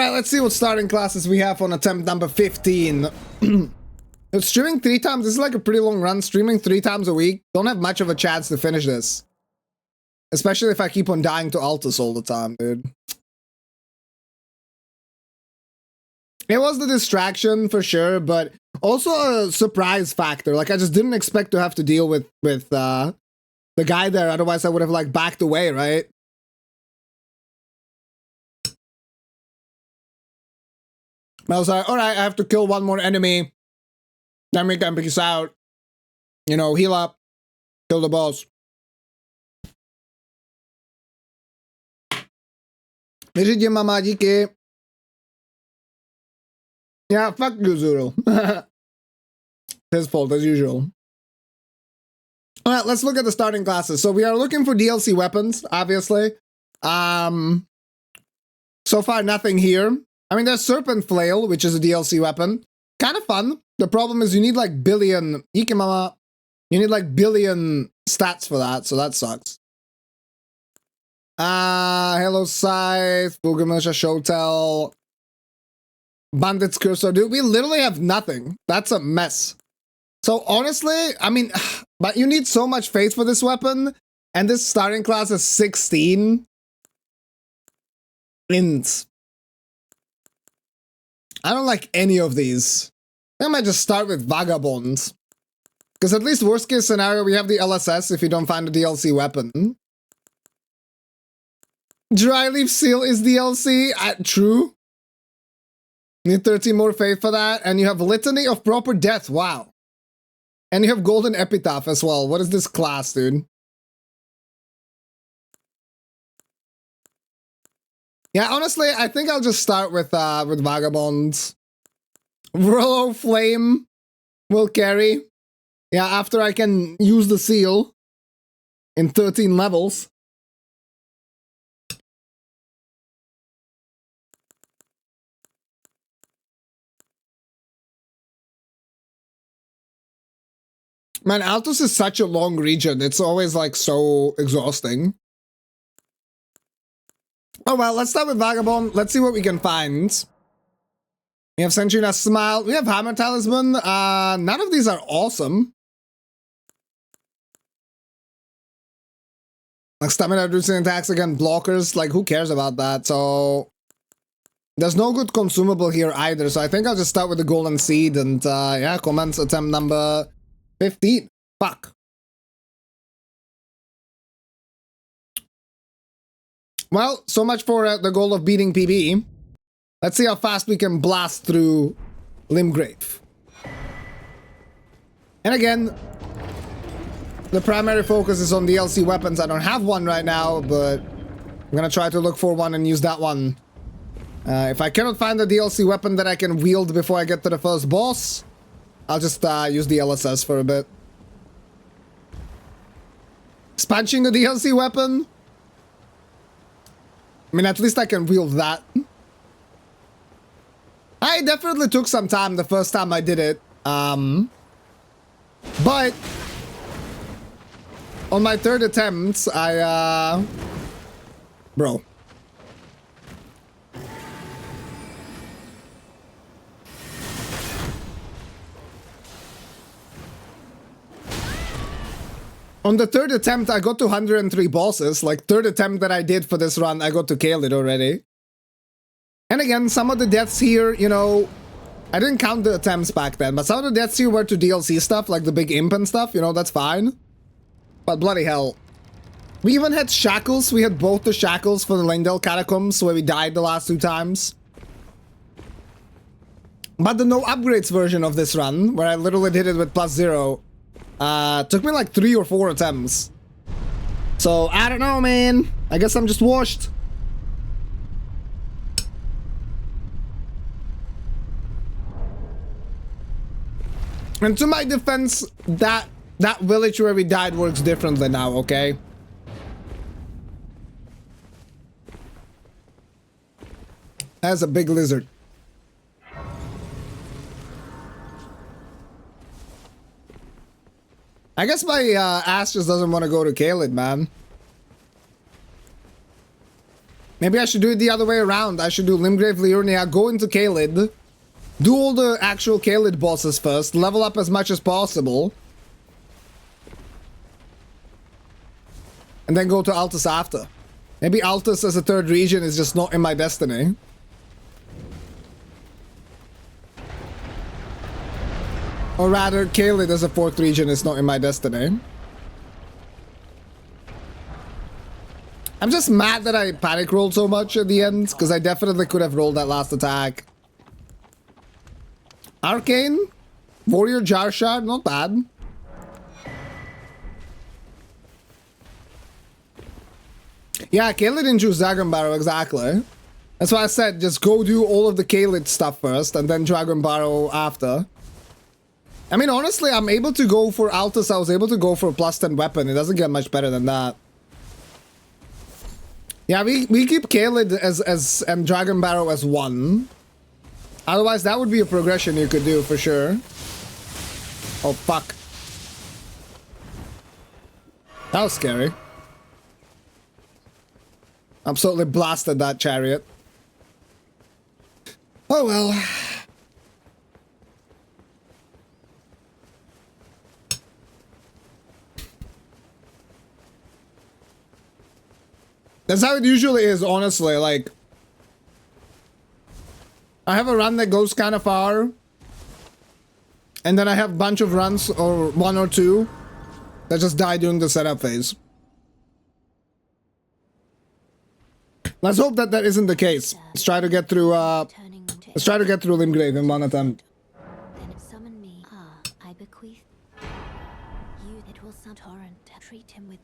right, let's see what starting classes we have on attempt number 15. Streaming 3 times, this is like a pretty long run. Streaming 3 times a week. Don't have much of a chance to finish this. Especially if I keep on dying to Altus all the time, dude. It was the distraction for sure, but also a surprise factor. Like, I just didn't expect to have to deal with the guy there. Otherwise, I would have, like, backed away, right? I was like, alright, I have to kill one more enemy. Then we can peace out. You know, heal up. Kill the boss. Vidíte, mama, díky. Yeah, fuck you, Zuru. His fault, as usual. Alright, let's look at the starting classes. So we are looking for DLC weapons, obviously. So far, nothing here. I mean, there's Serpent Flail, which is a DLC weapon. Kind of fun. The problem is you need like billion... Ikimama. You need like billion stats for that, so that sucks. Hello Scythe, Bulgamasha Showtell, Bandit's Cursor. Dude, we literally have nothing. That's a mess. So honestly, I mean, but you need so much faith for this weapon, and this starting class is 16. Int. I don't like any of these. I might just start with Vagabond. Because at least worst case scenario, we have the LSS if you don't find a DLC weapon. Dryleaf Seal is DLC. True. Need 13 more faith for that. And you have Litany of Proper Death. Wow. And you have Golden Epitaph as well. What is this class, dude? Yeah, honestly, I think I'll just start with Vagabonds. Rollo Flame will carry. Yeah, after I can use the seal in 13 levels. Man, Altus is such a long region. It's always like so exhausting. Oh well, let's start with Vagabond. Let's see what we can find. We have Senchina Smile. We have Hammer Talisman. None of these are awesome. Like stamina reducing attacks against blockers. Like, who cares about that? So there's no good consumable here either. So I think I'll just start with the Golden Seed and yeah, commence attempt number 15. Fuck. Well, so much for the goal of beating PB. Let's see how fast we can blast through Limgrave. And again, the primary focus is on DLC weapons. I don't have one right now, but I'm gonna try to look for one and use that one. If I cannot find a DLC weapon that I can wield before I get to the first boss, I'll just use the LSS for a bit. Spanching the DLC weapon? I mean, at least I can wield that. I definitely took some time the first time I did it. But on my third attempt, bro. On the third attempt, I got to 103 bosses. Like, third attempt that I did for this run, I got to kill it already. And again, some of the deaths here, you know, I didn't count the attempts back then, but some of the deaths here were to DLC stuff, like the big imp and stuff, you know, that's fine. But bloody hell. We even had shackles. We had both the shackles for the Langdale Catacombs, where we died the last 2 times. But the no upgrades version of this run, where I literally did it with +0, took me like 3 or 4 attempts. So, I don't know, man. I guess I'm just washed. And to my defense, that village where we died works differently now, okay? That's a big lizard. I guess my ass just doesn't want to go to Caelid, man. Maybe I should do it the other way around. I should do Limgrave Liurnia, go into Caelid, do all the actual Caelid bosses first, level up as much as possible, and then go to Altus after. Maybe Altus as a third region is just not in my destiny. Or rather, Caelid as a fourth region is not in my destiny. I'm just mad that I panic rolled so much at the end, because I definitely could have rolled that last attack. Arcane? Warrior Jar Shard? Not bad. Yeah, Caelid didn't choose Dragon Barrow, exactly. That's why I said, just go do all of the Caelid stuff first, and then Dragon Barrow after. I mean, honestly, I'm able to go for Altus. I was able to go for a +10 weapon. It doesn't get much better than that. Yeah, we keep Caelid as and Dragon Barrow as 1. Otherwise, that would be a progression you could do for sure. Oh, fuck. That was scary. Absolutely blasted that chariot. Oh well. That's how it usually is, honestly. Like, I have a run that goes kind of far, and then I have a bunch of runs, or 1 or 2, that just die during the setup phase. Let's hope that that isn't the case. Let's try to get through, Limgrave in one attempt. Then summon me. I bequeath you. It will sound torrent. Treat him with.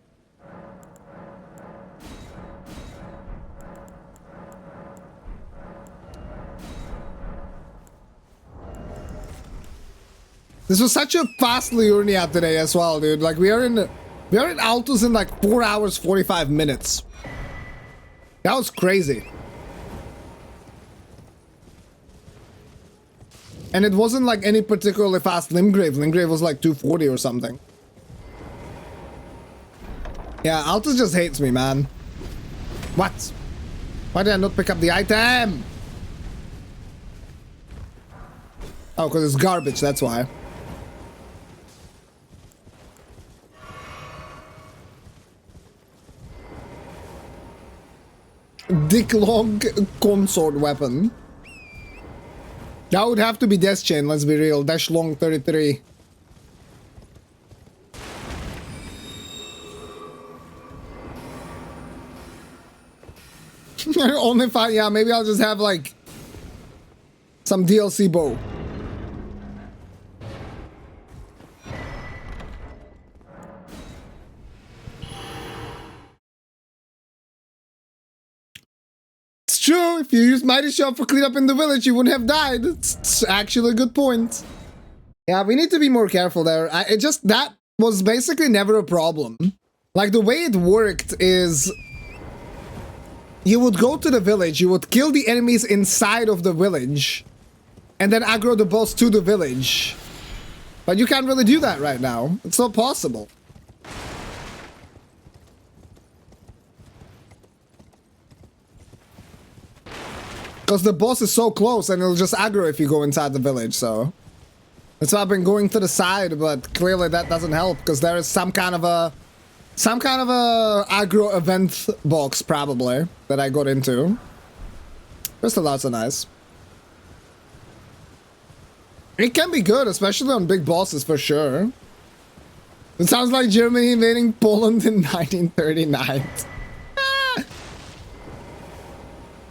This was such a fast Liurnia today as well, dude. Like, we are in Altus in like 4 hours, 45 minutes. That was crazy. And it wasn't like any particularly fast Limgrave. Limgrave was like 240 or something. Yeah, Altus just hates me, man. What? Why did I not pick up the item? Oh, because it's garbage, that's why. Dick Long consort weapon. That would have to be Death Chain, let's be real. Dash Long 33. Only 5, yeah, maybe I'll just have like some DLC bow. True, if you used Mighty Shot for cleanup in the village, you wouldn't have died. It's actually a good point. Yeah, we need to be more careful there. That was basically never a problem. Like, the way it worked is you would go to the village, you would kill the enemies inside of the village, and then aggro the boss to the village. But you can't really do that right now. It's not possible. Because the boss is so close and it'll just aggro if you go inside the village, so. That's why I've been going to the side, but clearly that doesn't help because there is some kind of a aggro event box probably that I got into. Crystal Darts are nice. It can be good, especially on big bosses for sure. It sounds like Germany invading Poland in 1939.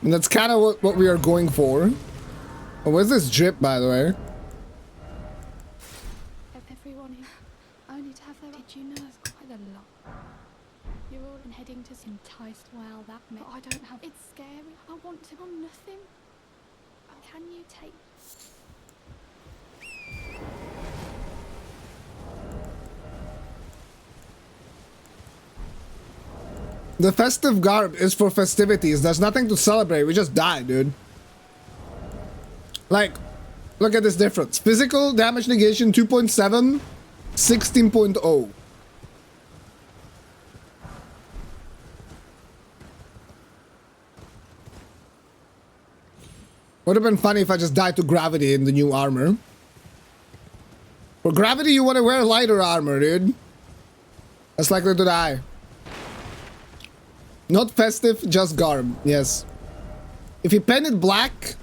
And that's kind of what we are going for. Oh, where's this drip, by the way? Everyone only to have their. Did you know there's quite a lot? You're all heading to enticed. Well, that may. I don't have. It's scary. I want to on nothing. Can you take? The festive garb is for festivities. There's nothing to celebrate. We just die, dude. Like, look at this difference. Physical damage negation 2.7, 16.0. Would have been funny if I just died to gravity in the new armor. For gravity, you want to wear lighter armor, dude. Less likely to die. Not festive, just garb. Yes. If you paint it black,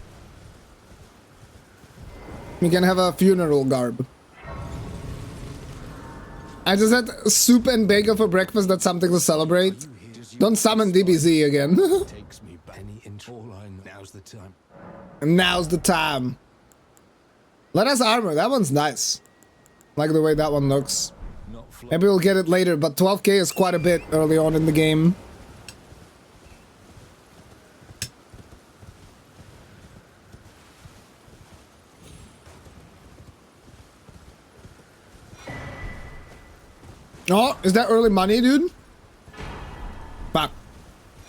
you can have a funeral garb. I just had soup and bacon for breakfast. That's something to celebrate. Don't summon DBZ again. Now's the time. Let us armor. That one's nice. Like the way that one looks. Maybe we'll get it later, but 12k is quite a bit early on in the game. Oh, is that early money, dude? Fuck.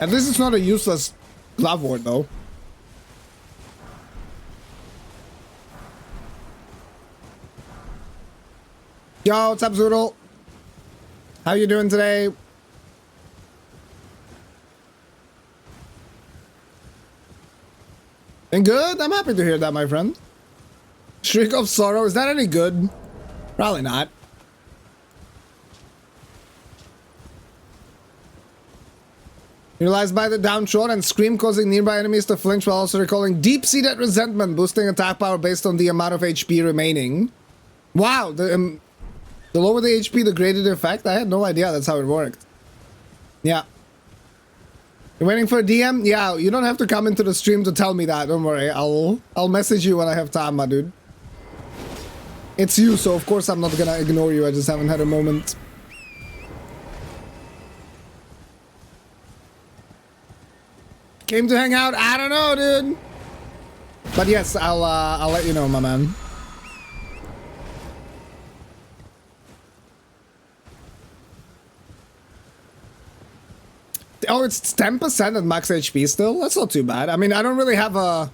At least it's not a useless glove ward, though. Yo, what's up, Zoodle? How you doing today? And good? I'm happy to hear that, my friend. Shriek of Sorrow, is that any good? Probably not. Realized by the down shot and scream, causing nearby enemies to flinch while also recalling deep-seated resentment, boosting attack power based on the amount of HP remaining. Wow, the lower the HP, the greater the effect? I had no idea that's how it worked. Yeah. You're waiting for a DM? Yeah, you don't have to come into the stream to tell me that, don't worry. I'll message you when I have time, my dude. It's you, so of course I'm not gonna ignore you, I just haven't had a moment. Came to hang out? I don't know, dude. But yes, I'll let you know, my man. Oh, it's 10% at max HP still? That's not too bad. I mean, I don't really have a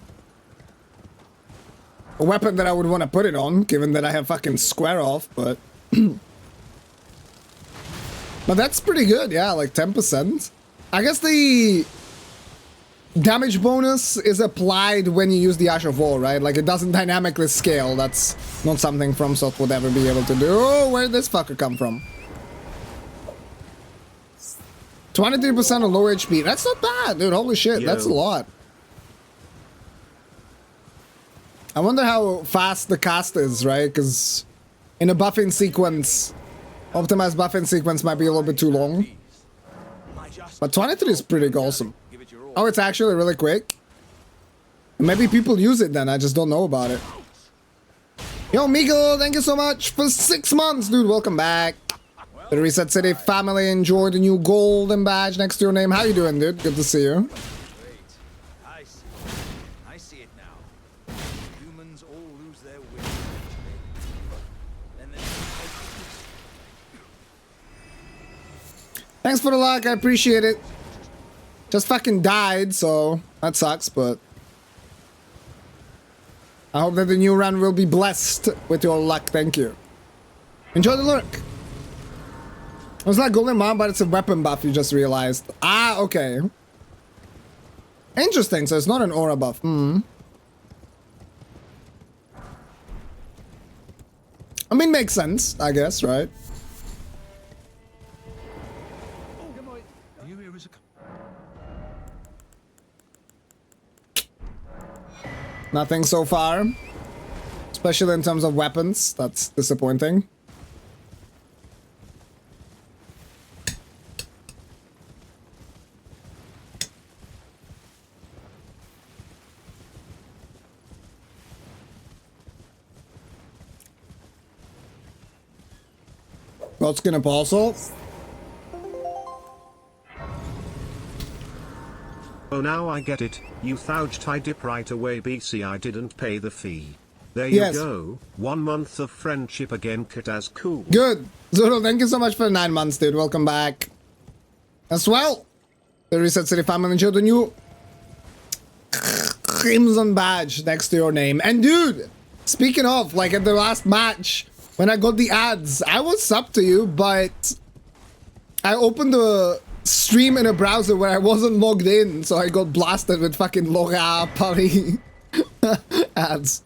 weapon that I would want to put it on, given that I have fucking square off, but... but that's pretty good, yeah, like 10%. I guess the damage bonus is applied when you use the Ash of War, right? Like, it doesn't dynamically scale. That's not something FromSoft would ever be able to do. Oh, where did this fucker come from? 23% on low HP. That's not bad, dude. Holy shit, that's a lot. I wonder how fast the cast is, right? Because in a buffing sequence, optimized buffing sequence might be a little bit too long. But 23 is pretty awesome. Oh, it's actually really quick. Maybe people use it then, I just don't know about it. Yo, Miguel, thank you so much for 6 months, dude. Welcome back. The Reset City family, enjoy the new golden badge next to your name. How you doing, dude? Good to see you. I see it now. Humans all lose their will. Thanks for the luck, I appreciate it. Just fucking died, so that sucks, but I hope that the new run will be blessed with your luck. Thank you. Enjoy the lurk. It's not Golden Mom, but it's a weapon buff, you just realized. Ah, okay. Interesting, so it's not an aura buff. Hmm. I mean, makes sense, I guess, right? Nothing so far. Especially in terms of weapons. That's disappointing. What's gonna parcel? Oh, now I get it. You though I dip right away, BC. I didn't pay the fee. There you go. 1 month of friendship again, Kataz. Cool. Good. Zoro, thank you so much for 9 months, dude. Welcome back. As well, the Reset City family enjoyed the new Crimson badge next to your name. And dude, speaking of, like at the last match, when I got the ads, I was sub to you, but I opened the stream in a browser where I wasn't logged in, so I got blasted with fucking Laura, Paris, Ads.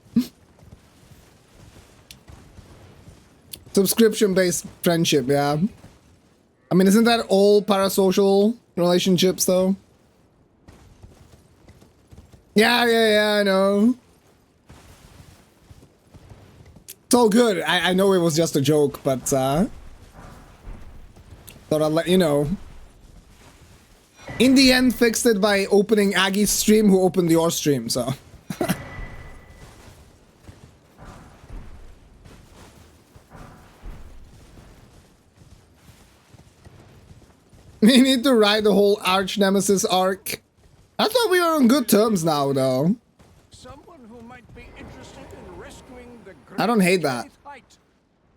Subscription-based friendship, yeah. I mean, isn't that all parasocial relationships, though? Yeah, I know. It's all good. I know it was just a joke, but, thought I'd let you know. In the end, fixed it by opening Aggie's stream, who opened your stream, so. We need to write the whole Arch Nemesis arc. I thought we were on good terms now, though. Someone who might be interested in rescuing the I don't hate that.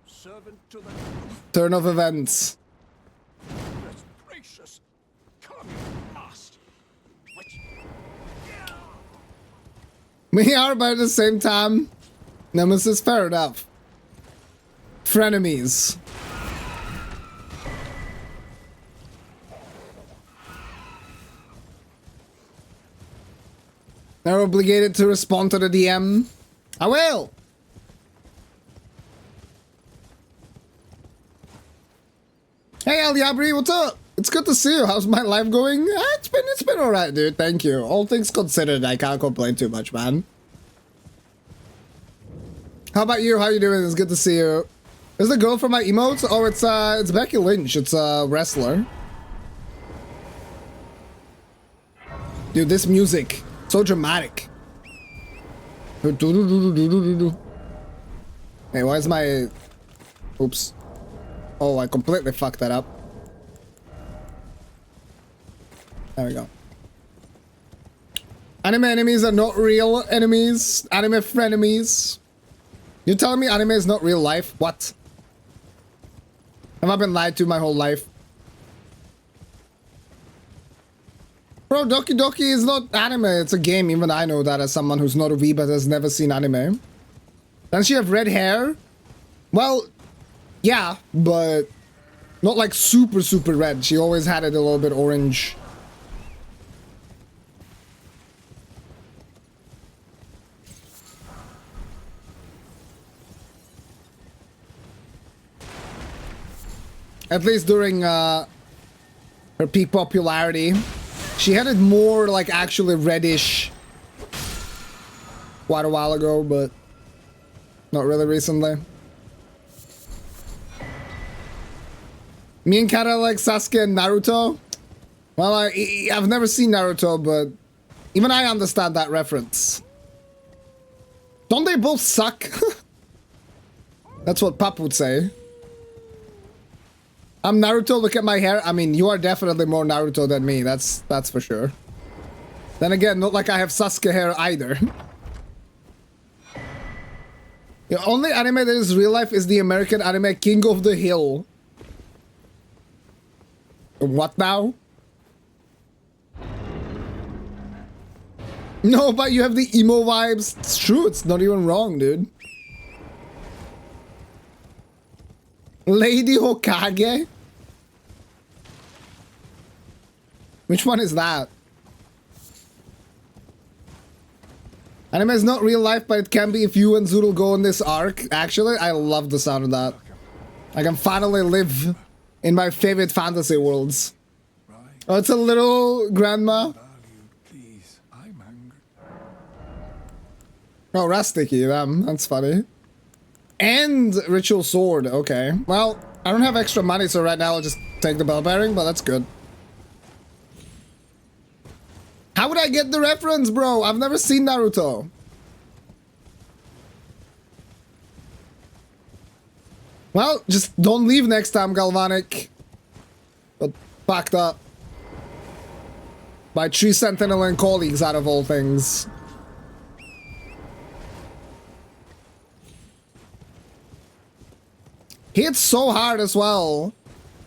Servant to the Turn of events. goodness gracious. Come last. We are, but at the same time, Nemesis, fair enough. Frenemies. They're obligated to respond to the DM. I will. Hey, El Yabri, what's up? It's good to see you. How's my life going? It's been alright, dude. Thank you. All things considered, I can't complain too much, man. How about you? How you doing? It's good to see you. Is the girl from my emotes? Oh, it's Becky Lynch. It's a wrestler. Dude, this music. So dramatic. Hey, why is my... Oops. Oh, I completely fucked that up. There we go. Anime enemies are not real enemies. Anime frenemies. You're telling me anime is not real life? What? Have I been lied to my whole life? Bro, Doki Doki is not anime, it's a game. Even I know that as someone who's not a weeb but has never seen anime. Does she have red hair? Well, yeah, but not like super red. She always had it a little bit orange. At least during her peak popularity. She had it more like actually reddish quite a while ago, but not really recently. Me and Kara like Sasuke and Naruto. Well, I've never seen Naruto, but even I understand that reference. Don't they both suck? That's what Pap would say. I'm Naruto, look at my hair. I mean, you are definitely more Naruto than me, that's for sure. Then again, not like I have Sasuke hair either. The only anime that is real life is the American anime King of the Hill. What now? No, but you have the emo vibes. It's true, it's not even wrong, dude. Lady Hokage? Which one is that? Anime is not real life, but it can be if you and Zoodle go on this arc. Actually, I love the sound of that. I can finally live in my favorite fantasy worlds. Oh, it's a little grandma. please. I'm hungry. Oh, Rusticky, that's funny. And Ritual Sword, okay. Well, I don't have extra money, so right now I'll just take the bell bearing, but that's good. How would I get the reference, bro? I've never seen Naruto. Well, just don't leave next time, Galvanic. But fucked up. By Tree Sentinel and colleagues, out of all things. Hits so hard as well.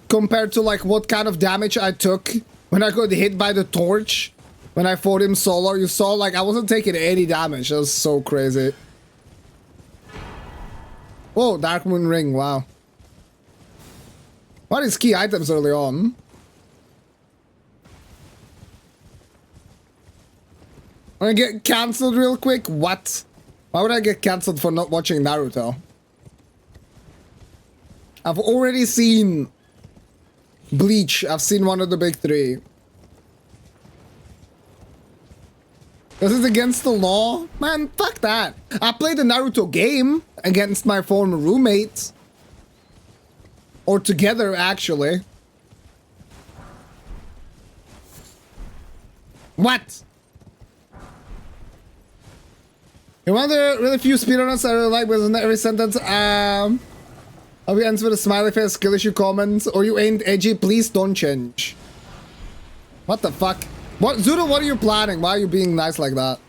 Compared to like what kind of damage I took when I got hit by the torch. When I fought him solo, you saw like I wasn't taking any damage. That was so crazy. Whoa, Dark Moon Ring, wow. What is key items early on? I'm gonna get cancelled real quick. What? Why would I get cancelled for not watching Naruto? I've already seen Bleach. I've seen one of the big three. This is against the law? Man, fuck that. I played the Naruto game against my former roommates. Or together, actually. What? You're one of the really few speedrunners I really like, but in every sentence, I'll be ends with a smiley face, skill issue comments, or you ain't edgy, please don't change. What the fuck? What, Zudo, what are you planning? Why are you being nice like that?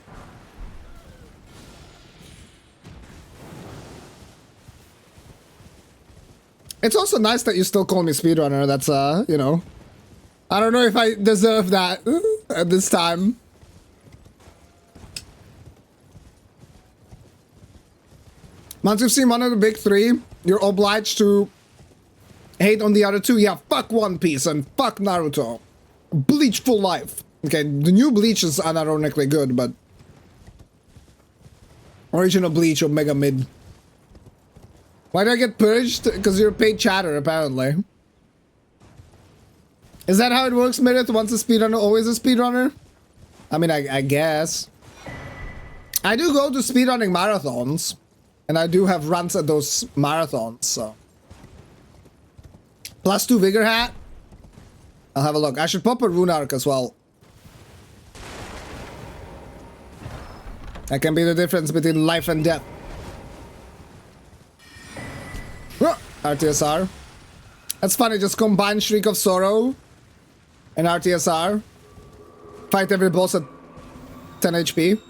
It's also nice that you still call me speedrunner. That's, you know, I don't know if I deserve that at this time. Once you've seen one of the big three, you're obliged to hate on the other two. Yeah, fuck One Piece and fuck Naruto. Bleach for life. Okay, the new Bleach is unironically good, but original Bleach or Mega Mid. Why did I get purged? Because you're a paid chatter, apparently. Is that how it works, Meredith? Once a speedrunner, always a speedrunner? I mean, I guess. I do go to speedrunning marathons. And I do have runs at those marathons, so. +2 Vigor Hat. I'll have a look. I should pop a Rune Arc as well. That can be the difference between life and death. RTSR. That's funny, just combine Shriek of Sorrow and RTSR. Fight every boss at 10 HP.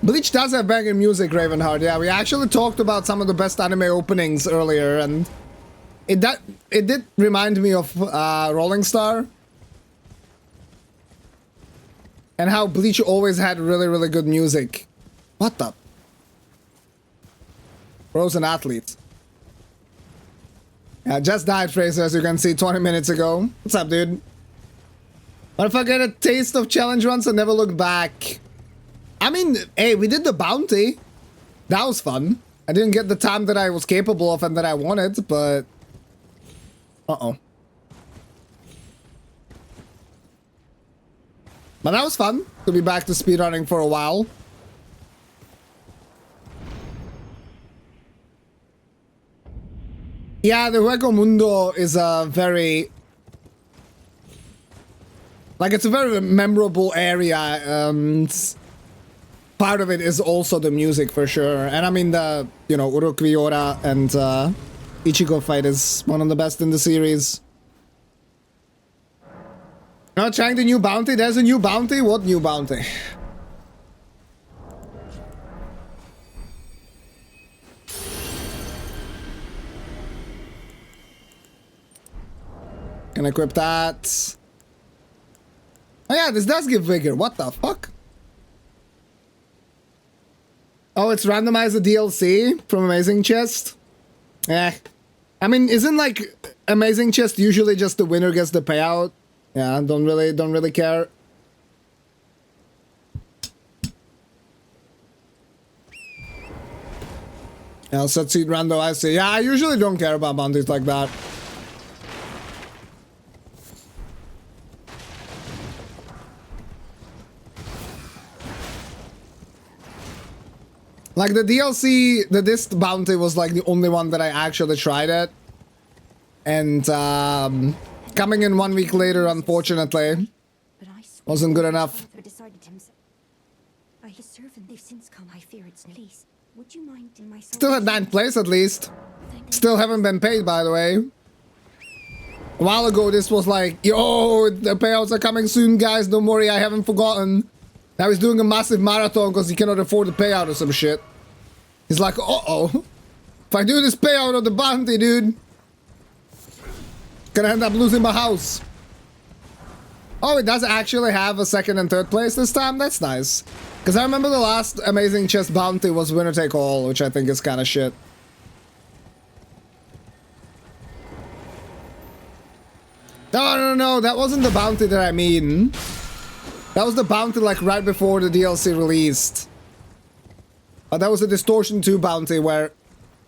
Bleach does have banging music, Ravenheart. Yeah, we actually talked about some of the best anime openings earlier, and it did remind me of Rolling Star. And how Bleach always had really, really good music. What the? Frozen Athlete. Yeah, just died, Fraser, as you can see 20 minutes ago. What's up, dude? What if I get a taste of challenge runs and never look back? I mean, hey, we did the bounty. That was fun. I didn't get the time that I was capable of and that I wanted, but... Uh-oh. But that was fun, to be back to speedrunning for a while. Yeah, the Hueco Mundo is a very... Like, it's a very memorable area. Part of it is also the music, for sure. And I mean, the, you know, Urukuiora and Ichigo fight is one of the best in the series. Not trying the new bounty? There's a new bounty? What new bounty? Can equip that. Oh yeah, this does give vigor. What the fuck? Oh, it's randomized the DLC from Amazing Chest? Eh. I mean, isn't like Amazing Chest usually just the winner gets the payout? Yeah, don't really care. Yeah, set seat rando, I see. Yeah, I usually don't care about bounties like that. Like the DLC, the disc bounty was like the only one that I actually tried it. And coming in 1 week later, unfortunately, wasn't good enough. Still at 9th place at least. Still haven't been paid, by the way. A while ago, this was like, yo, the payouts are coming soon, guys. Don't worry, I haven't forgotten. Now he's doing a massive marathon because he cannot afford the payout or some shit. He's like, uh-oh. If I do this payout of the bounty, dude, gonna end up losing my house. Oh, it does actually have a 2nd and 3rd place this time? That's nice. Because I remember the last Amazing Chest bounty was winner take all, which I think is kind of shit. No, no, that wasn't the bounty that I mean. That was the bounty like right before the DLC released. That was a Distortion 2 bounty where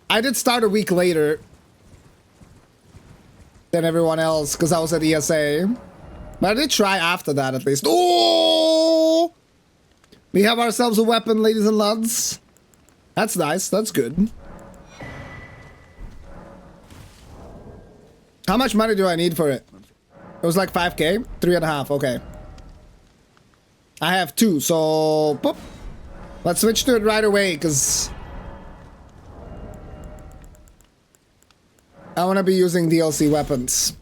I did start a week later than everyone else because I was at ESA. But I did try after that at least. Oh! We have ourselves a weapon, ladies and lads. That's nice. That's good. How much money do I need for it? It was like 5k? 3.5, okay. I have 2, so... Boop. Let's switch to it right away, because... I want to be using DLC weapons.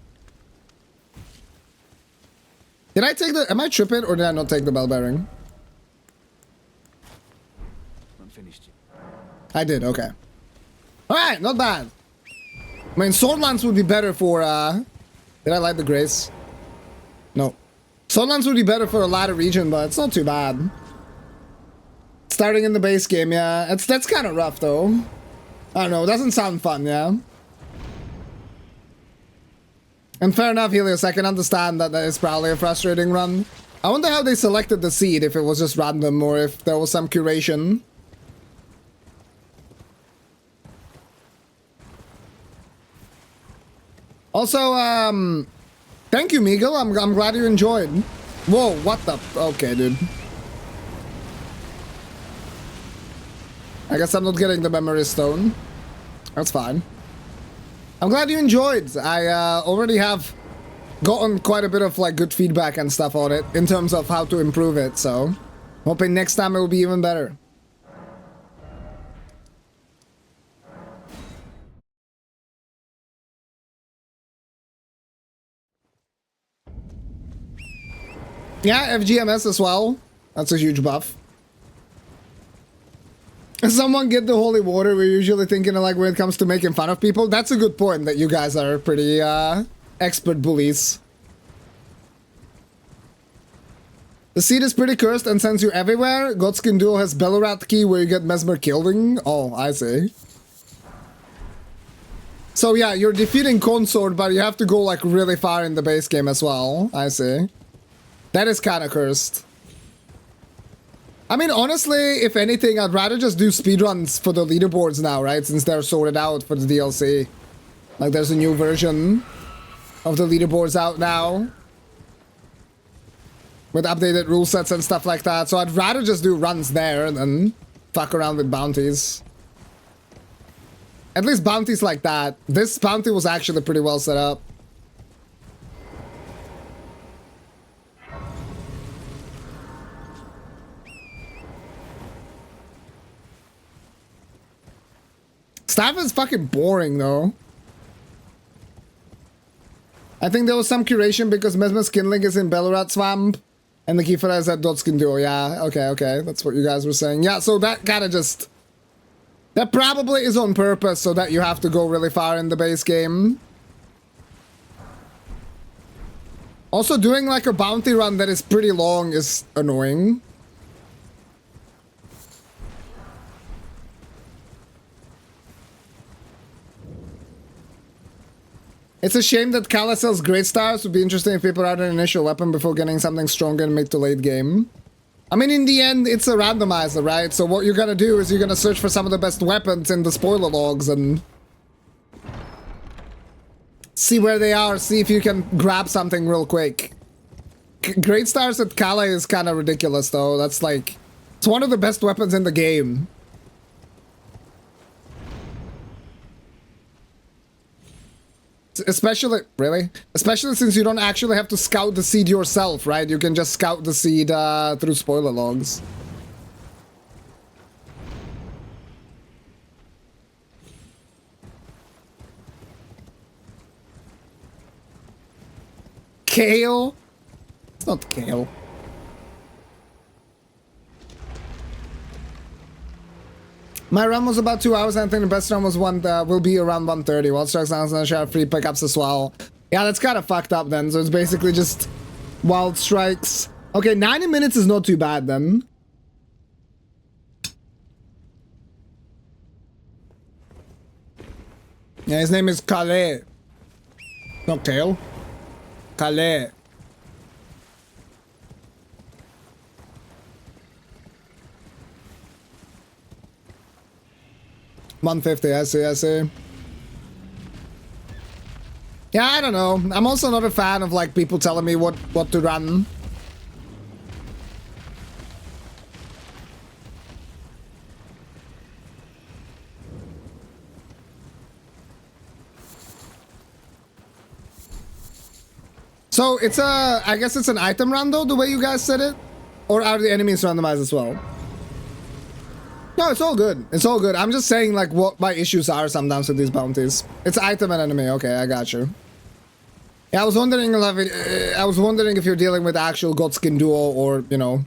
Did I take the... Am I tripping, or did I not take the bell bearing? Unfinished. I did, okay. Alright, not bad. I mean, Swordlands would be better for, Did I light the Grace? No. Swordlands would be better for a ladder region, but it's not too bad. Starting in the base game, yeah. That's kind of rough, though. I don't know, it doesn't sound fun, yeah. And fair enough, Helios, I can understand that is probably a frustrating run. I wonder how they selected the seed, if it was just random, or if there was some curation. Also, thank you, Miguel. I'm glad you enjoyed. Whoa, what the... Okay, dude. I guess I'm not getting the memory stone. That's fine. I'm glad you enjoyed. I already have gotten quite a bit of like good feedback and stuff on it in terms of how to improve it, so hoping next time it will be even better. Yeah, FGMS as well. That's a huge buff. Someone get the holy water. We're usually thinking of like when it comes to making fun of people. That's a good point that you guys are pretty expert bullies. The seed is pretty cursed and sends you everywhere. Godskin Duel has Bellorat key where you get Mesmer Killing. Oh, I see. So yeah, you're defeating Consort, but you have to go like really far in the base game as well. I see. That is kind of cursed. I mean, honestly, if anything, I'd rather just do speedruns for the leaderboards now, right? Since they're sorted out for the DLC. Like, there's a new version of the leaderboards out now. With updated rule sets and stuff like that. So I'd rather just do runs there than fuck around with bounties. At least bounties like that. This bounty was actually pretty well set up. Staff is fucking boring, though. I think there was some curation because Mesmer's Kindling is in Bellorat Swamp. And the Kifara is at Dotskin Duo. Yeah, okay. That's what you guys were saying. Yeah, so that kind of just... That probably is on purpose so that you have to go really far in the base game. Also, doing like a bounty run that is pretty long is annoying. It's a shame that Kala sells great stars. Would be interesting if people had an initial weapon before getting something stronger in mid to late game. I mean, in the end, it's a randomizer, right? So what you're gonna do is you're gonna search for some of the best weapons in the spoiler logs and see where they are, see if you can grab something real quick. Great stars at Kala is kind of ridiculous, though. That's like... It's one of the best weapons in the game. Especially, really? Especially since you don't actually have to scout the seed yourself, right? You can just scout the seed through spoiler logs. Kale? It's not kale. My run was about 2 hours, and I think the best run was will be around 1:30. Wild Strikes and I share free pickups as well. Yeah, that's kind of fucked up then. So it's basically just Wild Strikes. Okay, 90 minutes is not too bad then. Yeah, his name is Kale. Not Kale. Calais. 150, I see, I see. Yeah, I don't know. I'm also not a fan of like people telling me what to run. So it's I guess it's an item rando, the way you guys said it? Or are the enemies randomized as well? No, it's all good. It's all good. I'm just saying like what my issues are sometimes with these bounties. It's item and enemy. Okay, I got you. Yeah, I was wondering if you're dealing with actual Godskin duo or, you know,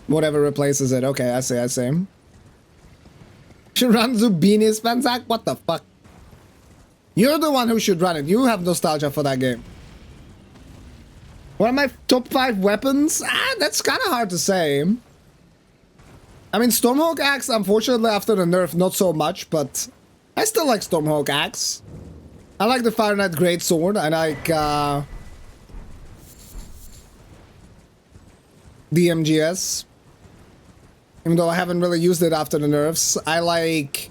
whatever replaces it. Okay, I see, I see. Should run Zubini Spanzak? What the fuck? You're the one who should run it. You have nostalgia for that game. What are my top 5 weapons? That's kind of hard to say. I mean, Stormhawk Axe, unfortunately, after the nerf, not so much, but I still like Stormhawk Axe. I like the Fire Knight Greatsword. I like DMGS. Even though I haven't really used it after the nerfs. I like...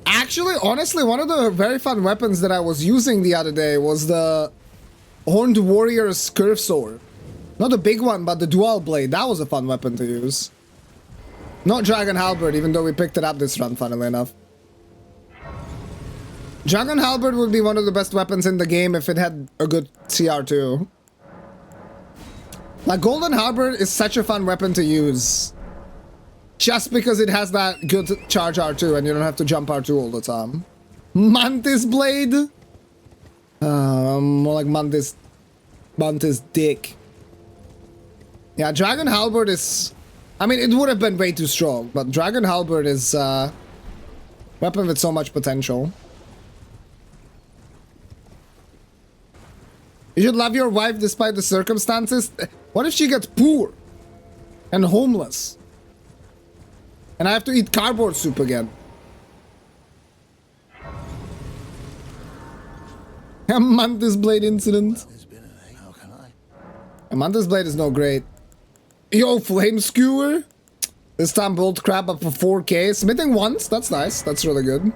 Actually, honestly, one of the very fun weapons that I was using the other day was the Horned Warrior's Curve Sword. Not the big one, but the dual blade. That was a fun weapon to use. Not Dragon Halberd, even though we picked it up this run, funnily enough. Dragon Halberd would be one of the best weapons in the game if it had a good CR2. Like, Golden Halberd is such a fun weapon to use. Just because it has that good charge R2 and you don't have to jump R2 all the time. Mantis Blade? More like Mantis Dick. Yeah, Dragon Halberd is... I mean, it would have been way too strong, but Dragon Halberd is a weapon with so much potential. You should love your wife despite the circumstances. What if she gets poor and homeless? And I have to eat cardboard soup again. A Mantis Blade incident. A Mantis Blade is no great. Yo, Flame Skewer. This time Bolt Crab up for 4k. Smithing once. That's nice. That's really good.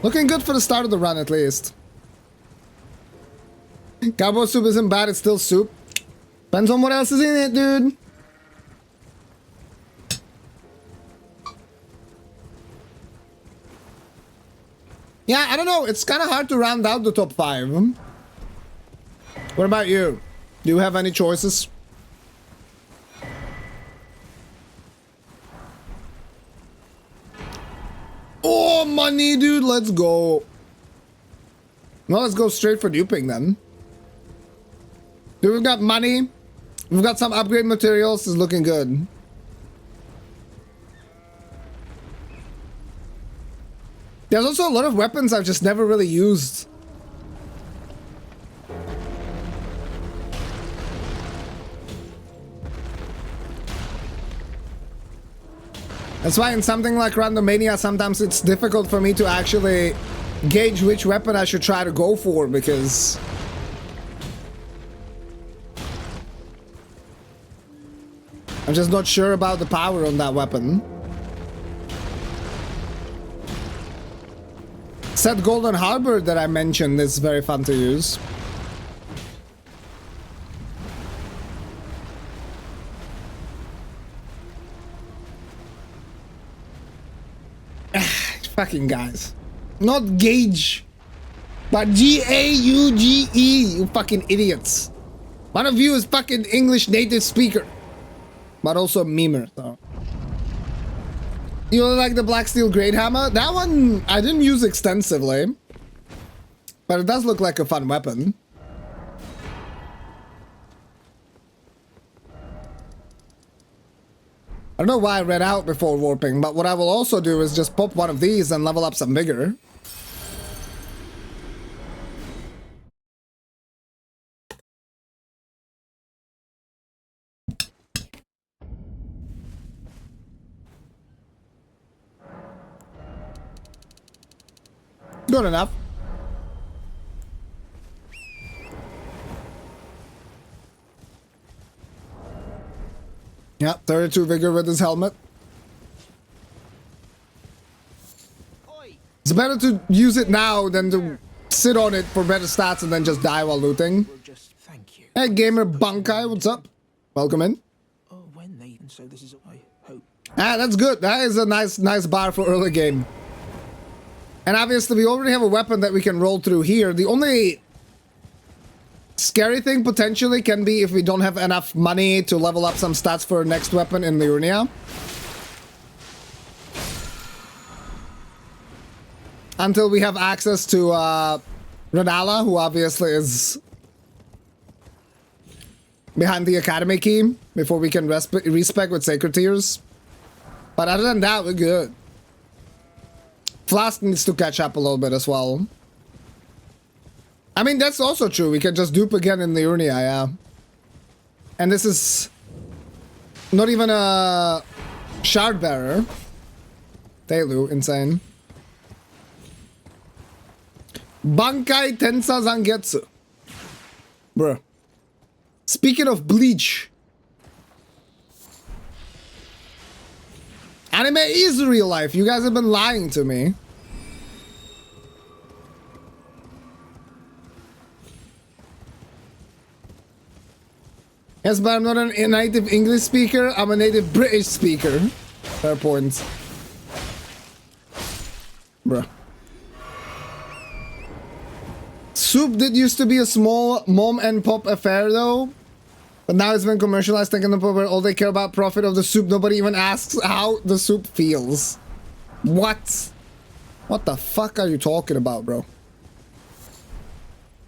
Looking good for the start of the run at least. Cardboard soup isn't bad. It's still soup. Depends on what else is in it, dude. Yeah, I don't know. It's kind of hard to round out the top 5. What about you? Do you have any choices? Oh, money, dude. Let's go. Well, let's go straight for duping then. Dude, we've got money. We've got some upgrade materials. It's looking good. There's also a lot of weapons I've just never really used. That's why in something like Randomania, sometimes it's difficult for me to actually gauge which weapon I should try to go for, because I'm just not sure about the power on that weapon. Said Golden Harbor that I mentioned is very fun to use. Fucking guys. Not gauge, but G-A-U-G-E, you fucking idiots. One of you is fucking English native speaker, but also a memer, so. You like the Black Steel Great Hammer? That one I didn't use extensively, but it does look like a fun weapon. I don't know why I read out before warping, but what I will also do is just pop one of these and level up some vigor. Good enough. Yeah, 32 vigor with his helmet. It's better to use it now than to sit on it for better stats and then just die while looting. We'll just thank you. Hey, gamer Bunkai, what's up? Welcome in. Oh, when they so this is I hope. Ah, that's good. That is a nice bar for early game. And obviously, we already have a weapon that we can roll through here. The only scary thing potentially can be if we don't have enough money to level up some stats for our next weapon in Liurnia. Until we have access to Renala, who obviously is behind the academy key, before we can respec with Sacred Tears. But other than that, we're good. Flask needs to catch up a little bit as well. I mean, that's also true. We can just dupe again in the Liurnia, yeah. And this is not even a shard bearer. Teilu, insane. Bankai Tensa Zangetsu. Bruh. Speaking of Bleach. Anime is real life. You guys have been lying to me. Yes, but I'm not a native English speaker. I'm a native British speaker. Fair point. Bruh. Soup did used to be a small mom and pop affair though. But now it's been commercialized, taking the point where all they care about profit of the soup. Nobody even asks how the soup feels. What? What the fuck are you talking about, bro?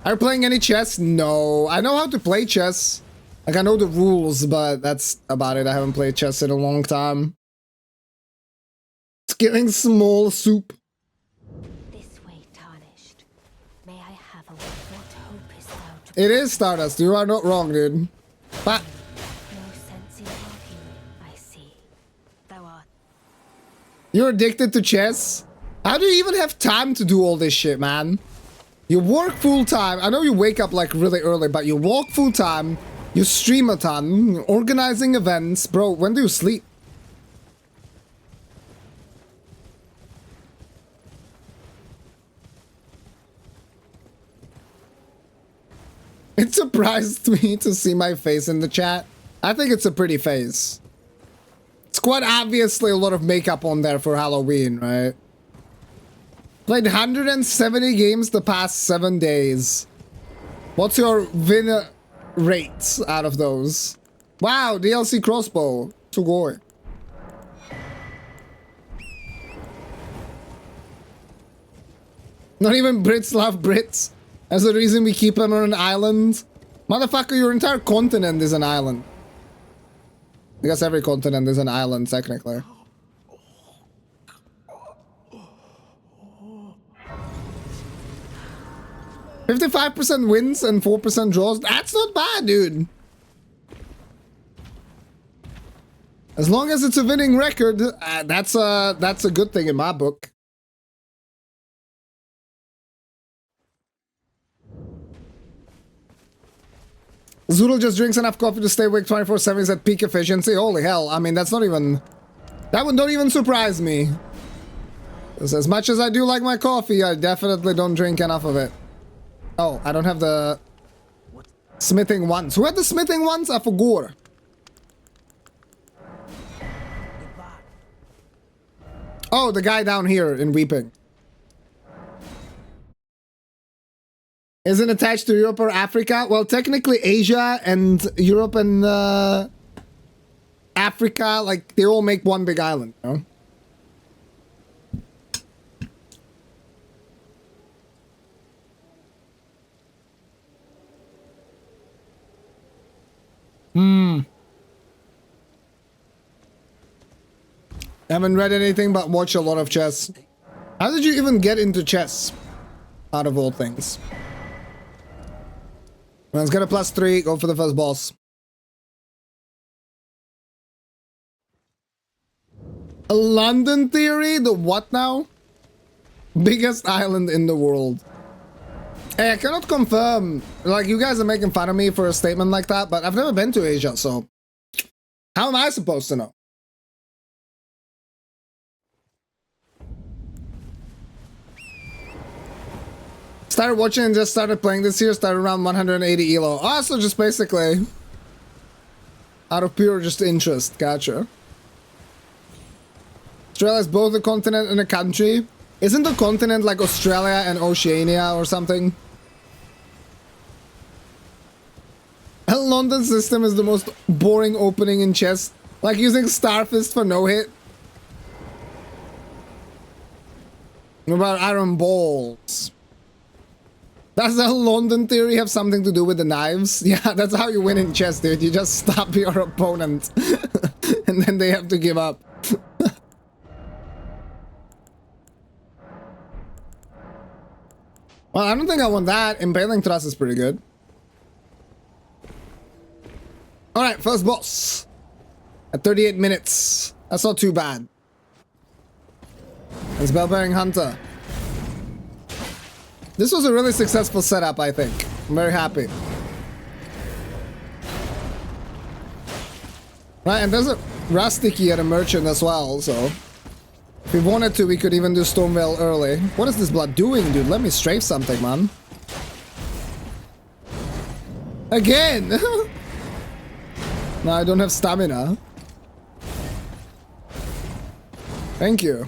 Are you playing any chess? No. I know how to play chess. Like, I know the rules, but that's about it. I haven't played chess in a long time. It's getting small soup. This way, tarnished. May I have a word? What hope is thou to It is Stardust. You are not wrong, dude. But no sense in arguing, I see. Thou art you're addicted to chess? How do you even have time to do all this shit, man? You work full time. I know you wake up like really early, but you walk full time. You stream a ton, organizing events. Bro, when do you sleep? It surprised me to see my face in the chat. I think it's a pretty face. It's quite obviously a lot of makeup on there for Halloween, right? Played 170 games the past 7 days. What's your win rates out of those? Wow, DLC crossbow. Sugoi. Not even Brits love Brits. That's the reason we keep them on an island. Motherfucker, your entire continent is an island. I guess every continent is an island, technically. %55 wins and 4% draws. That's not bad, dude. As long as it's a winning record, that's a good thing in my book. Zoodle just drinks enough coffee to stay awake 24/7. He's at peak efficiency. Holy hell. I mean, that's not even... That one don't even surprise me. As much as I do like my coffee, I definitely don't drink enough of it. Oh, I don't have the... smithing ones. Who had the smithing ones? I forgot. Oh, the guy down here in Weeping. Isn't attached to Europe or Africa? Well, technically Asia and Europe and Africa, like, they all make one big island, you know? Haven't read anything but watch a lot of chess. How did you even get into chess? Out of all things. Let's get a +3, go for the first boss. A London theory? The what now? Biggest island in the world. Hey, I cannot confirm. Like, you guys are making fun of me for a statement like that, but I've never been to Asia, so... How am I supposed to know? Started watching and just started playing this year. Started around 180 elo. Oh, so just basically out of pure just interest. Gotcha. Australia is both a continent and a country. Isn't the continent like Australia and Oceania or something? A London system is the most boring opening in chess. Like using Starfist for no hit. What about iron balls? Does the London theory have something to do with the knives? Yeah, that's how you win in chess, dude. You just stop your opponent. And then they have to give up. Well, I don't think I want that. Impaling thrust is pretty good. Alright, first boss. At 38 minutes. That's not too bad. It's Bell-Bearing Hunter. This was a really successful setup, I think. I'm very happy. Right, and there's a Rusty key at a merchant as well, so... If we wanted to, we could even do Stonewall early. What is this blood doing, dude? Let me strafe something, man. Again! No, I don't have stamina. Thank you.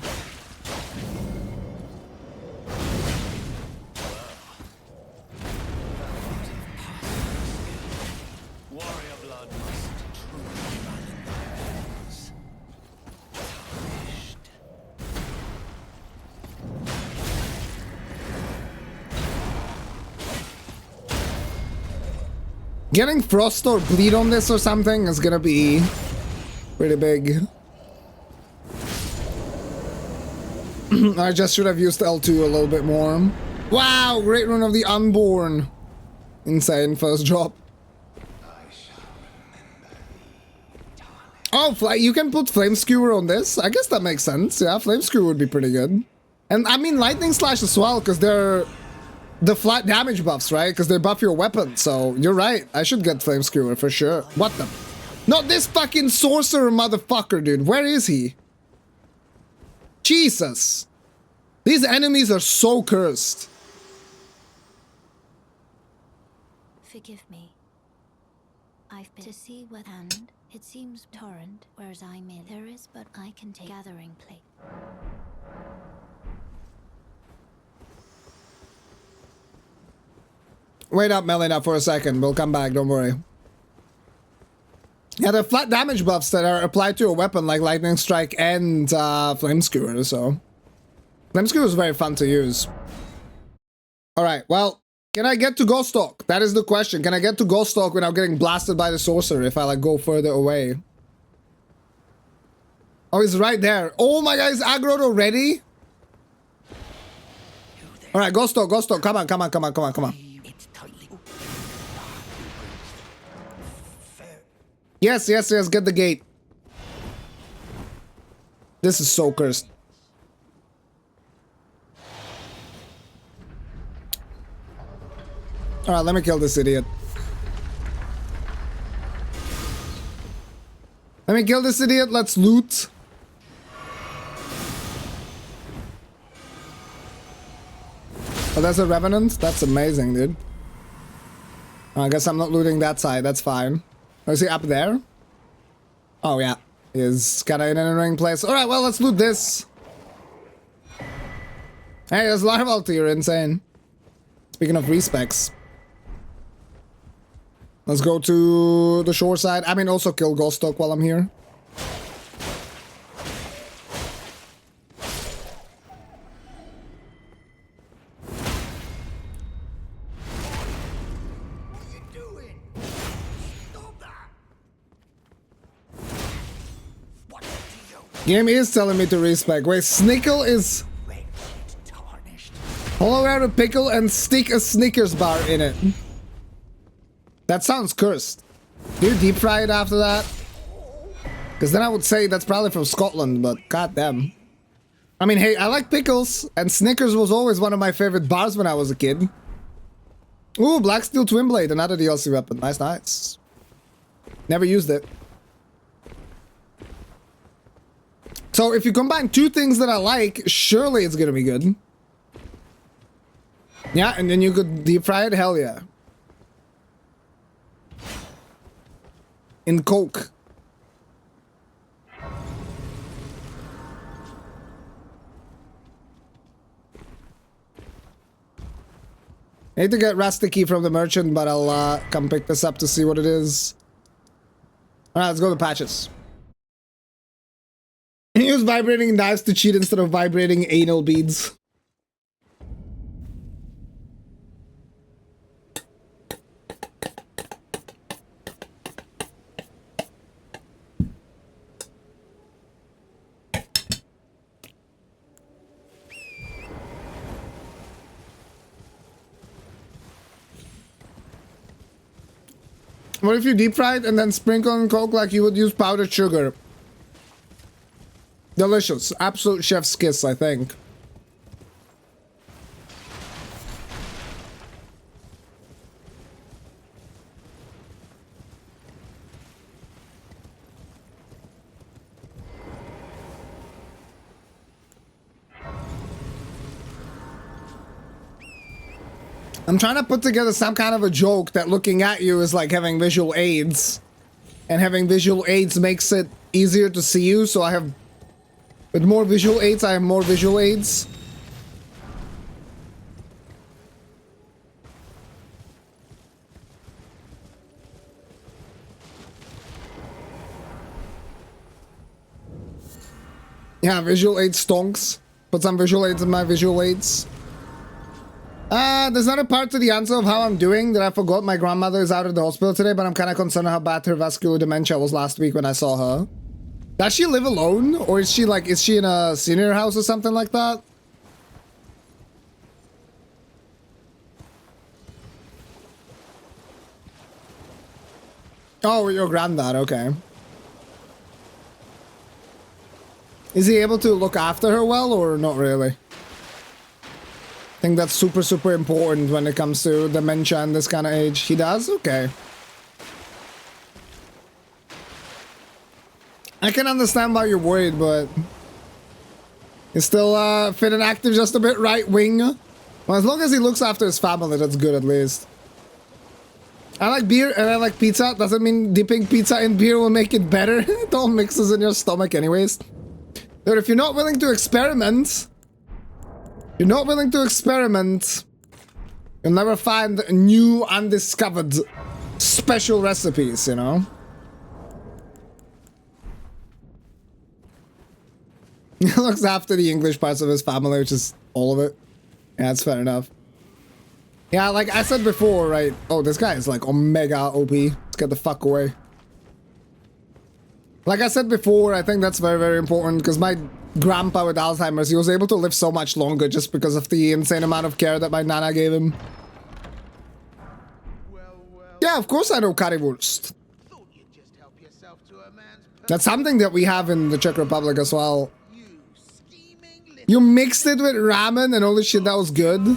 Getting frost or bleed on this or something is gonna be pretty big. I just should have used L2 a little bit more. Wow, great run of the Unborn. Insane first drop. Oh, you can put Flame Skewer on this? I guess that makes sense. Yeah, Flame Skewer would be pretty good. And I mean Lightning Slash as well, because they're the flat damage buffs, right? Because they buff your weapon. So you're right. I should get Flame Skewer for sure. What the? Not this fucking sorcerer motherfucker, dude. Where is he? Jesus. These enemies are so cursed. Forgive me. I've been to see what, and it seems torrent, whereas I'm in. There is, but I can take gathering place. Wait up, Melina, for a second. We'll come back, don't worry. Yeah, the flat damage buffs that are applied to a weapon like Lightning Strike and Flame Skewer, so... Flame Skewer is very fun to use. Alright, well, can I get to Ghost Talk? That is the question. Can I get to Ghost Talk without getting blasted by the Sorcerer if I, like, go further away? Oh, he's right there. Oh my god, he's aggroed already? Alright, Ghost Talk, Ghost Talk. Come on, come on, come on, come on, come on. Yes, yes, yes, get the gate. This is so cursed. Alright, let me kill this idiot. Let me kill this idiot, let's loot. Oh, that's a Revenant? That's amazing, dude. I guess I'm not looting that side, that's fine. Is he up there? Oh, yeah. He's kind of in an annoying place. Alright, well, let's loot this. Hey, there's Larval tier, insane. Speaking of respecs. Let's go to the shore side. I mean, also kill Ghost Talk while I'm here. Game is telling me to respec. Wait, Snickle is... Hollow out a pickle and stick a Snickers bar in it. That sounds cursed. Do you deep fry it after that? Because then I would say that's probably from Scotland, but goddamn. I mean, hey, I like pickles, and Snickers was always one of my favorite bars when I was a kid. Ooh, Blacksteel Twin Blade, another DLC weapon. Nice, nice. Never used it. So if you combine two things that I like, surely it's gonna be good. Yeah, and then you could deep fry it, hell yeah. In Coke. I need to get Rusty Key from the merchant, but I'll come pick this up to see what it is. Alright, let's go to patches. Use vibrating knives to cheat instead of vibrating anal beads. What if you deep fry it and then sprinkle in Coke like you would use powdered sugar? Delicious. Absolute chef's kiss, I think. I'm trying to put together some kind of a joke that looking at you is like having visual aids. And having visual aids makes it easier to see you, so I have... With more visual aids, I have more visual aids. Yeah, visual aid stonks. Put some visual aids in my visual aids. There's not a part to the answer of how I'm doing that I forgot. My grandmother is out of the hospital today, but I'm kind of concerned how bad her vascular dementia was last week when I saw her. Does she live alone? Or is she like, is she in a senior house or something like that? Oh, your granddad, okay. Is he able to look after her well or not really? I think that's super, super important when it comes to dementia and this kind of age. He does? Okay. I can understand why you're worried, but... He's still fit and active, just a bit right-wing. Well, as long as he looks after his family, that's good at least. I like beer and I like pizza. Doesn't mean dipping pizza in beer will make it better. It all mixes in your stomach anyways. But if you're not willing to experiment... You're not willing to experiment, you'll never find new, undiscovered, special recipes, you know? He looks after the English parts of his family, which is all of it. Yeah, that's fair enough. Yeah, like I said before, right? Oh, this guy is like omega OP. Let's get the fuck away. Like I said before, I think that's very, very important because my grandpa with Alzheimer's, he was able to live so much longer just because of the insane amount of care that my nana gave him. Yeah, of course I know currywurst. That's something that we have in the Czech Republic as well. You mixed it with ramen and holy shit, that was good.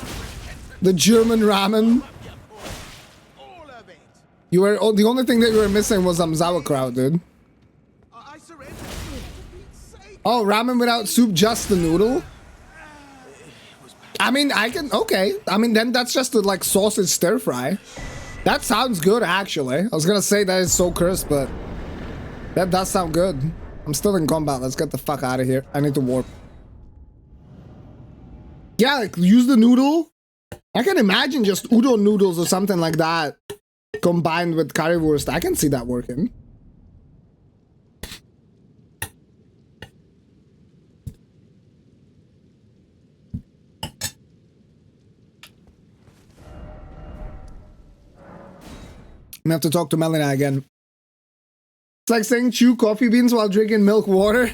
The German ramen. You were the only thing that you were missing was some sauerkraut, dude. Oh, ramen without soup, just the noodle? I mean, I can... Okay. I mean, then that's just a, like, sausage stir-fry. That sounds good, actually. I was gonna say that is so cursed, but... That does sound good. I'm still in combat. Let's get the fuck out of here. I need to warp. Yeah, like, use the noodle. I can imagine just udon noodles or something like that combined with currywurst. I can see that working. I'm gonna have to talk to Melina again. It's like saying chew coffee beans while drinking milk water.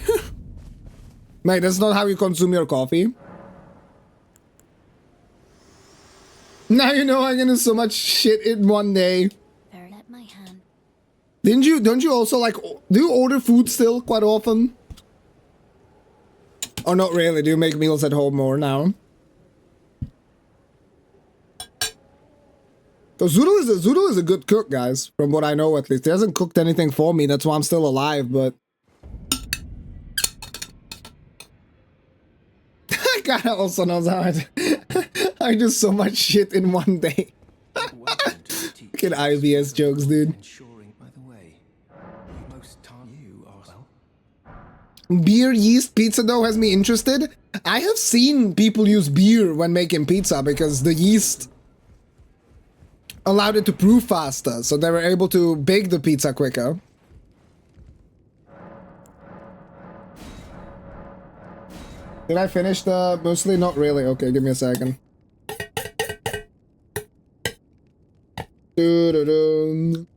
Mate, that's not how you consume your coffee. Now you know I'm gonna do so much shit in one day. Let my hand. Don't you also like, do you order food still quite often? Or not really, do you make meals at home more now? So Zoodle is a good cook, guys, from what I know at least. He hasn't cooked anything for me, that's why I'm still alive, but... kinda also knows how I do so much shit in one day. Look at IBS jokes, dude. Ensuring, by the way, the most time you are well. Beer yeast pizza dough has me interested. I have seen people use beer when making pizza because the yeast allowed it to proof faster, so they were able to bake the pizza quicker. Did I finish the muesli? Not really. Okay, give me a second. Doo-doo-doo.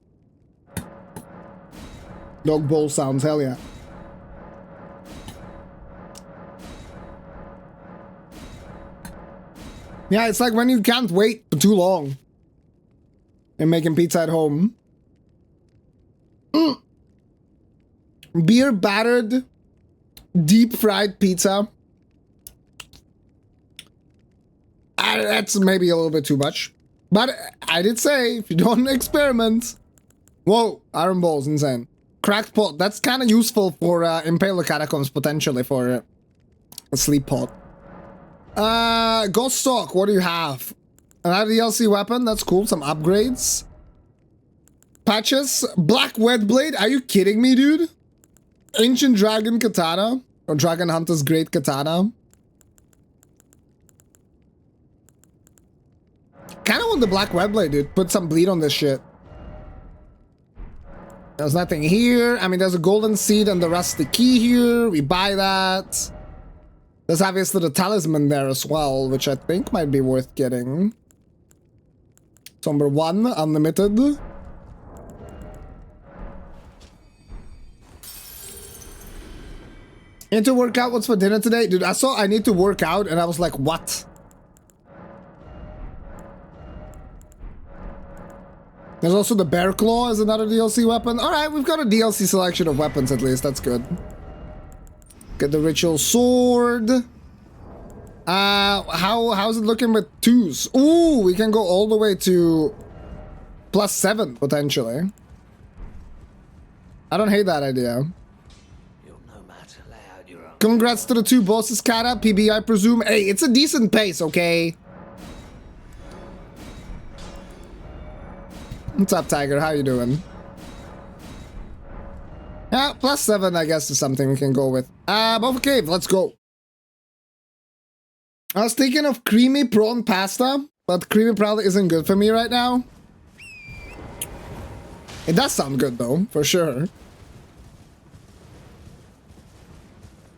Dog bowl sounds, hell yeah. Yeah, it's like when you can't wait for too long and making pizza at home. Beer battered deep fried pizza. That's maybe a little bit too much. But I did say, if you don't experiment... Whoa, iron balls, insane. Cracked pot, that's kind of useful for Impaler Catacombs, potentially, for a sleep pot. Ghost Stock, what do you have? Another DLC weapon, that's cool, some upgrades. Patches, Black Wet Blade, are you kidding me, dude? Ancient Dragon Katana, or Dragon Hunter's Great Katana. Kind of want the Black Wet Blade, dude. Put some bleed on this shit. There's nothing here. I mean, there's a golden seed and the rusty key here. We buy that. There's obviously the talisman there as well, which I think might be worth getting. So number 1, unlimited. Need to work out. What's for dinner today? Dude, I saw I need to work out and I was like, what? There's also the Bear Claw as another DLC weapon. Alright, we've got a DLC selection of weapons at least. That's good. Get the Ritual Sword. How's it looking with 2s? Ooh, we can go all the way to +7, potentially. I don't hate that idea. Congrats to the 2 bosses, Kata. PB, I presume. Hey, it's a decent pace, okay? What's up, Tiger? How you doing? Yeah, +7, I guess, is something we can go with. Buffer Cave, let's go. I was thinking of creamy prawn pasta, but creamy probably isn't good for me right now. It does sound good, though, for sure.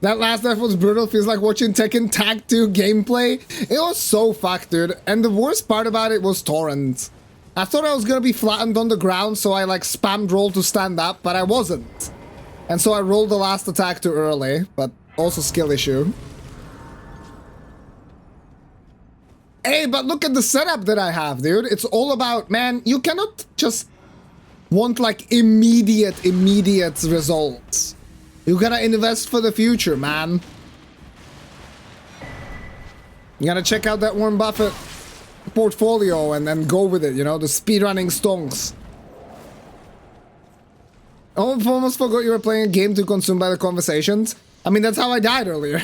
That last death was brutal. Feels like watching Tekken Tag 2 gameplay. It was so fucked, dude. And the worst part about it was torrent. I thought I was gonna be flattened on the ground, so I like spammed roll to stand up, but I wasn't. And so I rolled the last attack too early, but also skill issue. Hey, but look at the setup that I have, dude. It's all about, man, you cannot just want like immediate results. You gotta invest for the future, man. You gotta check out that Warren Buffett portfolio and then go with it, you know, the speedrunning stonks. Oh, I almost forgot you were playing a game too consumed by the conversations. I mean, that's how I died earlier.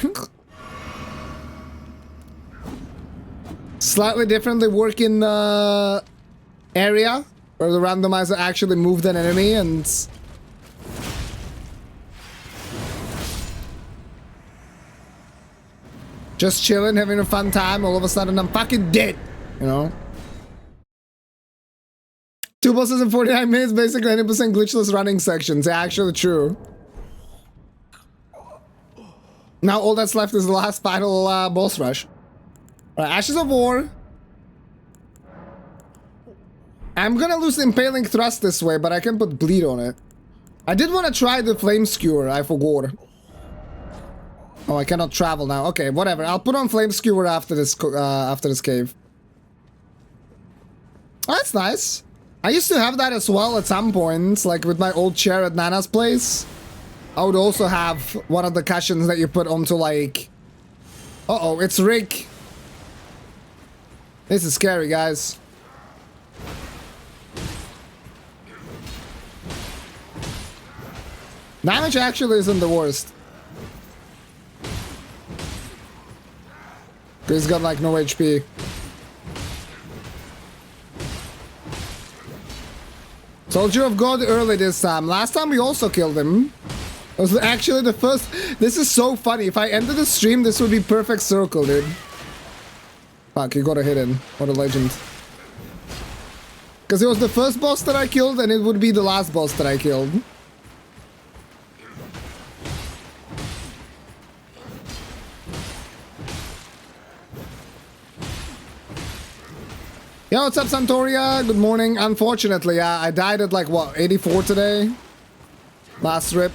Slightly differently working area where the randomizer actually moved an enemy and just chilling, having a fun time. All of a sudden, I'm fucking dead. You know? 2 bosses in 49 minutes, basically 90% glitchless running sections. Yeah, actually true. Now all that's left is the last final boss rush. Alright, Ashes of War. I'm gonna lose the Impaling Thrust this way, but I can put Bleed on it. I did want to try the Flame Skewer, I forgot. Oh, I cannot travel now. Okay, whatever. I'll put on Flame Skewer after this cave. Oh, that's nice. I used to have that as well at some points, like with my old chair at Nana's place. I would also have one of the cushions that you put onto like... Uh-oh, it's Rick. This is scary, guys. Damage actually isn't the worst. He's got like no HP. Soldier of God early this time. Last time we also killed him. It was actually the first... This is so funny. If I ended the stream, this would be perfect circle, dude. Fuck, you gotta hit him. What a legend. Because it was the first boss that I killed, and it would be the last boss that I killed. Yo, what's up, Santoria? Good morning. Unfortunately, I died at like, what, 84 today? Last rip.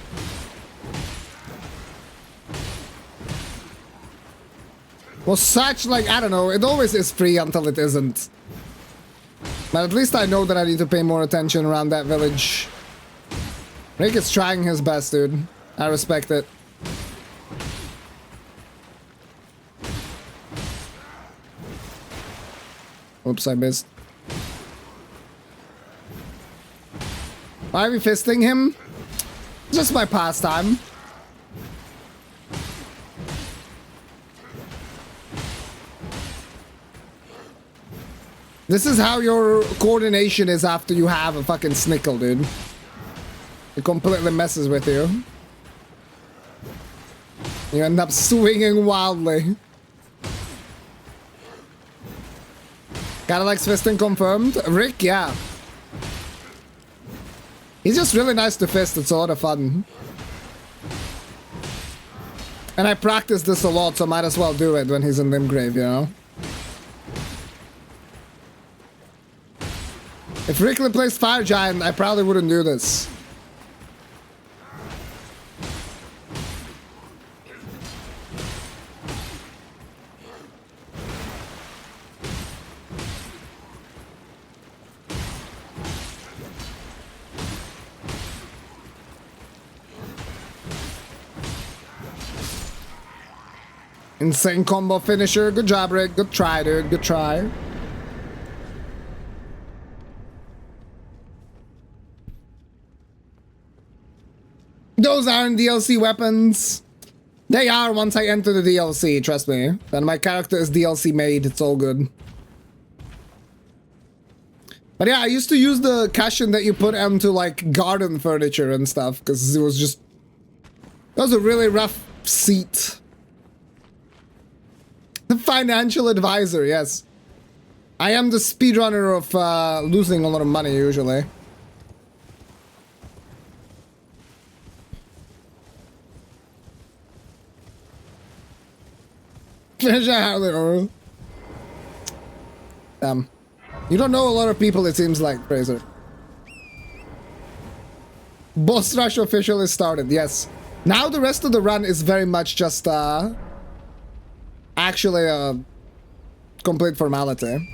Was such, like, I don't know, it always is free until it isn't. But at least I know that I need to pay more attention around that village. Rick is trying his best, dude. I respect it. Oops, I missed. Why are we fisting him? Just my pastime. This is how your coordination is after you have a fucking snickle, dude. It completely messes with you. You end up swinging wildly. Catalyst's fisting confirmed. Rick, yeah. He's just really nice to fist. It's a lot of fun. And I practice this a lot, so might as well do it when he's in Limgrave, you know? If Rick plays Fire Giant, I probably wouldn't do this. Insane combo finisher. Good job, Rick. Good try, dude. Good try. Those aren't DLC weapons. They are once I enter the DLC, trust me. Then my character is DLC made. It's all good. But yeah, I used to use the cushion that you put onto like garden furniture and stuff because it was just... That was a really rough seat. The financial advisor, yes. I am the speedrunner of losing a lot of money, usually. Damn. You don't know a lot of people, it seems like, Fraser. Boss rush officially started, yes. Now the rest of the run is very much just, actually a complete formality.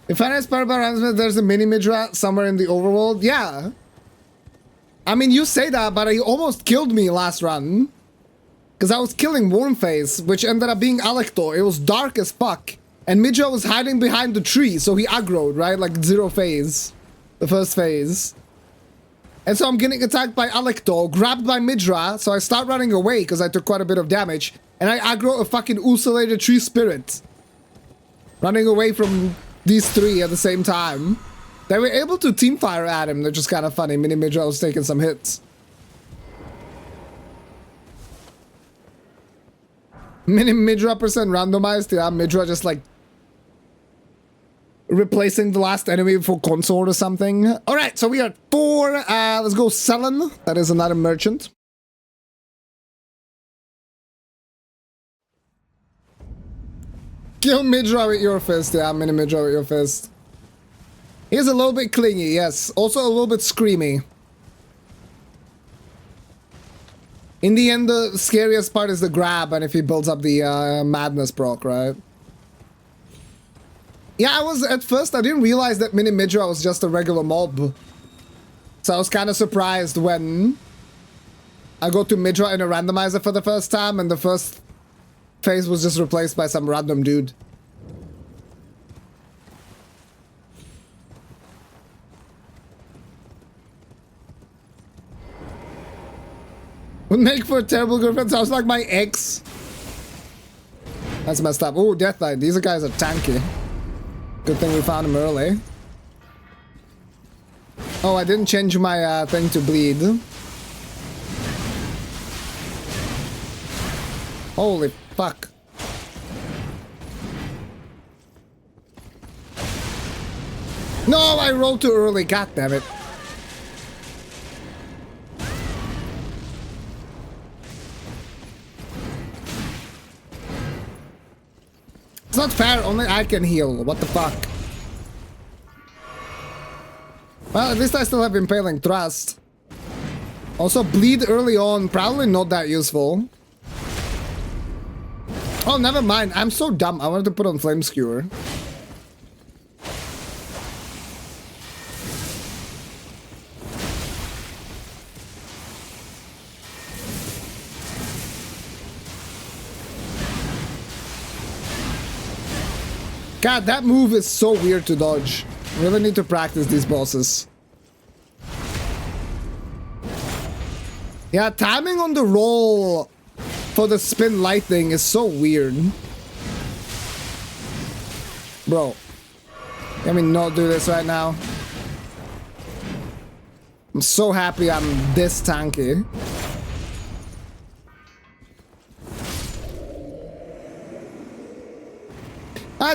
If I inspired by randomized, there's a mini Midra somewhere in the overworld. Yeah. I mean, you say that, but he almost killed me last run. Because I was killing Wormface, which ended up being Alector. It was dark as fuck. And Midra was hiding behind the tree, so he aggroed, right? Like 0 phase. The first phase. And so I'm getting attacked by Alector, grabbed by Midra, so I start running away because I took quite a bit of damage. And I aggro a fucking Usulated Tree Spirit. Running away from these three at the same time. They were able to teamfire at him, they're just kind of funny. Mini Midra was taking some hits. Mini Midra percent randomized, yeah, Midra just like replacing the last enemy for consort or something. Alright, so we are at 4. Let's go Selen. That is another merchant. Kill Midra with your fist, yeah, Mini Midra with your fist. He's a little bit clingy, yes. Also a little bit screamy. In the end, the scariest part is the grab, and if he builds up the madness proc, right? Yeah, at first, I didn't realize that Mini Midra was just a regular mob. So I was kind of surprised when I go to Midra in a randomizer for the first time, and the first phase was just replaced by some random dude. Would make for a terrible girlfriend. Sounds like my ex. That's messed up. Oh, Deathlight. These guys are tanky. Good thing we found him early. Oh, I didn't change my thing to bleed. Holy fuck. No, I rolled too early. God damn it. It's not fair. Only I can heal. What the fuck? Well, at least I still have Impaling Thrust. Also, bleed early on. Probably not that useful. Oh, never mind. I'm so dumb. I wanted to put on Flame Skewer. God, that move is so weird to dodge. Really need to practice these bosses. Yeah, timing on the roll for the spin lightning is so weird. Bro, let me not do this right now. I'm so happy I'm this tanky.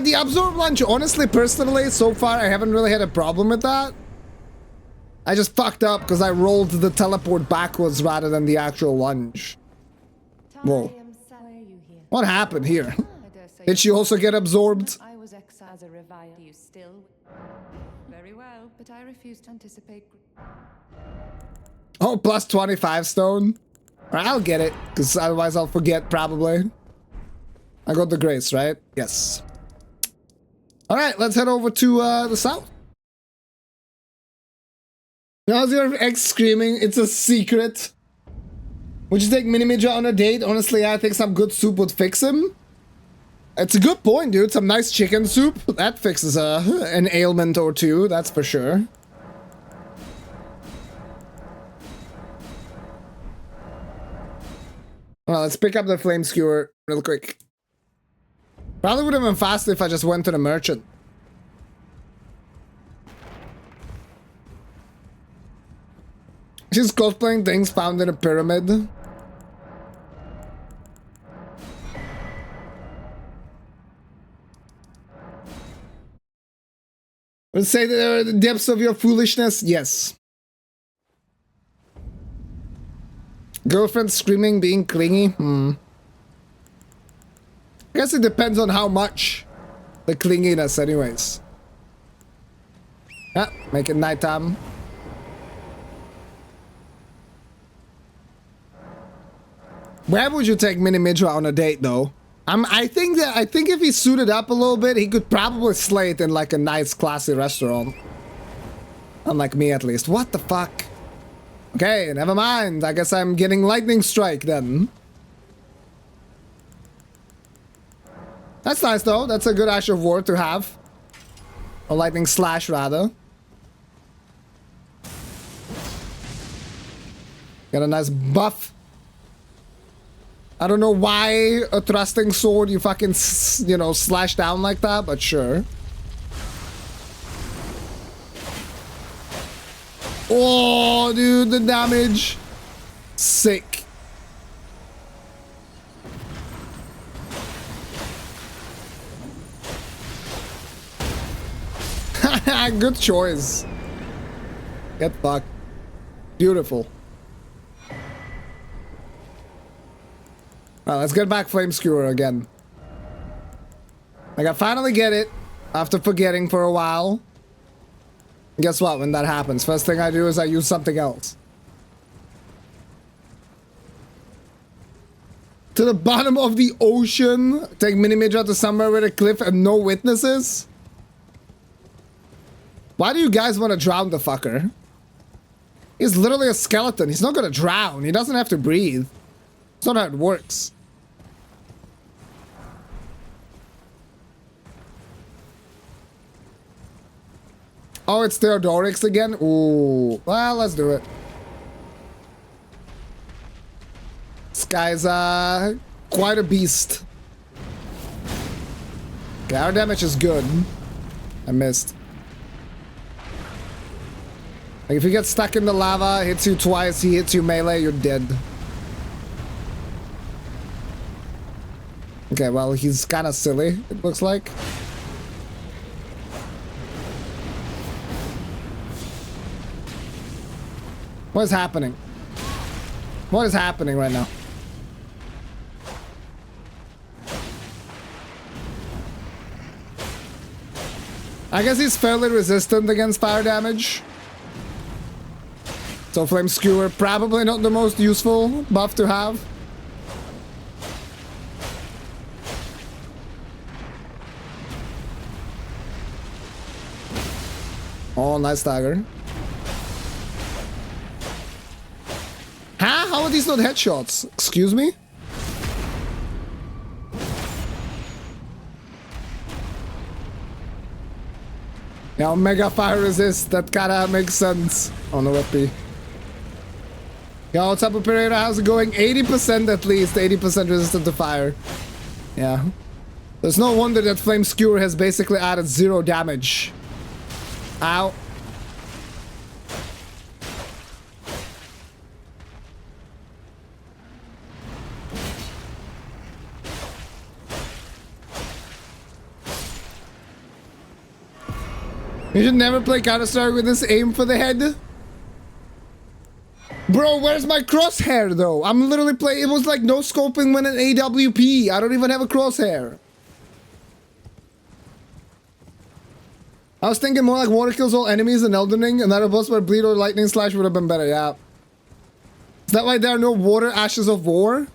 The absorb lunge, honestly, personally, so far I haven't really had a problem with that. I just fucked up because I rolled the teleport backwards rather than the actual lunge. Whoa. What happened here? Did she also get absorbed? I was exiled as a revival. You still very well, but I refuse to anticipate. Oh, plus 25 stone. Alright, I'll get it, because otherwise I'll forget probably. I got the grace, right? Yes. Alright, let's head over to the south. How's your ex screaming? It's a secret. Would you take Minimidra on a date? Honestly, I think some good soup would fix him. It's a good point, dude. Some nice chicken soup. That fixes an ailment or two, that's for sure. Well, let's pick up the Flame Skewer real quick. Probably would have been faster if I just went to the merchant. She's cosplaying things found in a pyramid. Would say that there are the depths of your foolishness? Yes. Girlfriend screaming, being clingy? I guess it depends on how much the clinginess anyways. Yeah, make it nighttime. Where would you take Minimidra on a date though? I think if he suited up a little bit, he could probably slay it in like a nice classy restaurant. Unlike me at least. What the fuck? Okay, never mind. I guess I'm getting lightning strike then. That's nice though. That's a good Ash of War to have. A lightning slash rather. Got a nice buff. I don't know why a thrusting sword you fucking, you know, slash down like that, but sure. Oh, dude, the damage. Sick. Good choice. Get fucked. Beautiful. Alright, let's get back Flame Skewer again. Like, I finally get it after forgetting for a while. Guess what? When that happens, first thing I do is I use something else. To the bottom of the ocean? Take Minimidra to somewhere with a cliff and no witnesses? Why do you guys want to drown the fucker? He's literally a skeleton. He's not gonna drown. He doesn't have to breathe. That's not how it works. Oh, it's Theodorix again? Ooh. Well, let's do it. guy's quite a beast. Okay, our damage is good. I missed. Like if you get stuck in the lava, hits you twice, he hits you melee, you're dead. Okay, well, he's kind of silly, it looks like. What is happening? What is happening right now? I guess he's fairly resistant against fire damage. So Flame Skewer, probably not the most useful buff to have. Oh, nice dagger. Huh? How are these not headshots? Excuse me? Yeah, Omega Fire Resist, that kinda makes sense. Oh no, FP. Yo, what's up, Operator? How's it going? 80% at least, 80% resistant to fire. Yeah. There's no wonder that Flame Skewer has basically added 0 damage. Ow. You should never play Counter-Strike with this aim for the head. Bro, where's my crosshair though? I'm literally playing. It was like no scoping when an AWP. I don't even have a crosshair. I was thinking more like water kills all enemies in Elden Ring. Another boss where bleed or lightning slash would have been better. Yeah. Is that why there are no water ashes of war?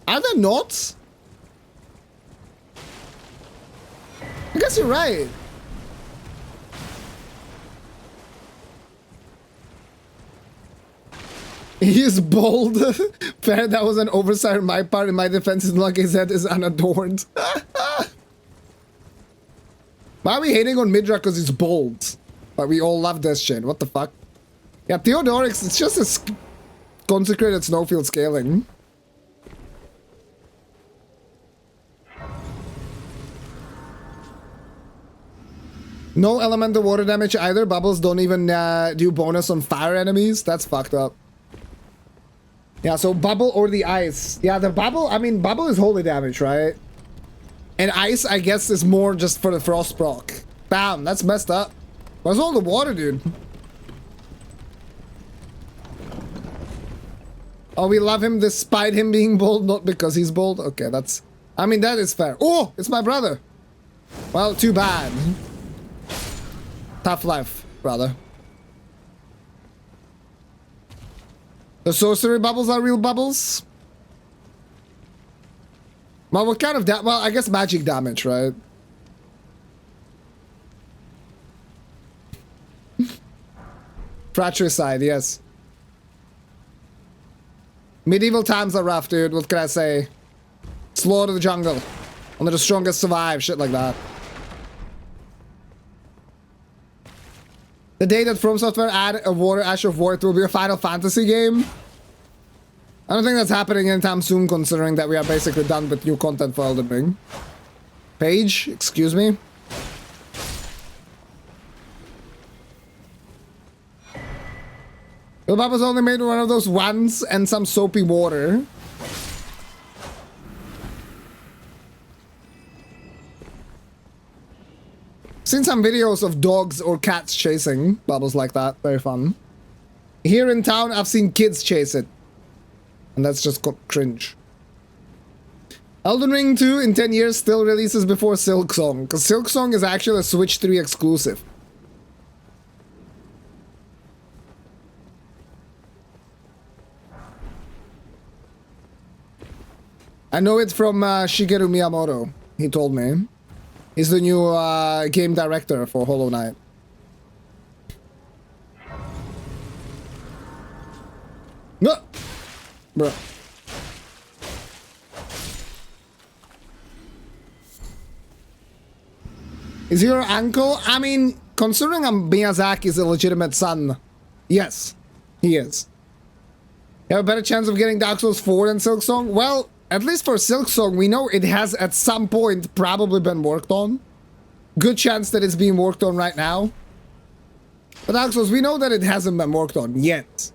Are there not? I guess you're right. He is bold. Fair, that was an oversight on my part. In my defense, his lucky head is unadorned. Why are we hating on Midra? Because he's bold. But we all love this shit. What the fuck? Yeah, Theodorix, it's just a consecrated snowfield scaling. No elemental water damage either. Bubbles don't even do bonus on fire enemies. That's fucked up. Yeah, so bubble or the ice. Yeah, the bubble, I mean, bubble is holy damage, right? And ice, I guess, is more just for the frost proc. Bam, that's messed up. Where's all the water, dude? Oh, we love him despite him being bold, not because he's bold? Okay, that's... I mean, that is fair. Oh, it's my brother. Well, too bad. Tough life, brother. The sorcery bubbles are real bubbles? Well, what kind of well, I guess magic damage, right? Fratricide, yes. Medieval times are rough, dude. What can I say? It's Lord of the Jungle. Only the strongest survive, shit like that. The day that From Software add a Water Ash of War, it will be a Final Fantasy game. I don't think that's happening anytime soon, considering that we are basically done with new content for Elden Ring. Page, excuse me. The Papa's only made one of those ones and some soapy water. Seen some videos of dogs or cats chasing bubbles like that. Very fun. Here in town, I've seen kids chase it. And that's just cringe. Elden Ring 2 in 10 years still releases before Silksong. Because Silksong is actually a Switch 3 exclusive. I know it from Shigeru Miyamoto. He told me. He's the new game director for Hollow Knight. No! Bro. Is he your uncle? I mean, considering Miyazaki's a legitimate son, yes, he is. You have a better chance of getting Dark Souls 4 than Silksong? Well, at least for Silksong, we know it has at some point probably been worked on. Good chance that it's being worked on right now. But Dark Souls, we know that it hasn't been worked on yet.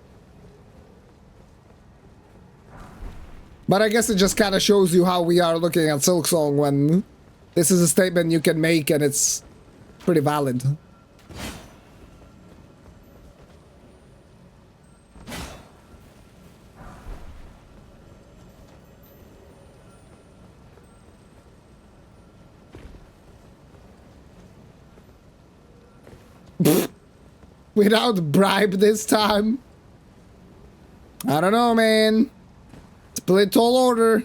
But I guess it just kind of shows you how we are looking at Silksong when this is a statement you can make and it's pretty valid. Without bribe this time? I don't know, man. Split tall order.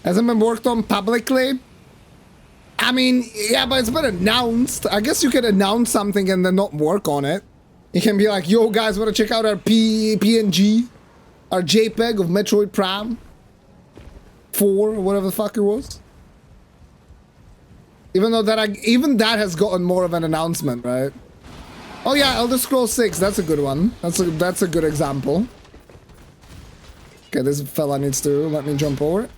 Hasn't been worked on publicly? I mean, yeah, but it's been announced. I guess you can announce something and then not work on it. You can be like, yo guys, wanna check out our PNG? Our JPEG of Metroid Prime 4 or whatever the fuck it was. Even though even that has gotten more of an announcement, right? Oh yeah, Elder Scrolls 6, that's a good one. That's a good example. Okay, this fella needs to let me jump over it.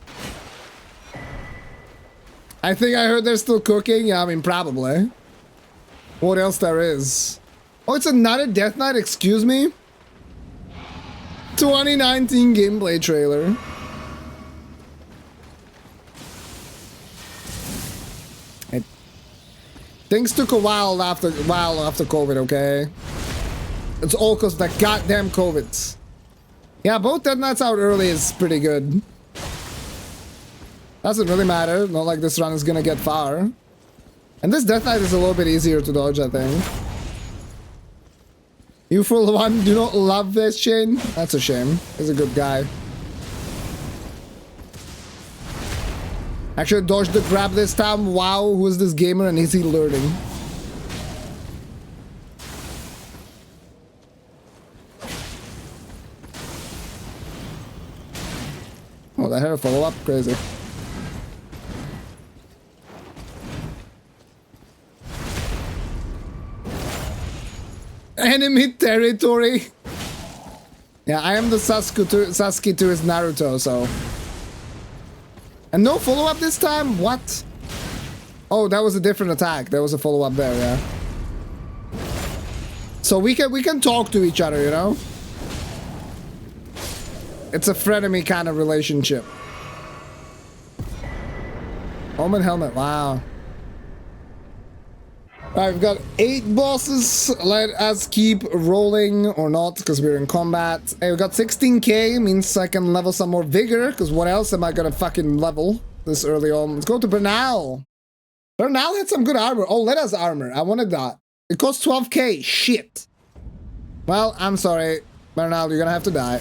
I think I heard they're still cooking. Yeah, I mean, probably. What else there is? Oh, it's another Death Knight, excuse me? 2019 gameplay trailer. Things took a while after COVID, okay? It's all because of that goddamn COVID. Yeah, both Death Knights out early is pretty good. Doesn't really matter. Not like this run is gonna get far. And this Death Knight is a little bit easier to dodge, I think. You for one do not love this, Shane? That's a shame. He's a good guy. Actually dodged the grab this time. Wow, who is this gamer and is he learning? Oh, that had a follow-up? Crazy. Enemy territory. Yeah, I am the Sasuke to his Naruto, so. And no follow-up this time? What? Oh, that was a different attack. There was a follow-up there, yeah. So we can talk to each other, you know? It's a frenemy kind of relationship. Omen helmet, wow. Alright, we've got 8 bosses. Let us keep rolling, or not, because we're in combat. Hey, we got 16k, means I can level some more vigor, because what else am I gonna fucking level this early on? Let's go to Bernal. Bernal had some good armor. Oh, let us armor. I wanted that. It costs 12k. Shit. Well, I'm sorry. Bernal, you're gonna have to die.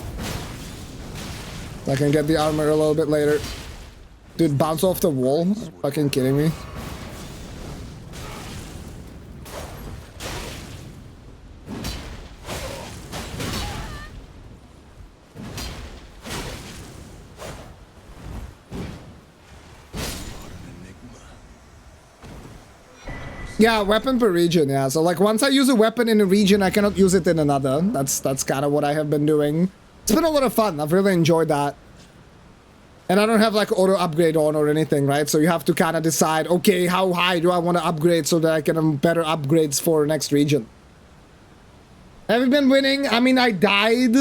I can get the armor a little bit later. Dude, bounce off the wall? Are you fucking kidding me? Yeah, weapon per region, yeah. So like once I use a weapon in a region, I cannot use it in another. That's kind of what I have been doing. It's been a lot of fun. I've really enjoyed that. And I don't have like auto upgrade on or anything, right? So you have to kind of decide, okay, how high do I want to upgrade so that I can have better upgrades for next region. Have you been winning? I mean, I died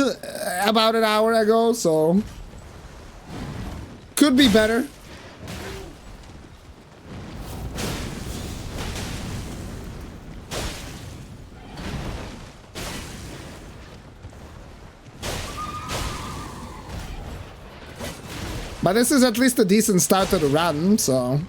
about an hour ago, so could be better. But this is at least a decent start to the run, so.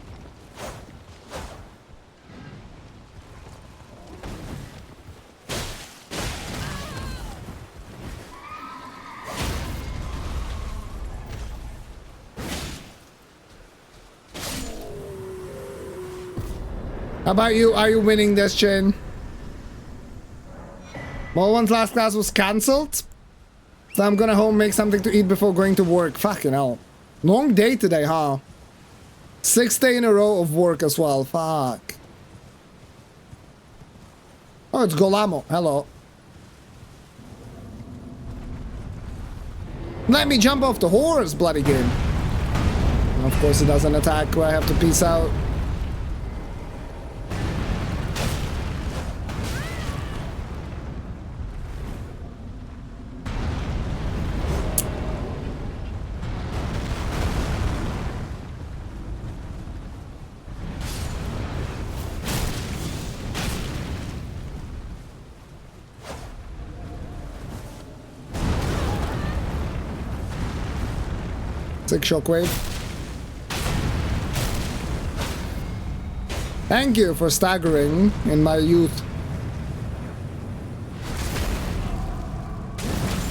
How about you? Are you winning this, Chin? Well, one's last class was cancelled. So I'm gonna home make something to eat before going to work. Fucking hell. Long day today, huh? 6th day in a row of work as well. Fuck. Oh, it's Golamo. Hello. Let me jump off the horse, bloody game. And of course it doesn't attack where I have to peace out. Sick shockwave. Thank you for staggering in my youth.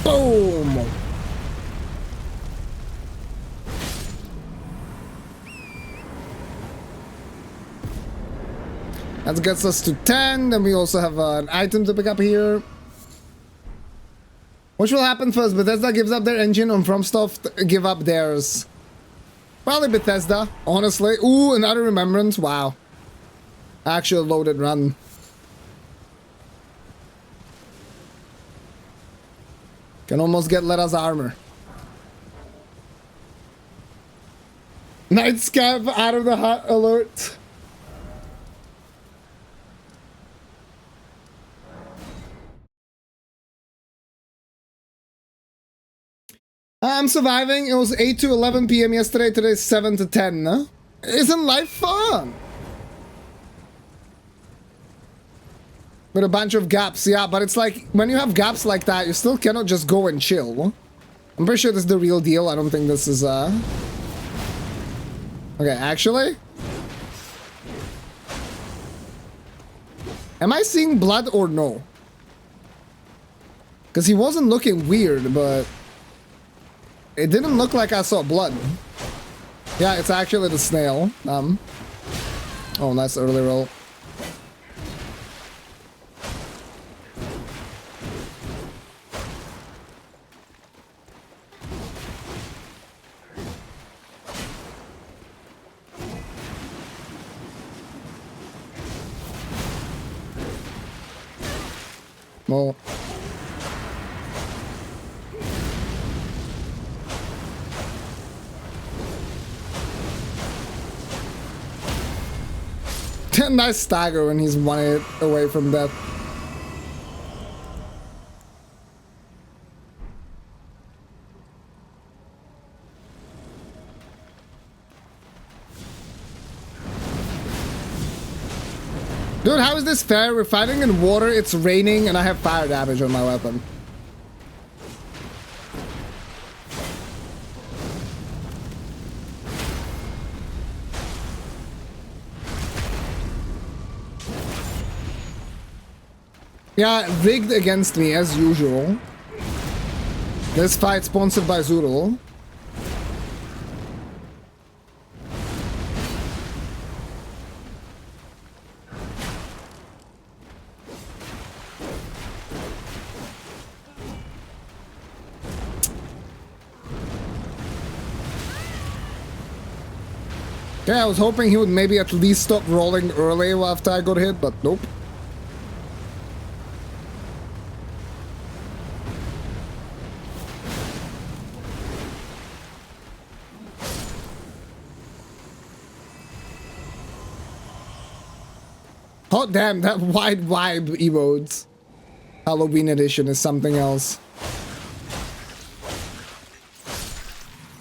Boom! That gets us to 10, then we also have an item to pick up here. Which will happen first? Bethesda gives up their engine, and FromSoft give up theirs. Probably Bethesda, honestly. Ooh, another remembrance. Wow. Actual loaded run. Can almost get Leta's armor. Night scav out of the hut alert. I'm surviving. It was 8 to 11 p.m. yesterday. Today's 7 to 10. Huh? Isn't life fun? With a bunch of gaps. Yeah, but it's like, when you have gaps like that, you still cannot just go and chill. I'm pretty sure this is the real deal. I don't think this is, Okay, actually? Am I seeing blood or no? Because he wasn't looking weird, but... it didn't look like I saw blood. Yeah, it's actually the snail. Oh, nice early roll. Well. Nice stagger when he's 1 hit away from death. Dude, how is this fair? We're fighting in water, it's raining, and I have fire damage on my weapon. Yeah, rigged against me as usual. This fight sponsored by Zoodle. Yeah, I was hoping he would maybe at least stop rolling early after I got hit, but nope. Oh damn, that wide vibe emotes. Halloween edition is something else.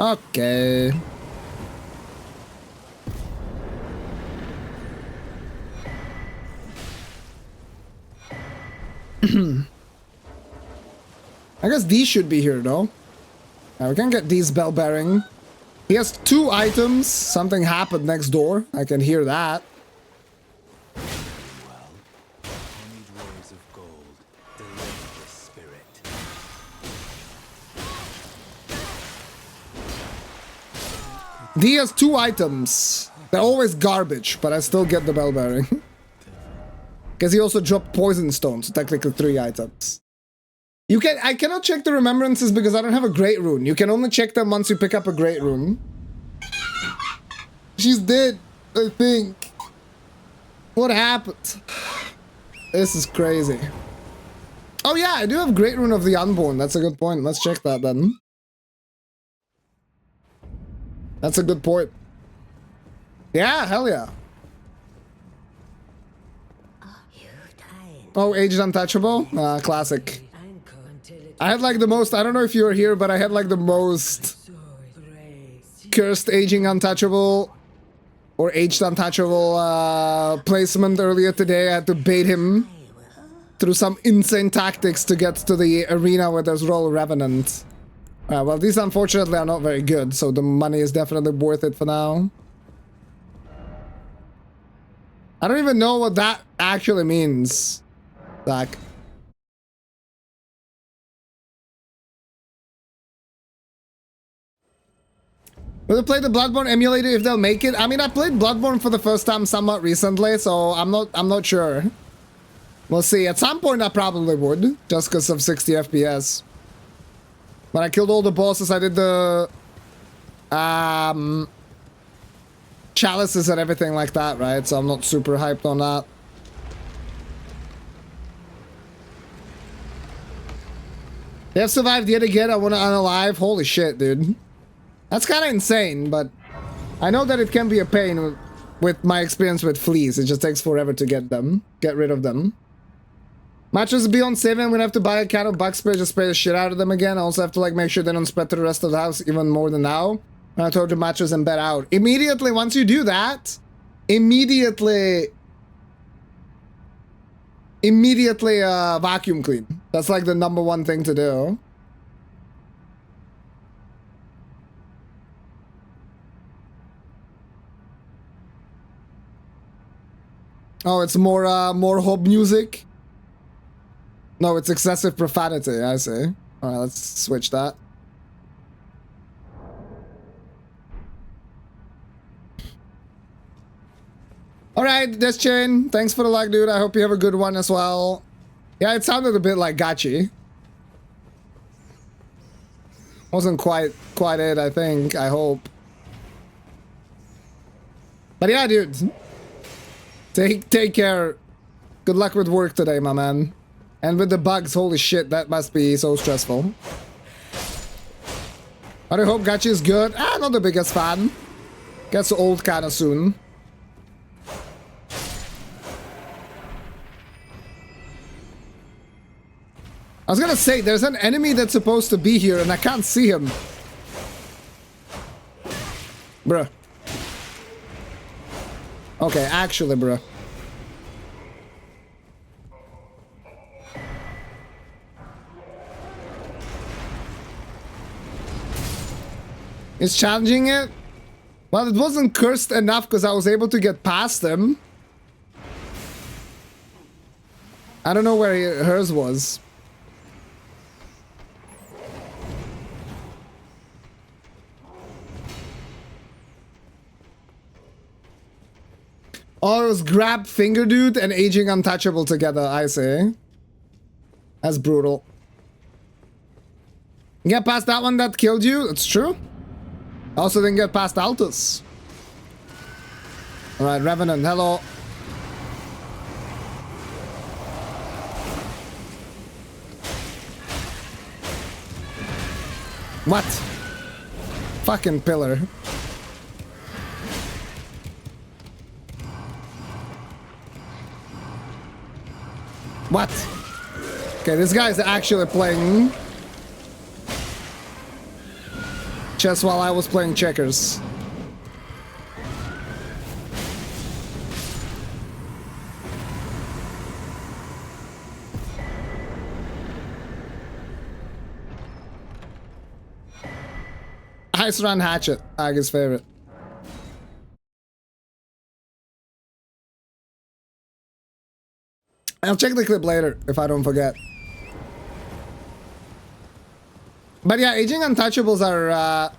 Okay. I guess these should be here though. Now we can get these bell bearing. He has 2 items. Something happened next door. I can hear that. He has 2 items. They're always garbage, but I still get the bell bearing. Because he also dropped poison stone, so technically 3 items. I cannot check the remembrances because I don't have a great rune. You can only check them once you pick up a great rune. She's dead, I think. What happened? This is crazy. Oh yeah, I do have Great Rune of the Unborn. That's a good point. Let's check that then. That's a good point. Yeah, hell yeah. Oh, Aged Untouchable? Classic. I had like the most, I don't know if you were here, but I had like the most cursed Aging Untouchable or Aged Untouchable placement earlier today. I had to bait him through some insane tactics to get to the arena where there's Royal Revenant. Well, these unfortunately are not very good, so the money is definitely worth it for now. I don't even know what that actually means. Like, will I play the Bloodborne emulator if they'll make it? I mean, I played Bloodborne for the first time somewhat recently, so I'm not sure. We'll see. At some point I probably would, just because of 60 FPS. When I killed all the bosses, I did the chalices and everything like that, right? So I'm not super hyped on that. They have survived yet again. I want to unalive. Holy shit, dude. That's kind of insane, but I know that it can be a pain with my experience with fleas. It just takes forever to get rid of them. Matches beyond 7, I'm gonna have to buy a can of bug spray, just spray the shit out of them again. I also have to like make sure they don't spread to the rest of the house even more than now. And I told you mattress and bed out. Immediately, once you do that, immediately vacuum clean. That's like the #1 thing to do. Oh, it's more hob music. No, it's excessive profanity, I see. Alright, let's switch that. Alright, this chain. Thanks for the like, dude. I hope you have a good one as well. Yeah, it sounded a bit like Gachi. Wasn't quite it, I think. I hope. But yeah, dude. Take care. Good luck with work today, my man. And with the bugs, holy shit, that must be so stressful. I hope Gachi is good. Not the biggest fan. Gets old kinda soon. I was gonna say, there's an enemy that's supposed to be here and I can't see him. Bruh. Okay, actually, bruh. Is challenging it? Well, it wasn't cursed enough because I was able to get past him. I don't know where hers was. Oh, it was grab finger dude and aging untouchable together, I say. That's brutal. You get past that one that killed you? It's true. Also didn't get past Altus. Alright, Revenant, hello. What? Fucking pillar. What? Okay, this guy's actually playing chess while I was playing checkers. Ice Run Hatchet, Aga's favorite. I'll check the clip later if I don't forget. But yeah, aging untouchables are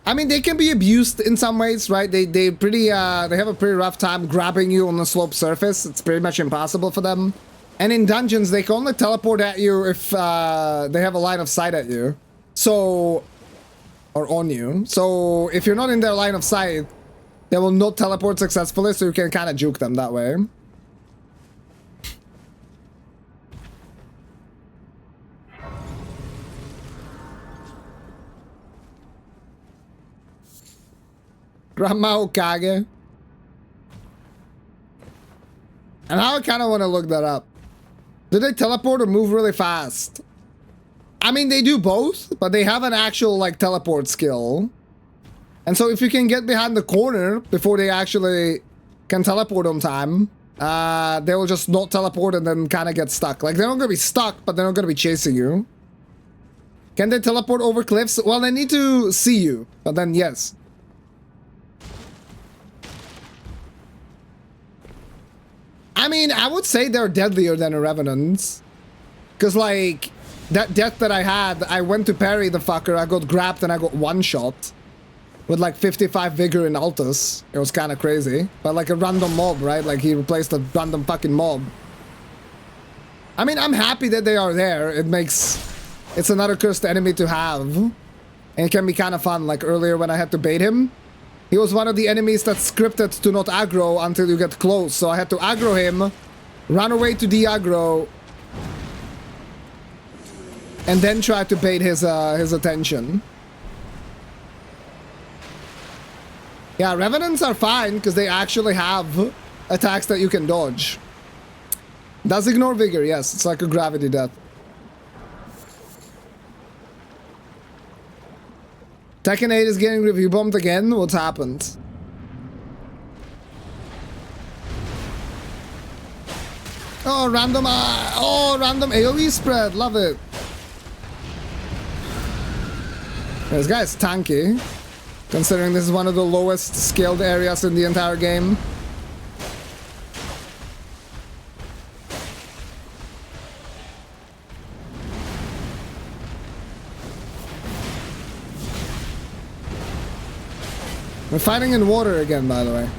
I mean, they can be abused in some ways, right? They have a pretty rough time grabbing you on the slope surface. It's pretty much impossible for them. And in dungeons, they can only teleport at you if they have a line of sight at you. So, or on you. So if you're not in their line of sight, They will not teleport successfully, so you can kind of juke them that way. Grandma Hokage. And now I kind of want to look that up. Do they teleport or move really fast? I mean, they do both, but they have an actual, like, teleport skill. And so if you can get behind the corner before they actually can teleport on time, they will just not teleport and then kind of get stuck. Like, they're not going to be stuck, but they're not going to be chasing you. Can they teleport over cliffs? Well, they need to see you, but then yes. I mean, I would say they're deadlier than a Revenant. Because, like, that death that I had, I went to parry the fucker, I got grabbed and I got one shot. With like 55 vigor in Altus. It was kind of crazy. But like a random mob, right? Like he replaced a random fucking mob. I mean, I'm happy that they are there. It's another cursed enemy to have. And it can be kind of fun. Like earlier when I had to bait him. He was one of the enemies that's scripted to not aggro until you get close. So I had to aggro him. Run away to de-aggro. And then try to bait his attention. Yeah, Revenants are fine because they actually have attacks that you can dodge. Does ignore vigor, yes. It's like a gravity death. Tekken 8 is getting review bumped again. What's happened? Oh, random AoE spread. Love it. This guy's tanky. Considering this is one of the lowest scaled areas in the entire game. We're fighting in water again, by the way.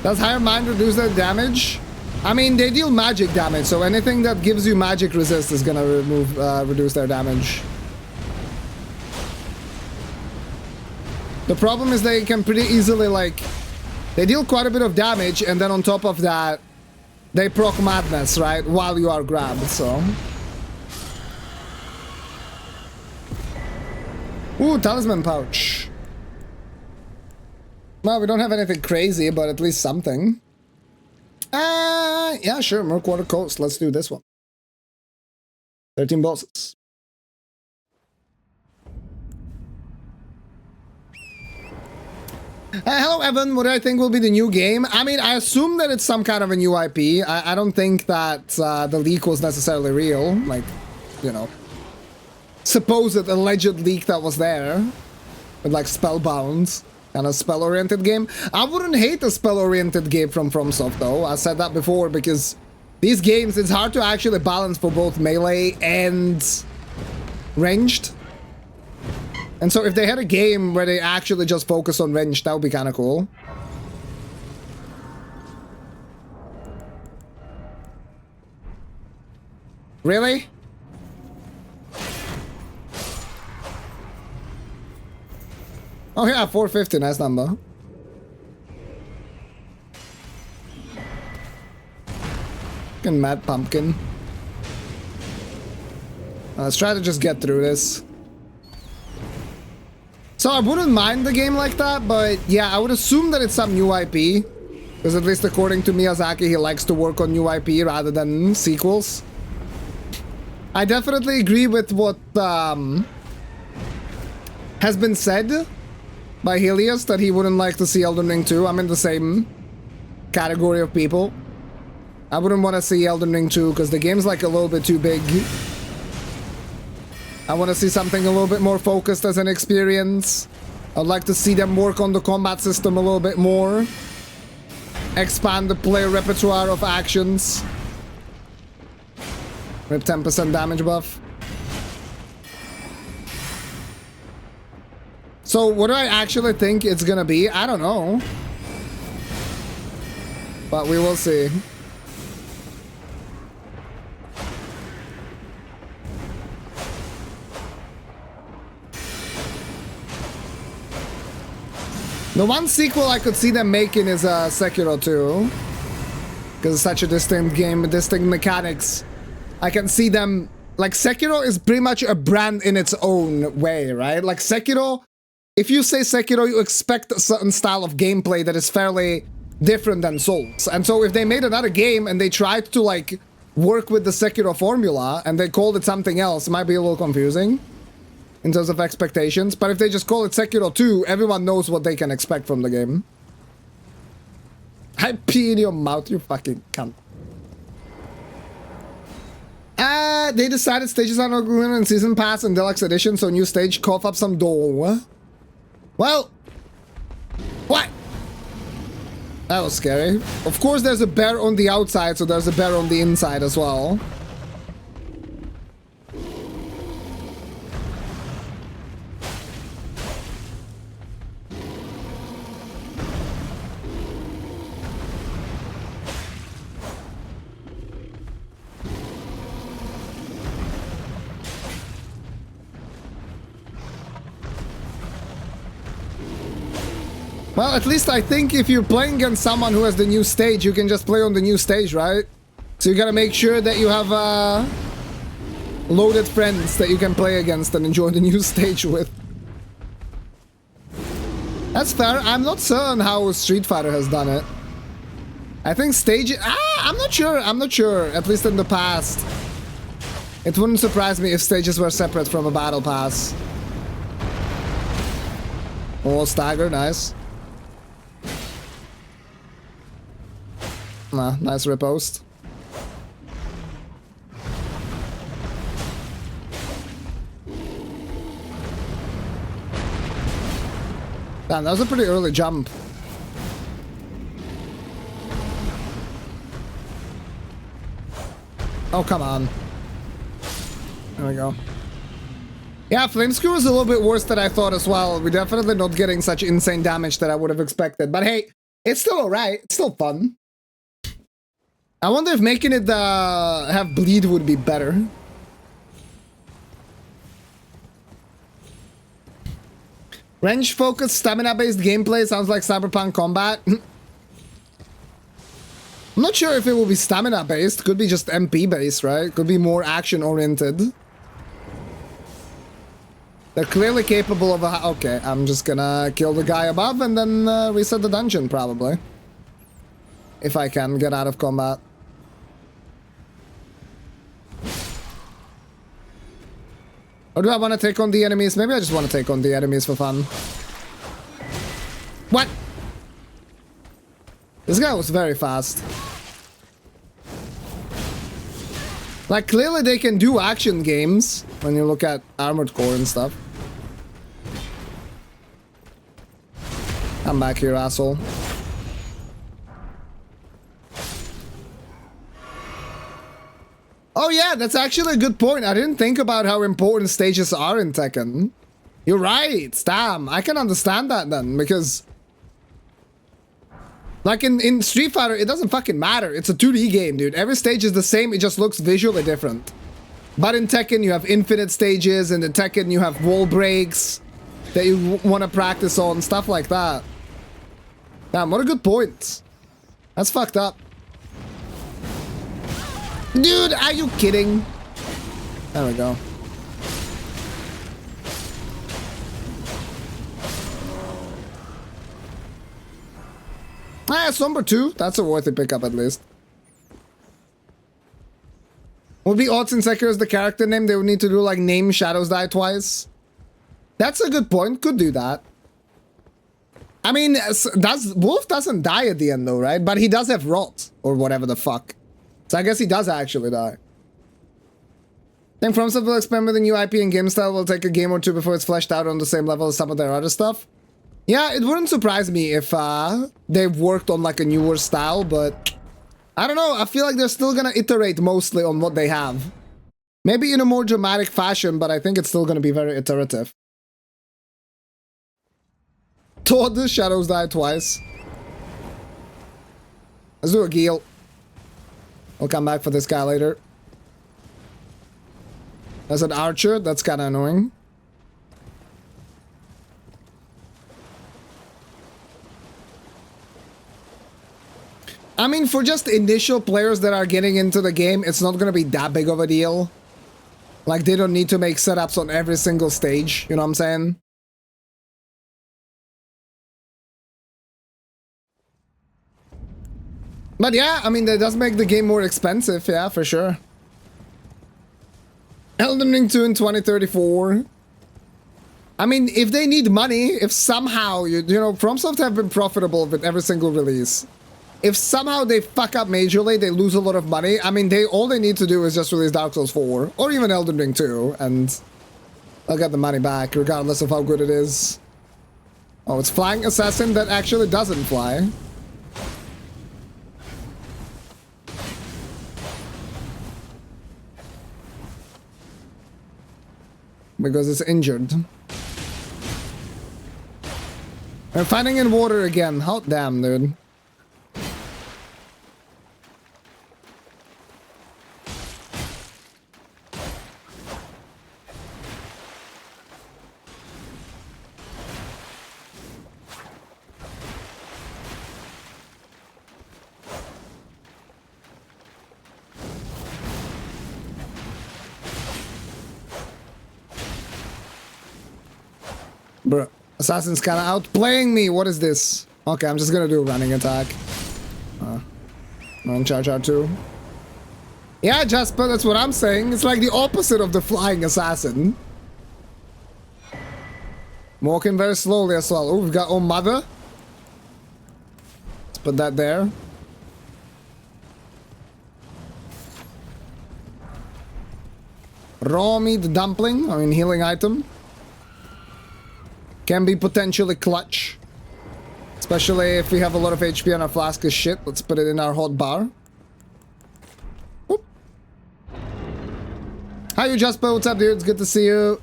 Does higher mind reduce their damage? I mean, they deal magic damage, so anything that gives you magic resist is gonna reduce their damage. The problem is they can pretty easily, like, they deal quite a bit of damage, and then on top of that, they proc madness, right, while you are grabbed, so. Ooh, talisman pouch. Well, we don't have anything crazy, but at least something. Yeah, sure, Murkwater Coast. Let's do this one. 13 bosses. Hello, Evan. What do I think will be the new game? I mean, I assume that it's some kind of a new IP. I don't think that the leak was necessarily real. Like, you know, supposed alleged leak that was there. With, like, Spellbound. And a spell-oriented game. I wouldn't hate a spell-oriented game from FromSoft, though. I said that before, because these games, it's hard to actually balance for both melee and ranged. And so if they had a game where they actually just focus on ranged, that would be kind of cool. Really? Oh yeah, 450, nice number. Fucking Mad Pumpkin. Let's try to just get through this. So I wouldn't mind the game like that, but yeah, I would assume that it's some new IP. Because at least according to Miyazaki, he likes to work on new IP rather than sequels. I definitely agree with what has been said by Helios, that he wouldn't like to see Elden Ring 2. I'm in the same category of people. I wouldn't want to see Elden Ring 2 because the game's like a little bit too big. I want to see something a little bit more focused as an experience. I'd like to see them work on the combat system a little bit more. Expand the player repertoire of actions. Rip 10% damage buff. So what do I actually think it's gonna be? I don't know. But we will see. The one sequel I could see them making is Sekiro 2. Because it's such a distinct game with distinct mechanics. I can see them... Like, Sekiro is pretty much a brand in its own way, right? Like, Sekiro... If you say Sekiro, you expect a certain style of gameplay that is fairly different than Souls. And so if they made another game and they tried to, like, work with the Sekiro formula and they called it something else, it might be a little confusing in terms of expectations. But if they just call it Sekiro 2, everyone knows what they can expect from the game. I pee in your mouth, you fucking cunt. They decided stages are not going in Season Pass and Deluxe Edition, so new stage, cough up some dough. Well, what? That was scary. Of course, there's a bear on the outside, so there's a bear on the inside as well. Well, at least I think if you're playing against someone who has the new stage, you can just play on the new stage, right? So you gotta make sure that you have loaded friends that you can play against and enjoy the new stage with. That's fair. I'm not certain how Street Fighter has done it. I think stage... I'm not sure. I'm not sure. At least in the past. It wouldn't surprise me if stages were separate from a battle pass. Oh, stagger. Nice. Nah, nice riposte. Damn, that was a pretty early jump. Oh, come on. There we go. Yeah, Flamescrew is a little bit worse than I thought as well. We're definitely not getting such insane damage that I would have expected. But hey, it's still alright. It's still fun. I wonder if making it have bleed would be better. Range-focused, stamina-based gameplay sounds like Cyberpunk combat. I'm not sure if it will be stamina-based. Could be just MP-based, right? Could be more action-oriented. They're clearly capable of a... Okay, I'm just gonna kill the guy above and then reset the dungeon, probably. If I can get out of combat. Or do I want to take on the enemies? Maybe I just want to take on the enemies for fun. What? This guy was very fast. Like, clearly they can do action games when you look at Armored Core and stuff. Come back here, asshole. Oh yeah, that's actually a good point. I didn't think about how important stages are in Tekken. You're right. Damn, I can understand that then, because... Like in Street Fighter, it doesn't fucking matter. It's a 2D game, dude. Every stage is the same, it just looks visually different. But in Tekken, you have infinite stages, and in Tekken, you have wall breaks that you want to practice on, stuff like that. Damn, what a good point. That's fucked up. Dude, are you kidding? There we go. Ah, Somber 2. That's a worthy pickup at least. Would be odds in Sekiro as the character name. They would need to do like name Shadows Die Twice. That's a good point. Could do that. I mean, Wolf doesn't die at the end though, right? But he does have rot or whatever the fuck. So I guess he does actually die. I think FromSoft will experiment with a new IP and game style. Will take a game or two before it's fleshed out on the same level as some of their other stuff. Yeah, it wouldn't surprise me if they've worked on like a newer style, but I don't know. I feel like they're still gonna iterate mostly on what they have. Maybe in a more dramatic fashion, but I think it's still gonna be very iterative. Todd, the Shadows Die Twice. Let's do a Geel. I'll come back for this guy later. There's an archer. That's kind of annoying. I mean, for just initial players that are getting into the game, it's not gonna be that big of a deal. Like, they don't need to make setups on every single stage, you know what I'm saying? But yeah, I mean, that does make the game more expensive, yeah, for sure. Elden Ring 2 in 2034. I mean, if they need money, if somehow, you know, FromSoft have been profitable with every single release. If somehow they fuck up majorly, they lose a lot of money, I mean, all they need to do is just release Dark Souls 4, or even Elden Ring 2, and they'll get the money back, regardless of how good it is. Oh, it's Flying Assassin that actually doesn't fly. Because it's injured. I'm fighting in water again. How damn, dude. Bruh, Assassin's kinda outplaying me. What is this? Okay, I'm just gonna do a running attack. On charge R2. Yeah, Jasper, that's what I'm saying. It's like the opposite of the flying assassin. Walking very slowly as well. Oh, we've got Oh Mother. Let's put that there. Raw meat dumpling. I mean, healing item. Can be potentially clutch. Especially if we have a lot of HP on our flask of shit. Let's put it in our hot bar. Whoop. Hi, you Jasper. What's up, dude? It's good to see you.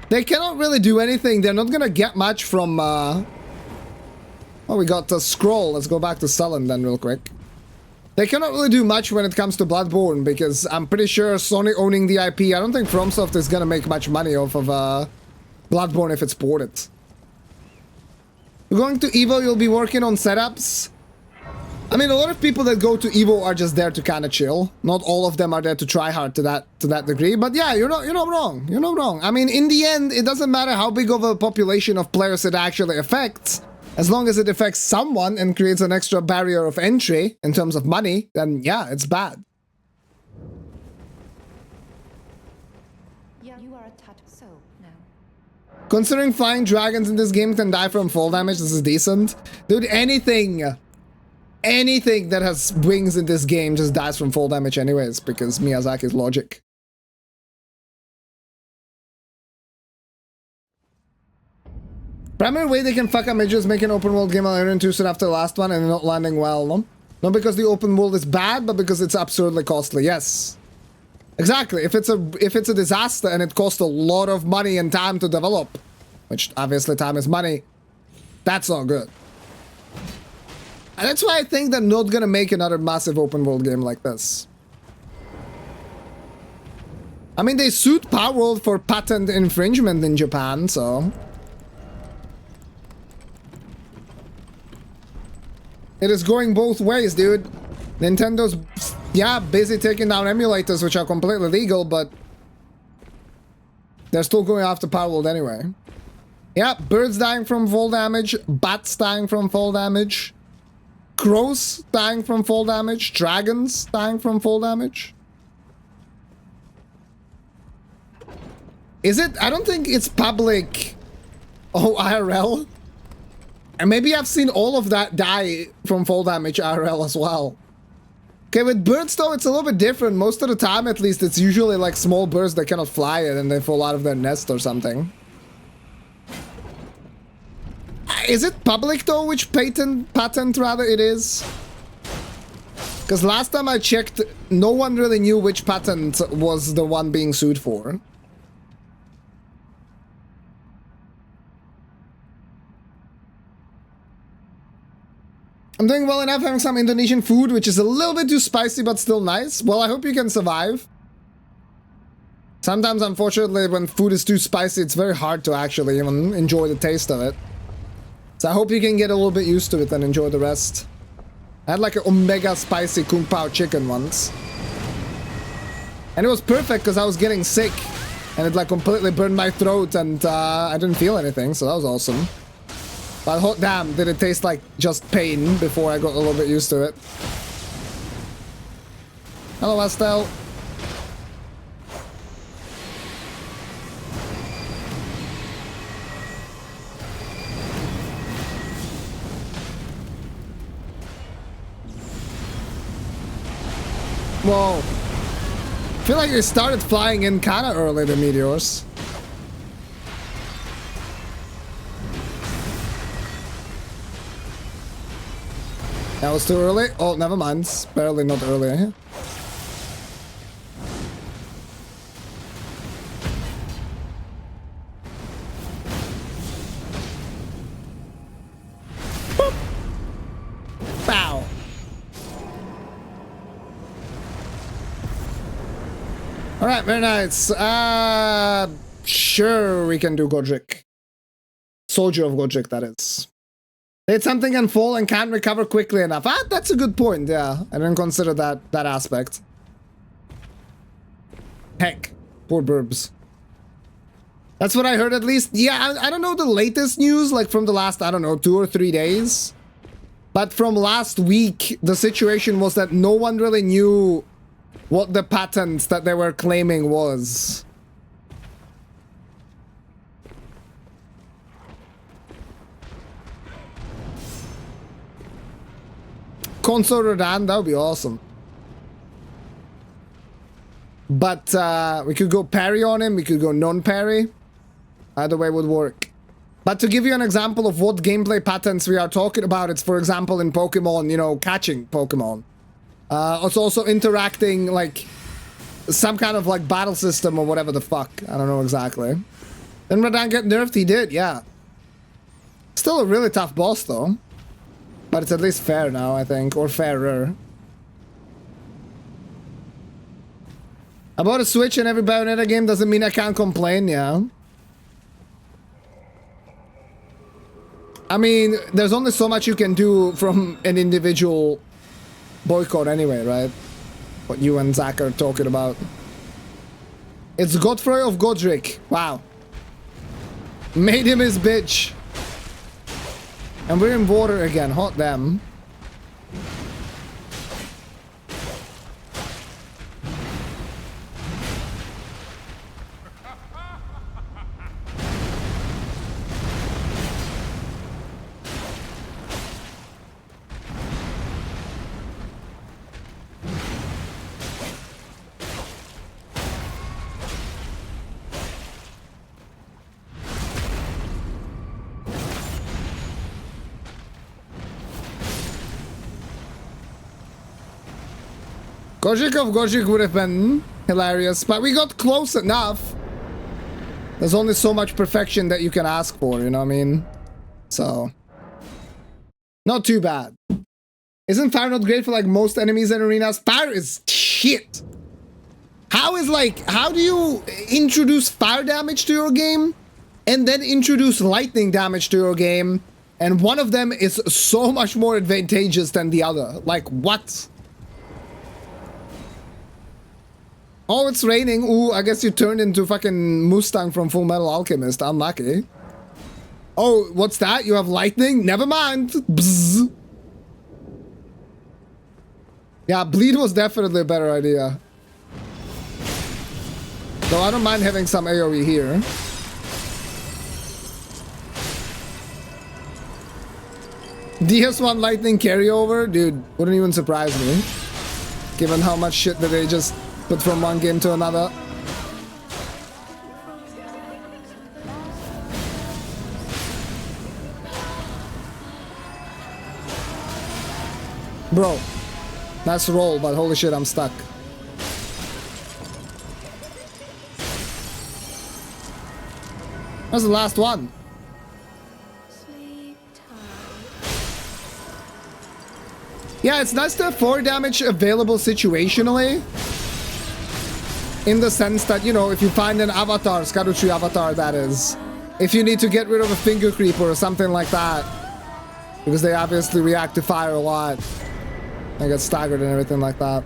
They cannot really do anything. They're not gonna get much from... Oh, we got the scroll. Let's go back to Sullen then real quick. They cannot really do much when it comes to Bloodborne, because I'm pretty sure Sony owning the IP, I don't think FromSoft is gonna make much money off of Bloodborne if it's ported. You're going to Evo, you'll be working on setups. I mean, a lot of people that go to Evo are just there to kind of chill. Not all of them are there to try hard to that degree. But yeah, you're not wrong. You're not wrong. I mean, in the end, it doesn't matter how big of a population of players it actually affects. As long as it affects someone and creates an extra barrier of entry in terms of money, then yeah, it's bad. Yeah, you are a tad so now. Considering flying dragons in this game can die from fall damage, this is decent. Dude, anything that has wings in this game just dies from fall damage anyways, because Miyazaki's logic. Primary way they can fuck up major is make an open world game like Iron 2 soon after the last one and not landing well, no? Not because the open world is bad, but because it's absurdly costly, yes. Exactly, if it's a disaster and it costs a lot of money and time to develop, which obviously time is money, that's not good. And that's why I think they're not gonna make another massive open world game like this. I mean, they sued Power World for patent infringement in Japan, so... It is going both ways, dude. Nintendo's, yeah, busy taking down emulators, which are completely legal, but... they're still going after Power World anyway. Yeah, birds dying from fall damage, bats dying from fall damage, crows dying from fall damage, dragons dying from fall damage. Is it? I don't think it's public. Oh, IRL? And maybe I've seen all of that die from fall damage IRL as well. Okay, with birds though, it's a little bit different. Most of the time, at least, it's usually like small birds that cannot fly and then they fall out of their nest or something. Is it public though, which patent rather it is? Because last time I checked, no one really knew which patent was the one being sued for. I'm doing well enough, having some Indonesian food, which is a little bit too spicy, but still nice. Well, I hope you can survive. Sometimes, unfortunately, when food is too spicy, it's very hard to actually even enjoy the taste of it. So I hope you can get a little bit used to it and enjoy the rest. I had like an omega spicy kung pao chicken once. And it was perfect because I was getting sick. And it like completely burned my throat and I didn't feel anything, so that was awesome. But hot damn, did it taste like just pain before I got a little bit used to it. Hello, Estelle. Whoa. I feel like it started flying in kind of early, the meteors. That was too early? Oh, never mind. It's barely not early. Boop. Bow. Alright, very nice. Sure, we can do Godric. Soldier of Godric, that is. Did something and fall and can't recover quickly enough. Ah, that's a good point, yeah. I didn't consider that aspect. Heck, poor burbs. That's what I heard at least. Yeah, I don't know the latest news, like from the last, I don't know, 2 or 3 days. But from last week, the situation was that no one really knew what the patent that they were claiming was. Consort Rodan, that would be awesome. But we could go parry on him, we could go non-parry. Either way would work. But to give you an example of what gameplay patterns we are talking about, it's for example in Pokemon, you know, catching Pokemon. It's also interacting like some kind of like battle system or whatever the fuck. I don't know exactly. Didn't Radahn get nerfed? He did, yeah. Still a really tough boss though. But it's at least fair now, I think. Or fairer. I bought a Switch and every Bayonetta game doesn't mean I can't complain, yeah. I mean, there's only so much you can do from an individual boycott anyway, right? What you and Zach are talking about. It's Godfrey of Godric. Wow. Made him his bitch. And we're in water again. Hot damn. Godric of Godric would have been hilarious, but we got close enough. There's only so much perfection that you can ask for, you know what I mean? So, not too bad. Isn't fire not great for like most enemies in arenas? Fire is shit. How do you introduce fire damage to your game and then introduce lightning damage to your game and one of them is so much more advantageous than the other? Like, what? Oh, it's raining. Ooh, I guess you turned into fucking Mustang from Full Metal Alchemist. Unlucky. Oh, what's that? You have lightning? Never mind. Bzz. Yeah, bleed was definitely a better idea. Though I don't mind having some AoE here. DS1 lightning carryover? Dude, wouldn't even surprise me. Given how much shit that they just put from one game to another. Bro, nice roll, but holy shit, I'm stuck. That's the last one. Yeah, it's nice to have 4 damage available situationally. In the sense that, you know, if you find an avatar, Scadutree avatar that is, if you need to get rid of a finger creeper or something like that, because they obviously react to fire a lot, I get staggered and everything like that.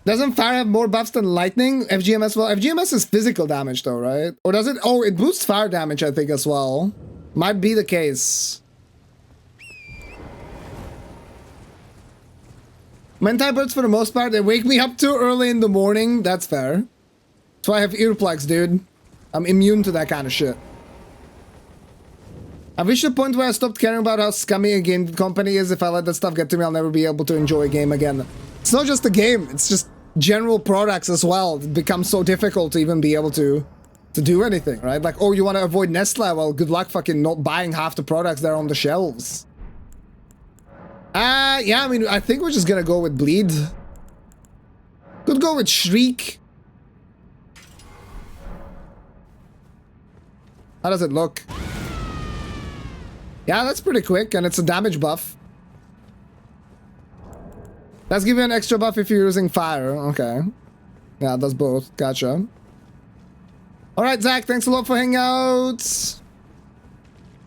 Doesn't fire have more buffs than lightning? FGMS, well, FGMS is physical damage though, right? Or does it? Oh, it boosts fire damage, I think, as well. Might be the case. Mentai birds, for the most part, they wake me up too early in the morning. That's fair. That's why I have earplugs, dude. I'm immune to that kind of shit. I've reached a point where I stopped caring about how scummy a game company is. If I let that stuff get to me, I'll never be able to enjoy a game again. It's not just the game, it's just general products as well. It becomes so difficult to even be able to do anything, right? Like, oh, you want to avoid Nestle? Well, good luck fucking not buying half the products that are on the shelves. Yeah, I mean, I think we're just gonna go with Bleed. Could go with Shriek. How does it look? Yeah, that's pretty quick, and it's a damage buff. Let's give you an extra buff if you're using fire. Okay. Yeah, it does both. Gotcha. Alright, Zach, thanks a lot for hanging out.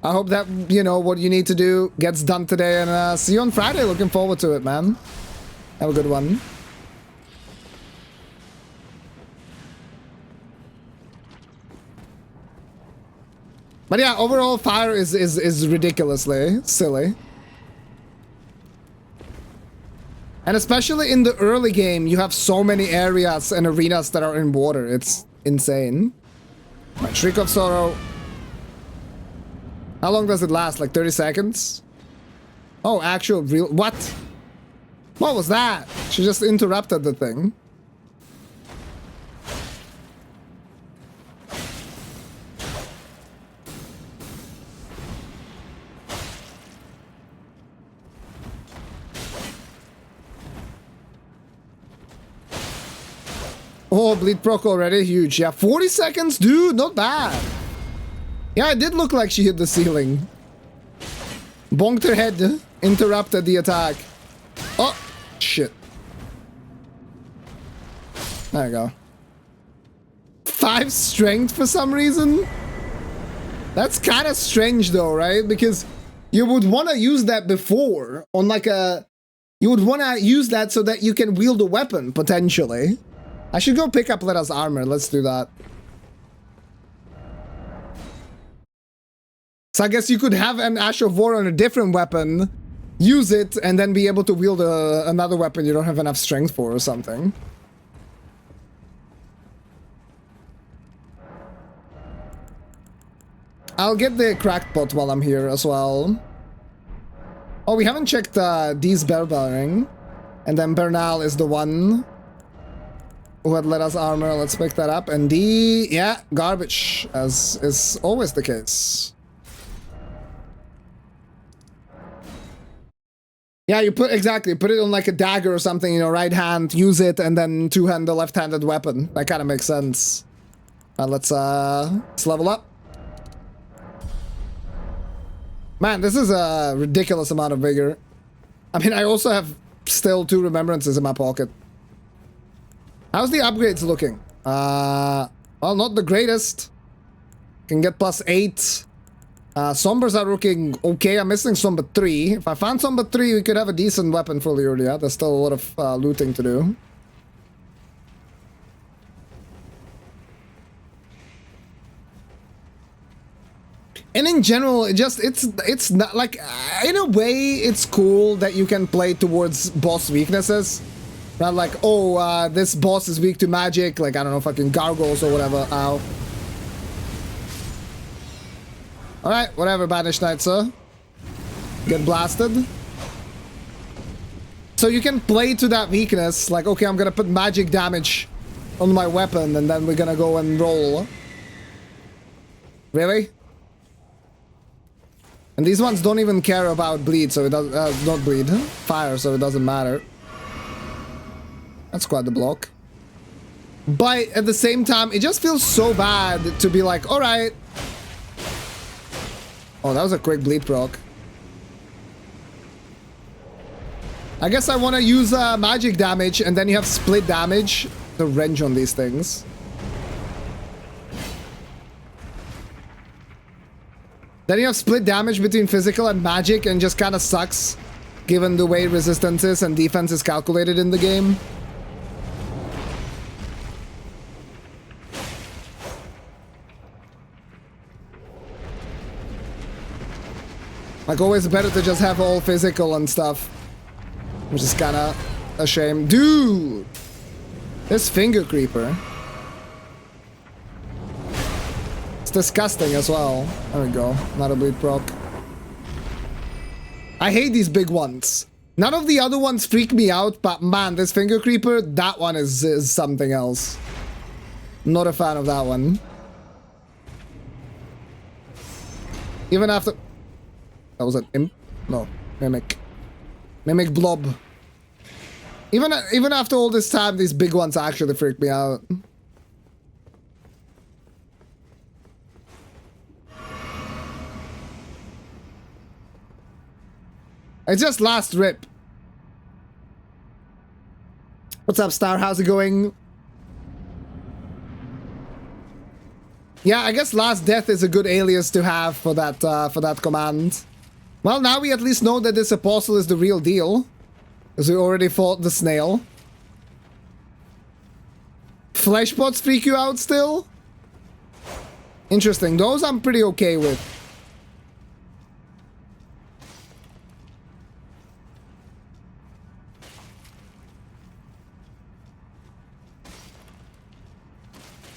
I hope that, you know, what you need to do gets done today, and see you on Friday. Looking forward to it, man. Have a good one. But yeah, overall, fire is ridiculously silly. And especially in the early game, you have so many areas and arenas that are in water. It's insane. Right, Shriek of Sorrow. How long does it last? Like 30 seconds? Oh, actual real... What? What was that? She just interrupted the thing. Oh, bleed proc already. Huge. Yeah, 40 seconds? Dude, not bad. Yeah, it did look like she hit the ceiling. Bonked her head. Interrupted the attack. Oh, shit. There you go. 5 strength for some reason? That's kind of strange though, right? Because you would want to use that before on like a... You would want to use that so that you can wield a weapon, potentially. I should go pick up Leta's armor. Let's do that. So I guess you could have an Ash of War on a different weapon, use it, and then be able to wield another weapon you don't have enough strength for or something. I'll get the cracked pot while I'm here as well. Oh, we haven't checked D's Bellbearing. And then Bernal is the one who had Leta's armor. Let's pick that up. And D, yeah, garbage, as is always the case. Yeah, you put it on like a dagger or something, you know, right hand, use it, and then two-hand the left-handed weapon. That kind of makes sense. Let's level up. Man, this is a ridiculous amount of vigor. I mean, I also have still 2 remembrances in my pocket. How's the upgrades looking? Well, not the greatest. Can get +8. Sombers are looking okay. I'm missing Somber 3. If I found Somber 3, we could have a decent weapon for Leoria. There's still a lot of looting to do. And in general, it's not like, in a way, it's cool that you can play towards boss weaknesses. Not like, oh, this boss is weak to magic, like, I don't know, fucking gargoyles or whatever. Ow. Alright, whatever, Banished Knight, sir. Get blasted. So you can play to that weakness, like, okay, I'm gonna put magic damage on my weapon, and then we're gonna go and roll. Really? And these ones don't even care about bleed, so it does not bleed. Fire, so it doesn't matter. That's quite the block. But at the same time, it just feels so bad to be like, alright. Oh, that was a quick bleed proc. I guess I want to use magic damage, and then you have split damage. The wrench on these things. Then you have split damage between physical and magic, and just kind of sucks. given the way resistance is and defense is calculated in the game. Like, always better to just have all physical and stuff. Which is kinda a shame. Dude! This finger creeper. It's disgusting as well. There we go. Not a bleed proc. I hate these big ones. None of the other ones freak me out, but man, this finger creeper, that one is something else. Not a fan of that one. Even after... That was an imp? No, mimic. Mimic blob. Even after all this time, these big ones actually freak me out. It's just last rip. What's up, Star? How's it going? Yeah, I guess last death is a good alias to have for that command. Well, now we at least know that this apostle is the real deal. Because we already fought the snail. Flesh pots freak you out still? Interesting. Those I'm pretty okay with.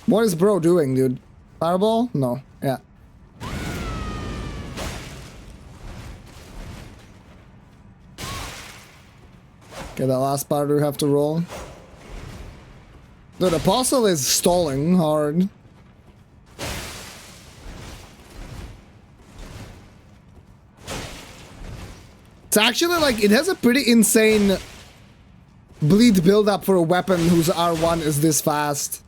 What is bro doing, dude? Fireball? No. Yeah. Okay, that last part we have to roll. Dude, Apostle is stalling hard. It's actually like, it has a pretty insane bleed build-up for a weapon whose R1 is this fast.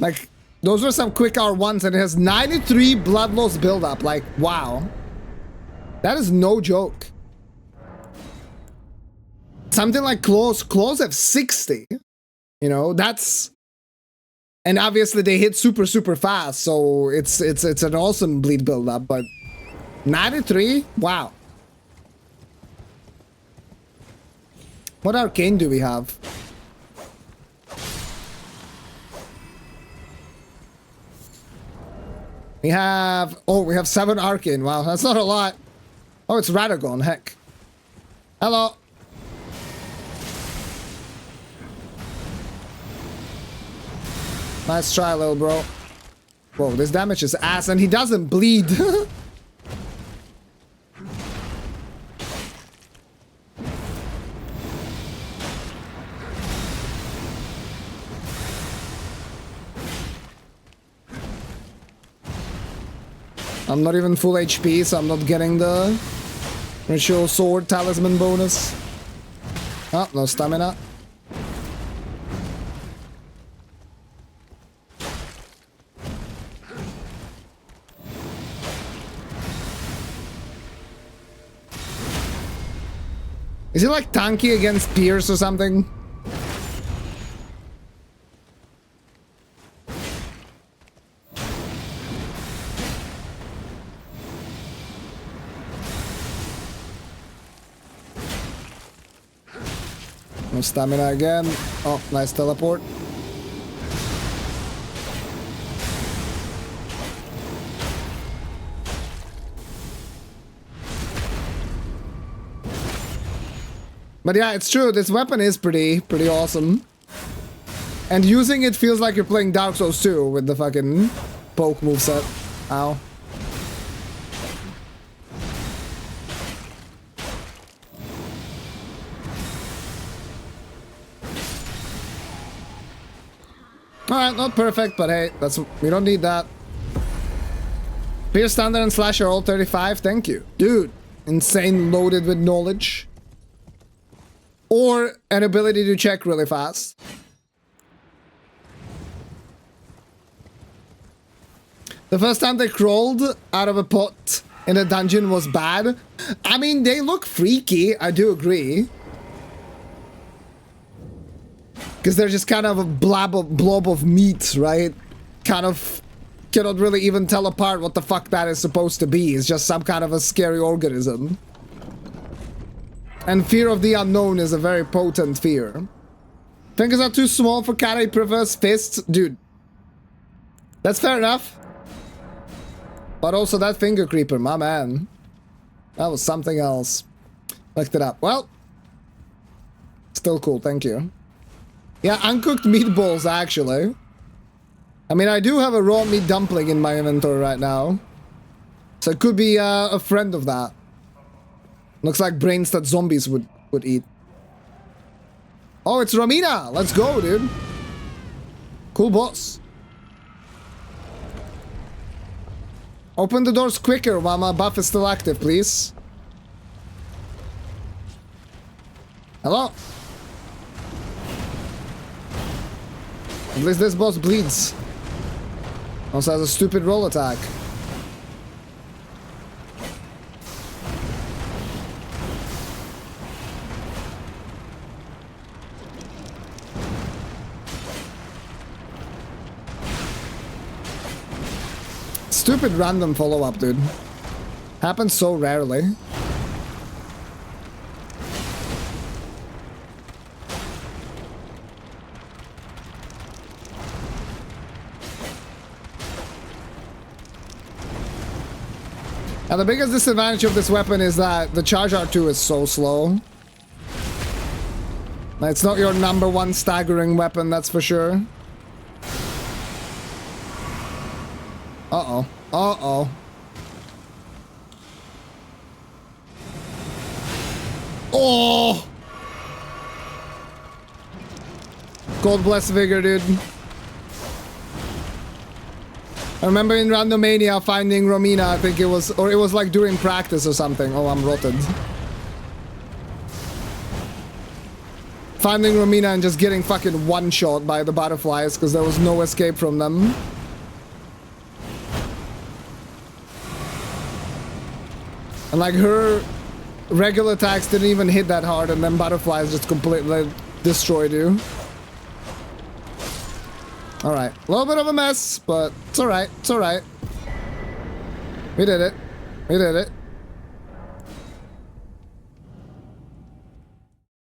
Like, those were some quick R1s, and it has 93 blood loss buildup. Like, wow. That is no joke. Something like claws have 60. You know, that's... And obviously they hit super, super fast, so it's an awesome bleed buildup, but 93? Wow. What arcane do we have? We have... Oh, we have 7 arcane. Wow, that's not a lot. Oh, it's Radagon. Heck. Hello. Nice try, little bro. Whoa, this damage is ass, and he doesn't bleed. I'm not even full HP, so I'm not getting the ritual sword talisman bonus. Oh, no stamina. Is he like tanky against Pierce or something? No stamina again. Oh, nice teleport. But yeah, it's true. This weapon is pretty awesome. And using it feels like you're playing Dark Souls 2 with the fucking poke moveset. Ow. Alright, not perfect, but hey, we don't need that. Pierce, Standard, and Slash are all 35. Thank you. Dude, insane loaded with knowledge. Or an ability to check really fast. The first time they crawled out of a pot in a dungeon was bad. I mean, they look freaky, I do agree. Because they're just kind of a blob of meat, right? Kind of cannot really even tell apart what the fuck that is supposed to be. It's just some kind of a scary organism. And fear of the unknown is a very potent fear. Fingers are too small for cat. He prefers fists. Dude. That's fair enough. But also that finger creeper, my man. That was something else. Looked it up. Well. Still cool, thank you. Yeah, uncooked meatballs, actually. I mean, I do have a raw meat dumpling in my inventory right now. So it could be a friend of that. Looks like brains that zombies would eat. Oh, it's Romina! Let's go, dude. Cool boss. Open the doors quicker while my buff is still active, please. Hello? At least this boss bleeds. Also has a stupid roll attack. Stupid random follow-up, dude. Happens so rarely. Now the biggest disadvantage of this weapon is that the charge R2 is so slow. It's not your #1 staggering weapon, that's for sure. Uh-oh. Uh-oh. Oh! God bless Vigor, dude. I remember in Randomania finding Romina, I think it was, or it was like during practice or something. Oh, I'm rotted. Finding Romina and just getting fucking one-shot by the butterflies because there was no escape from them. And like her regular attacks didn't even hit that hard and then butterflies just completely destroyed you. Alright, a little bit of a mess, but it's alright, it's alright. We did it. We did it.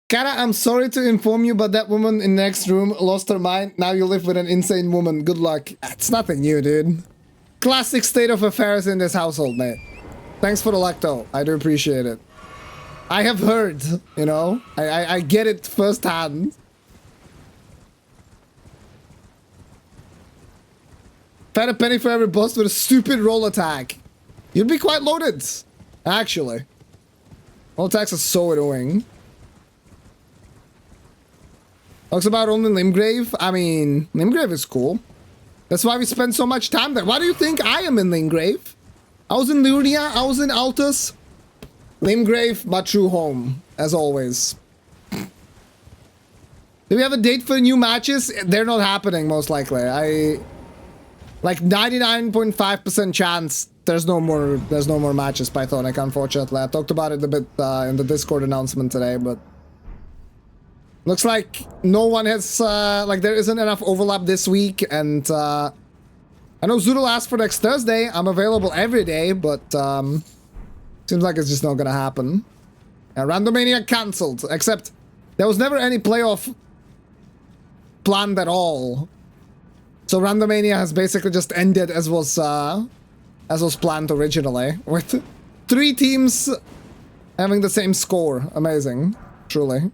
Kara, I'm sorry to inform you, but that woman in next room lost her mind. Now you live with an insane woman. Good luck. It's nothing new, dude. Classic state of affairs in this household, mate. Thanks for the lacto. I do appreciate it. I have heard, you know? I get it firsthand. If I had a penny for every boss with a stupid roll attack, you'd be quite loaded, actually. Roll attacks are so annoying. Talks about only Limgrave. I mean, Limgrave is cool. That's why we spend so much time there. Why do you think I am in Limgrave? I was in Luria, I was in Altus. Limgrave, my true home, as always. Do we have a date for new matches? They're not happening, most likely. Like 99.5% chance there's no more matches, Pythonic, unfortunately. I talked about it a bit in the Discord announcement today, but looks like no one has like there isn't enough overlap this week, and I know Zoodle asked for next Thursday. I'm available every day, but seems like it's just not gonna happen. Randomania cancelled, except there was never any playoff planned at all. So Randomania has basically just ended as was planned originally, with 3 teams having the same score. Amazing, truly.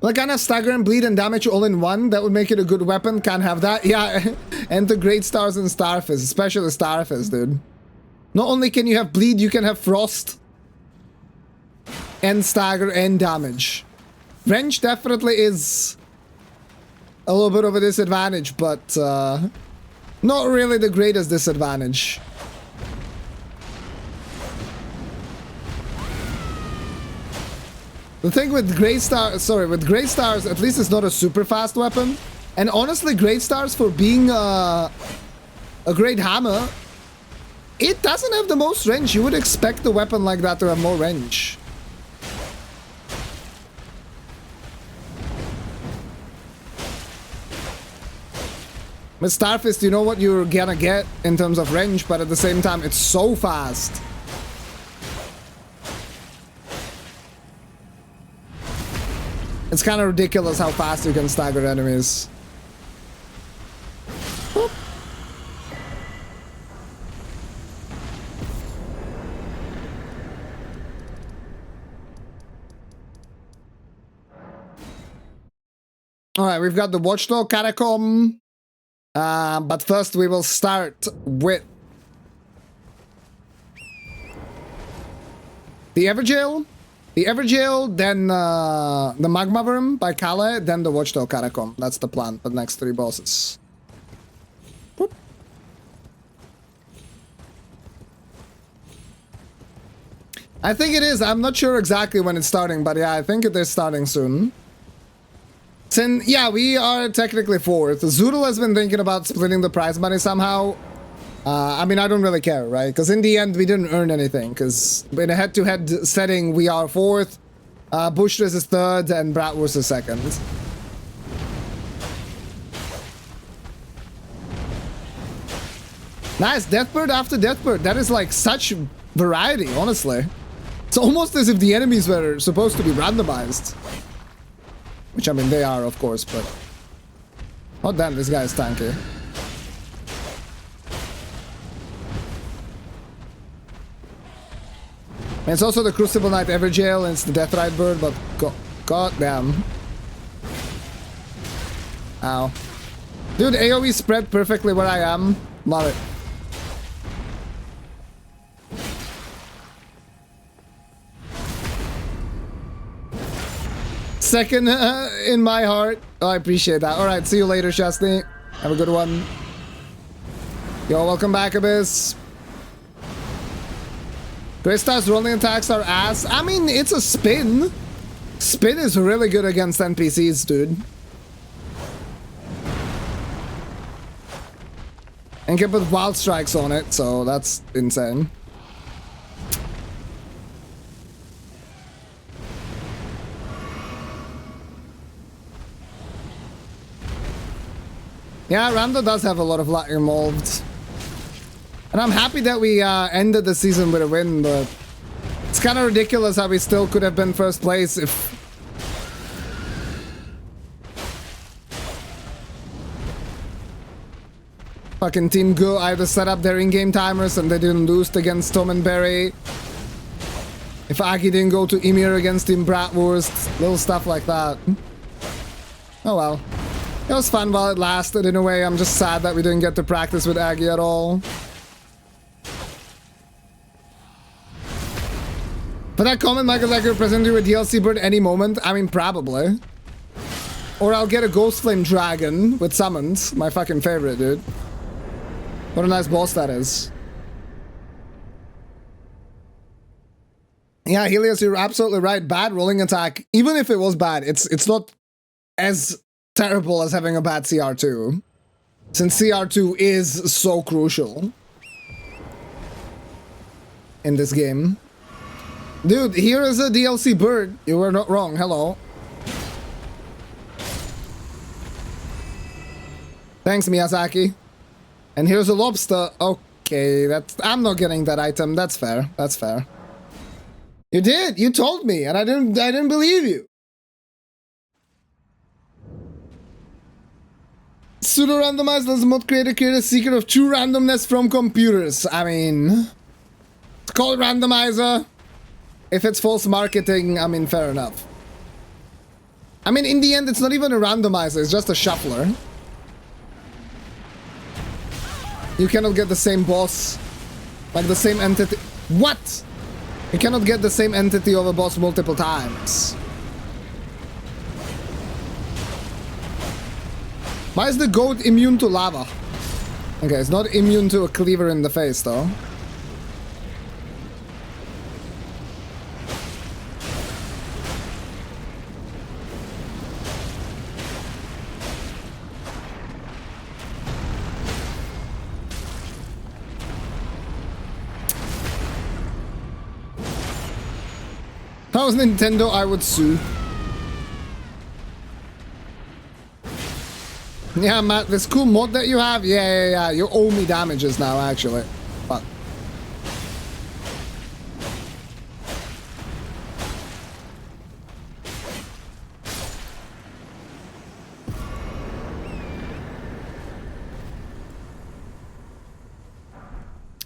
Like, kind of stagger and bleed and damage all in one. That would make it a good weapon. Can't have that. Yeah, and the great stars and Starfist, especially Starfist, dude. Not only can you have bleed, you can have frost and stagger and damage. Wrench definitely is a little bit of a disadvantage, but not really the greatest disadvantage. The thing with Great Stars, at least it's not a super fast weapon. And honestly, Great Stars, for being a great hammer. It doesn't have the most range. You would expect a weapon like that to have more range. With Starfist, you know what you're gonna get in terms of range, but at the same time, it's so fast. It's kind of ridiculous how fast you can stagger enemies. Boop. All right, we've got the Watchdog Catacomb. But first we will start with the Everjail. The Everjail, then the Magma Worm by Kale, then the Watchdog Catacomb. That's the plan for the next 3 bosses. Boop. I think it is. I'm not sure exactly when it's starting, but yeah, I think it is starting soon. And yeah, we are technically 4th. Zoodle has been thinking about splitting the prize money somehow. I mean, I don't really care, right? Because in the end, we didn't earn anything. Because in a head-to-head setting, we are 4th. Bushras is 3rd, and Bratwurst is 2nd. Nice, Deathbird after Deathbird. That is like such variety, honestly. It's almost as if the enemies were supposed to be randomized. Which, I mean, they are, of course, but... Oh, damn, this guy is tanky. And it's also the Crucible Knight Everjail, and it's the Deathrite Bird, but... God damn. Ow. Dude, AoE spread perfectly where I am. Love it. Second in my heart. Oh, I appreciate that. All right, see you later, Shastny. Have a good one. Yo, welcome back, Abyss. Greystar's rolling attacks are ass. I mean, it's a spin. Spin is really good against NPCs, dude. And can put wild strikes on it, so that's insane. Yeah, Rando does have a lot of luck involved. And I'm happy that we ended the season with a win, but it's kind of ridiculous how we still could have been 1st place if... Fucking Team Go either set up their in-game timers and they didn't lose against Tom and Barry. If Aki didn't go to Ymir against Team Bratwurst, little stuff like that. Oh well. It was fun while it lasted. In a way, I'm just sad that we didn't get to practice with Aggie at all. For that comment, Michael, I could present you with DLC bird any moment. I mean, probably. Or I'll get a Ghost Flame Dragon with summons. My fucking favorite, dude. What a nice boss that is. Yeah, Helios, you're absolutely right. Bad rolling attack. Even if it was bad, it's not as terrible as having a bad CR2, since CR2 is so crucial in this game. Dude, here is a DLC bird. You were not wrong. Hello. Thanks, Miyazaki. And here's a lobster. Okay, that's... I'm not getting that item. That's fair. That's fair. You did. You told me, and I didn't believe you. Pseudo-randomized as a mod creator create a secret of true randomness from computers. I mean... It's called randomizer. If it's false marketing, I mean, fair enough. I mean, in the end, it's not even a randomizer. It's just a shuffler. You cannot get the same boss. Like the same entity. What? You cannot get the same entity of a boss multiple times. Why is the goat immune to lava? Okay, it's not immune to a cleaver in the face, though. I was Nintendo, I would sue. Yeah, Matt, this cool mod that you have, yeah. You owe me damages now, actually. But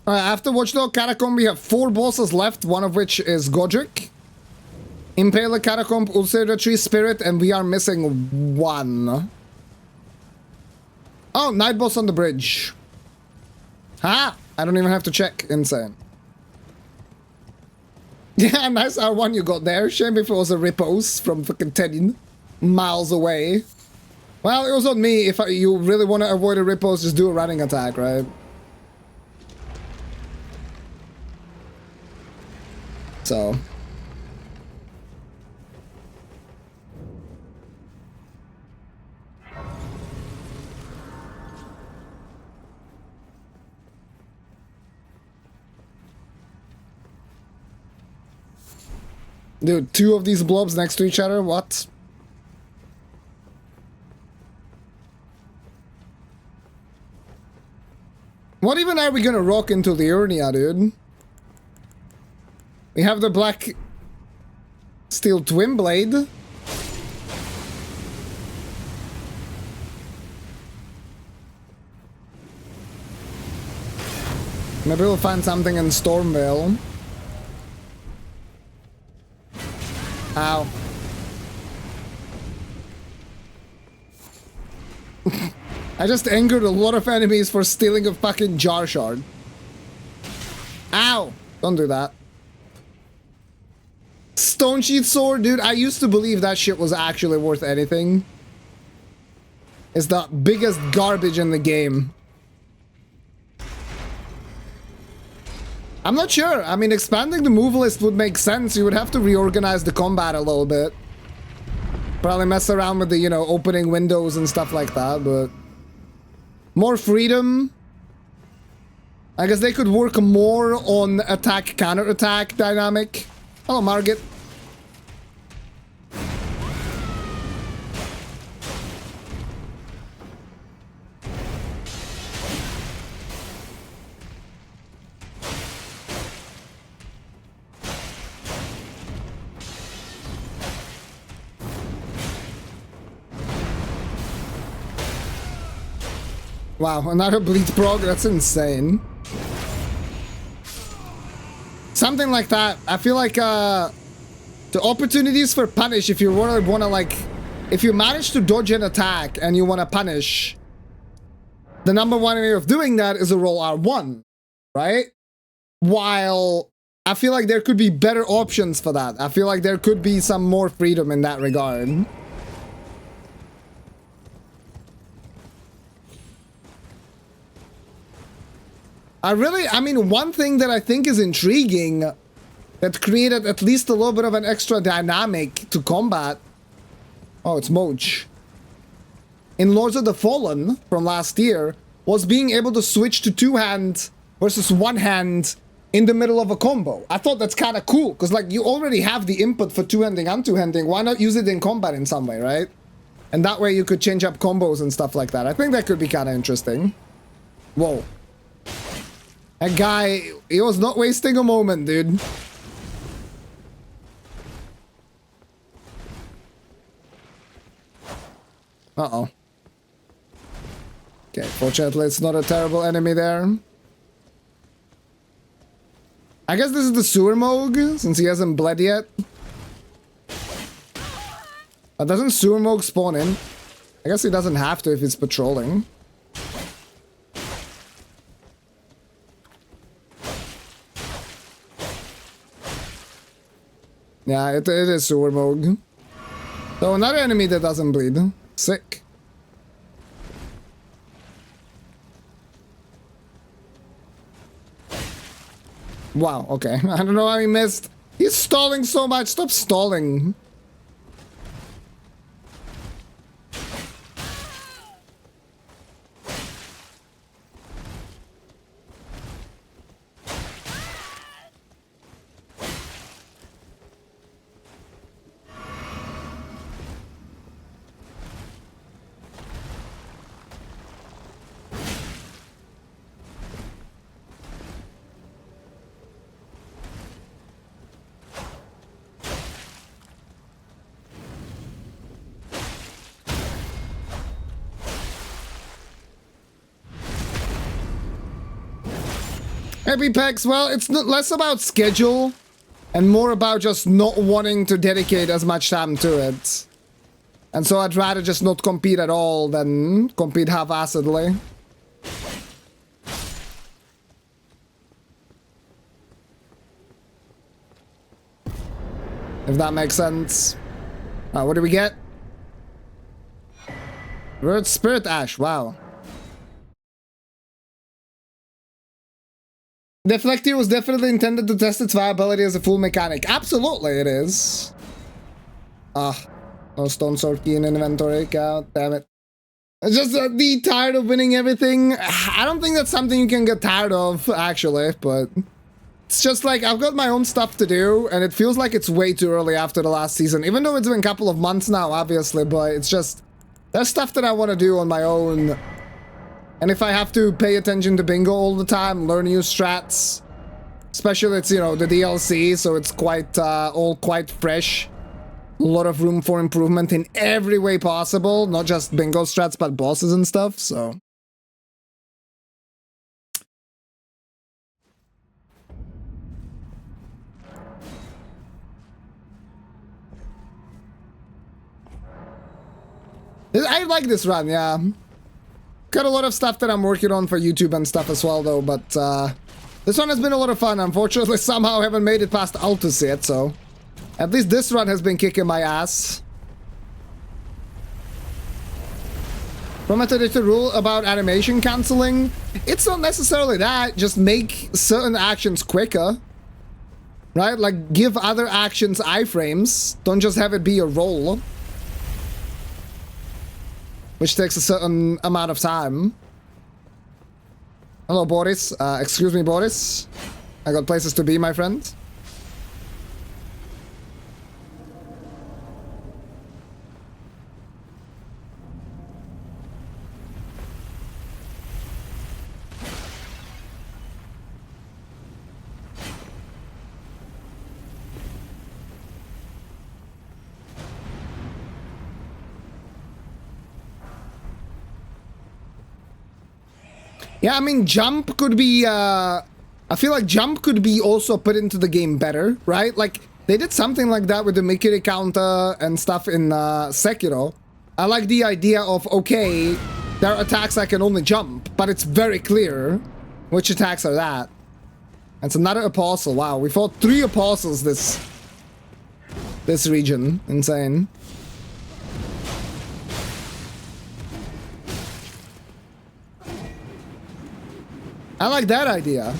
alright, after Watchdog Catacomb, we have 4 bosses left, one of which is Godric. Impaler, Catacomb, Ulcerator Tree, Spirit, and we are missing 1. Oh, Night Boss on the bridge. Ha! I don't even have to check. Insane. Yeah, nice R1 you got there. Shame if it was a repose from fucking 10 miles away. Well, it was on me. If you really want to avoid a repose, just do a running attack, right? So... Dude, 2 of these blobs next to each other? What? What even are we gonna rock into the Urnia, dude? We have the black steel twin blade. Maybe we'll find something in Stormvale. Ow. I just angered a lot of enemies for stealing a fucking jar shard. Ow! Don't do that. Stone Sheath Sword, dude, I used to believe that shit was actually worth anything. It's the biggest garbage in the game. I'm not sure. I mean, expanding the move list would make sense. You would have to reorganize the combat a little bit. Probably mess around with the, you know, opening windows and stuff like that, but... More freedom. I guess they could work more on attack, counter-attack dynamic. Hello, Margit. Wow, another bleed prog, that's insane. Something like that. I feel like the opportunities for punish, if you really want to, like, if you manage to dodge an attack and you want to punish, the number one way of doing that is a roll R1, right? While I feel like there could be better options for that. I feel like there could be some more freedom in that regard. I mean, one thing that I think is intriguing that created at least a little bit of an extra dynamic to combat. Oh, it's Moj. In Lords of the Fallen from last year was being able to switch to 2-hand versus 1-hand in the middle of a combo. I thought that's kind of cool because, like, you already have the input for 2-handing and 2-handing. Why not use it in combat in some way, right? And that way you could change up combos and stuff like that. I think that could be kind of interesting. Whoa. That guy, he was not wasting a moment, dude. Uh-oh. Okay, fortunately it's not a terrible enemy there. I guess this is the sewer Moog, since he hasn't bled yet. But doesn't sewer Moog spawn in? I guess he doesn't have to if he's patrolling. Yeah, it is sewer Moog. So another enemy that doesn't bleed. Sick. Wow, okay. I don't know how he missed. He's stalling so much. Stop stalling. Happy Pex, well, it's not less about schedule and more about just not wanting to dedicate as much time to it. And so I'd rather just not compete at all than compete half-assedly. If that makes sense. What do we get? Word Spirit Ash, wow. Deflector was definitely intended to test its viability as a full mechanic. Absolutely it is. No stone sword key in inventory. God damn it. It's just the tired of winning everything. I don't think that's something you can get tired of, actually, but it's just like I've got my own stuff to do, and it feels like it's way too early after the last season, even though it's been a couple of months now, obviously, but it's just there's stuff that I want to do on my own. And if I have to pay attention to bingo all the time, learn new strats, especially it's, you know, the DLC, so it's quite, all quite fresh. A lot of room for improvement in every way possible, not just bingo strats, but bosses and stuff, so. I like this run, yeah. Got a lot of stuff that I'm working on for YouTube and stuff as well, though, but this one has been a lot of fun. Unfortunately, somehow I haven't made it past Altus yet, so at least this run has been kicking my ass. Promoted a rule about animation cancelling. It's not necessarily that, just make certain actions quicker. Right? Like, give other actions iframes. Don't just have it be a roll. Which takes a certain amount of time. Hello, Boris. Excuse me, Boris. I got places to be, my friend. Yeah, I mean, jump could be, I feel like jump could be also put into the game better, right? Like, they did something like that with the Mikiri counter and stuff in Sekiro. I like the idea of, okay, there are attacks that can only jump, but it's very clear which attacks are that. It's another apostle. Wow, we fought 3 apostles this region. Insane. I like that idea.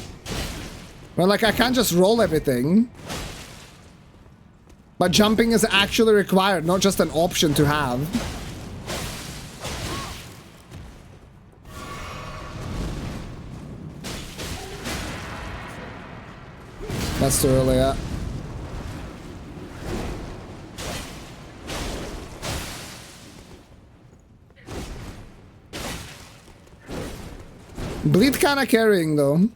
Well, like, I can't just roll everything. But jumping is actually required, not just an option to have. That's too early, yeah. Bleed kinda carrying, though. And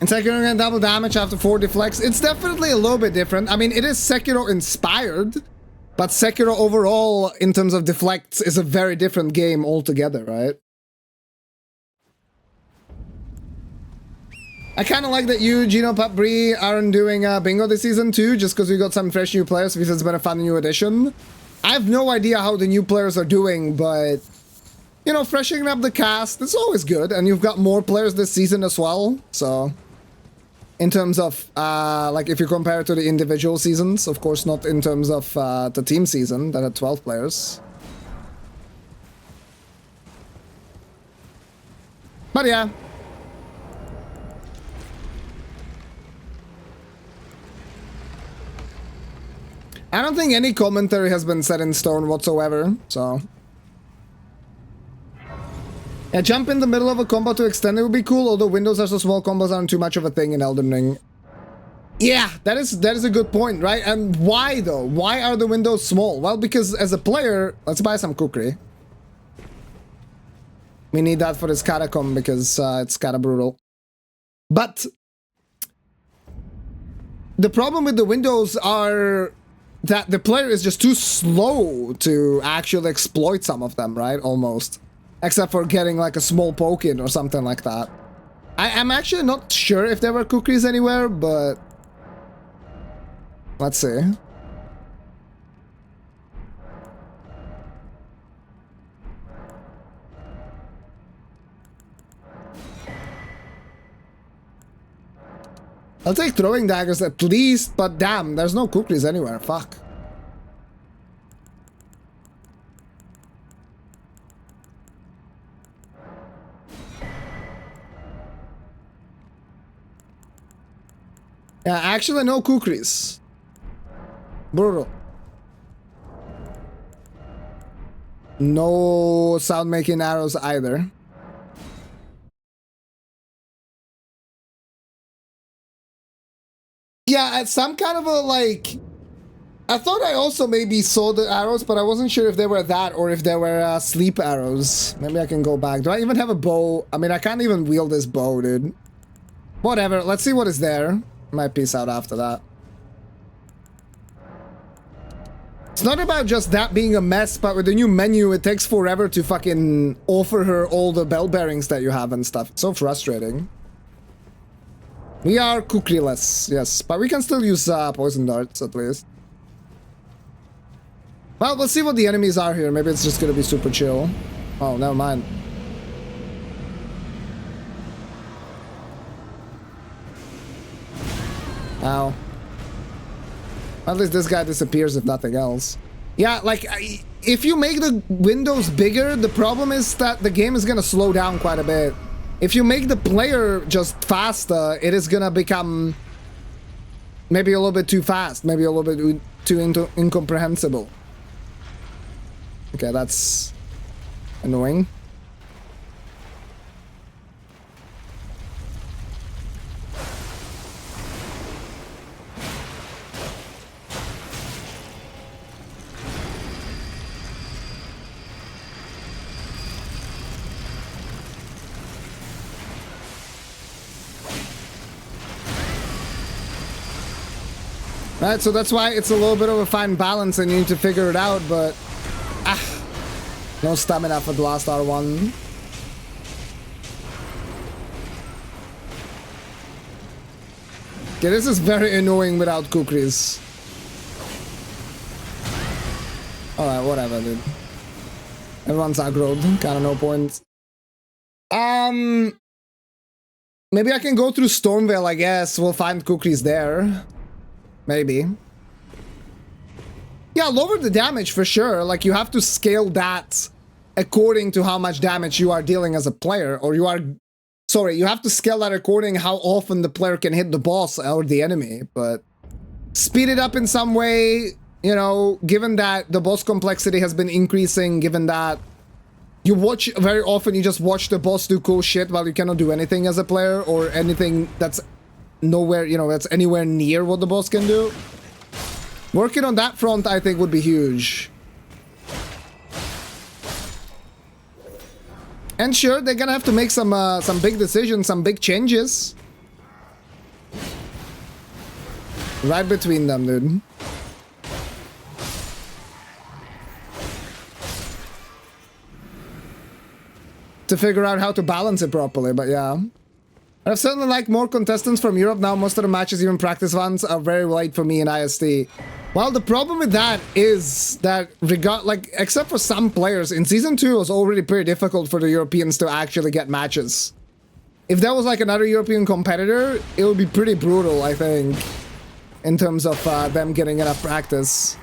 Sekiro can double damage after 4 deflects. It's definitely a little bit different. I mean, it is Sekiro inspired, but Sekiro overall, in terms of deflects, is a very different game altogether, right? I kind of like that you, Gino, Pat, Bree, aren't doing bingo this season too, just because we got some fresh new players, because it's been a fun new addition. I have no idea how the new players are doing, but, you know, freshening up the cast, it's always good, and you've got more players this season as well, so... In terms of, like, if you compare it to the individual seasons, of course not in terms of the team season that had 12 players. But yeah. I don't think any commentary has been set in stone whatsoever, so... Yeah, jump in the middle of a combo to extend it would be cool, although windows are so small, combos aren't too much of a thing in Elden Ring. Yeah, that is a good point, right? And why, though? Why are the windows small? Well, because as a player... Let's buy some cookery. We need that for this catacomb, because it's kinda brutal. But... the problem with the windows are that the player is just too slow to actually exploit some of them, right? Almost. Except for getting like a small poke in or something like that. I'm actually not sure if there were kukris anywhere, but... let's see. I'll take throwing daggers at least, but damn, there's no kukris anywhere. Fuck. Yeah, actually no kukris. Brutal. No sound-making arrows either. Yeah, it's some kind of a, like... I thought I also maybe saw the arrows, but I wasn't sure if they were that or if they were sleep arrows. Maybe I can go back. Do I even have a bow? I mean, I can't even wield this bow, dude. Whatever, let's see what is there. Might peace out after that. It's not about just that being a mess, but with the new menu, it takes forever to fucking offer her all the bell bearings that you have and stuff. It's so frustrating. We are kukriless, yes, but we can still use poison darts at least. Well, we'll see what the enemies are here. Maybe it's just gonna be super chill. Oh, never mind. Ow. At least this guy disappears if nothing else. Yeah, like, if you make the windows bigger, the problem is that the game is gonna slow down quite a bit. If you make the player just faster, it is gonna become maybe a little bit too fast, maybe a little bit too incomprehensible. Okay, that's annoying. Right, so that's why it's a little bit of a fine balance and you need to figure it out, but... no stamina for the last R1. Okay, this is very annoying without kukris. Alright, whatever, dude. Everyone's aggroed, kinda no point. Maybe I can go through Stormvale, I guess. We'll find kukris there. Maybe. Yeah, lower the damage for sure. Like, you have to scale that according to how much damage you are dealing as a player. Or you are... sorry, you have to scale that according how often the player can hit the boss or the enemy. But speed it up in some way, you know, given that the boss complexity has been increasing, given that you watch... very often you just watch the boss do cool shit while you cannot do anything as a player. Or anything that's... nowhere, you know, that's anywhere near what the boss can do. Working on that front, I think, would be huge. And sure, they're gonna have to make some big decisions, some big changes. Right between them, dude. To figure out how to balance it properly, but yeah. I've certainly liked more contestants from Europe now. Most of the matches, even practice ones, are very light for me in IST. Well, the problem with that is that, except for some players, in Season 2 it was already pretty difficult for the Europeans to actually get matches. If there was like another European competitor, it would be pretty brutal, I think, in terms of them getting enough practice.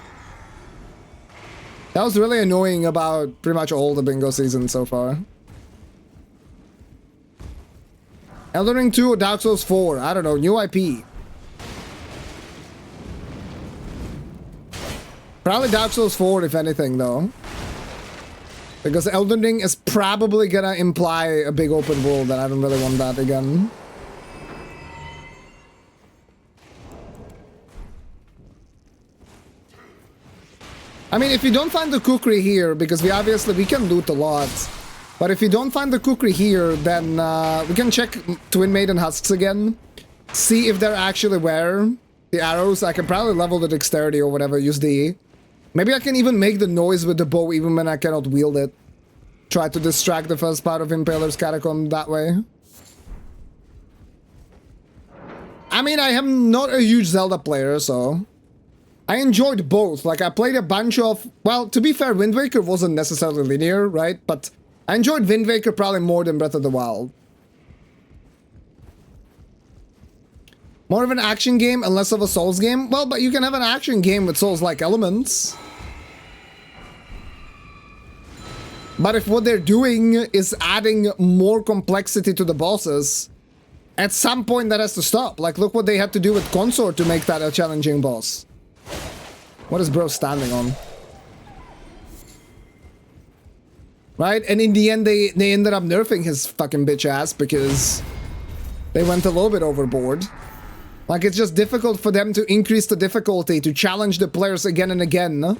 That was really annoying about pretty much all the bingo seasons so far. Elden Ring 2 or Dark Souls 4? I don't know, new IP. Probably Dark Souls 4 if anything though. Because Elden Ring is probably gonna imply a big open world and I don't really want that again. I mean, if you don't find the kukri here, because we can loot a lot. But if you don't find the kukri here, then we can check Twin Maiden Husks again. See if they're actually where the arrows. I can probably level the dexterity or whatever, use the E. Maybe I can even make the noise with the bow even when I cannot wield it. Try to distract the first part of Impaler's Catacomb that way. I mean, I am not a huge Zelda player, so... I enjoyed both. Like, I played a bunch of... Well, to be fair, Wind Waker wasn't necessarily linear, right? But I enjoyed Wind Waker probably more than Breath of the Wild. More of an action game and less of a Souls game? Well, but you can have an action game with Souls-like elements. But if what they're doing is adding more complexity to the bosses, at some point that has to stop. Like, look what they had to do with Consort to make that a challenging boss. What is bro standing on? Right? And in the end, they ended up nerfing his fucking bitch ass because they went a little bit overboard. Like, it's just difficult for them to increase the difficulty, to challenge the players again and again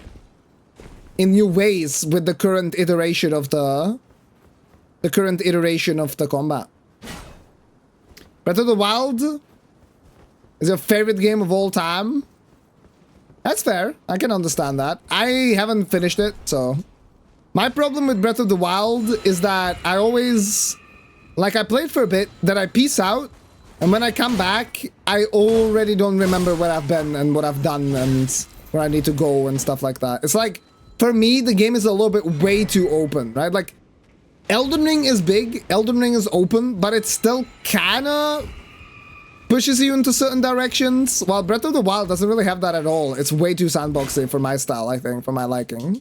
in new ways with the current iteration of the combat. Breath of the Wild is your favorite game of all time? That's fair. I can understand that. I haven't finished it, so... My problem with Breath of the Wild is that I always... Like, I played for a bit, then I peace out, and when I come back, I already don't remember where I've been and what I've done and where I need to go and stuff like that. It's like, for me, the game is a little bit way too open, right? Like, Elden Ring is big, Elden Ring is open, but it still kinda pushes you into certain directions, while Breath of the Wild doesn't really have that at all. It's way too sandboxy for my style, I think, for my liking.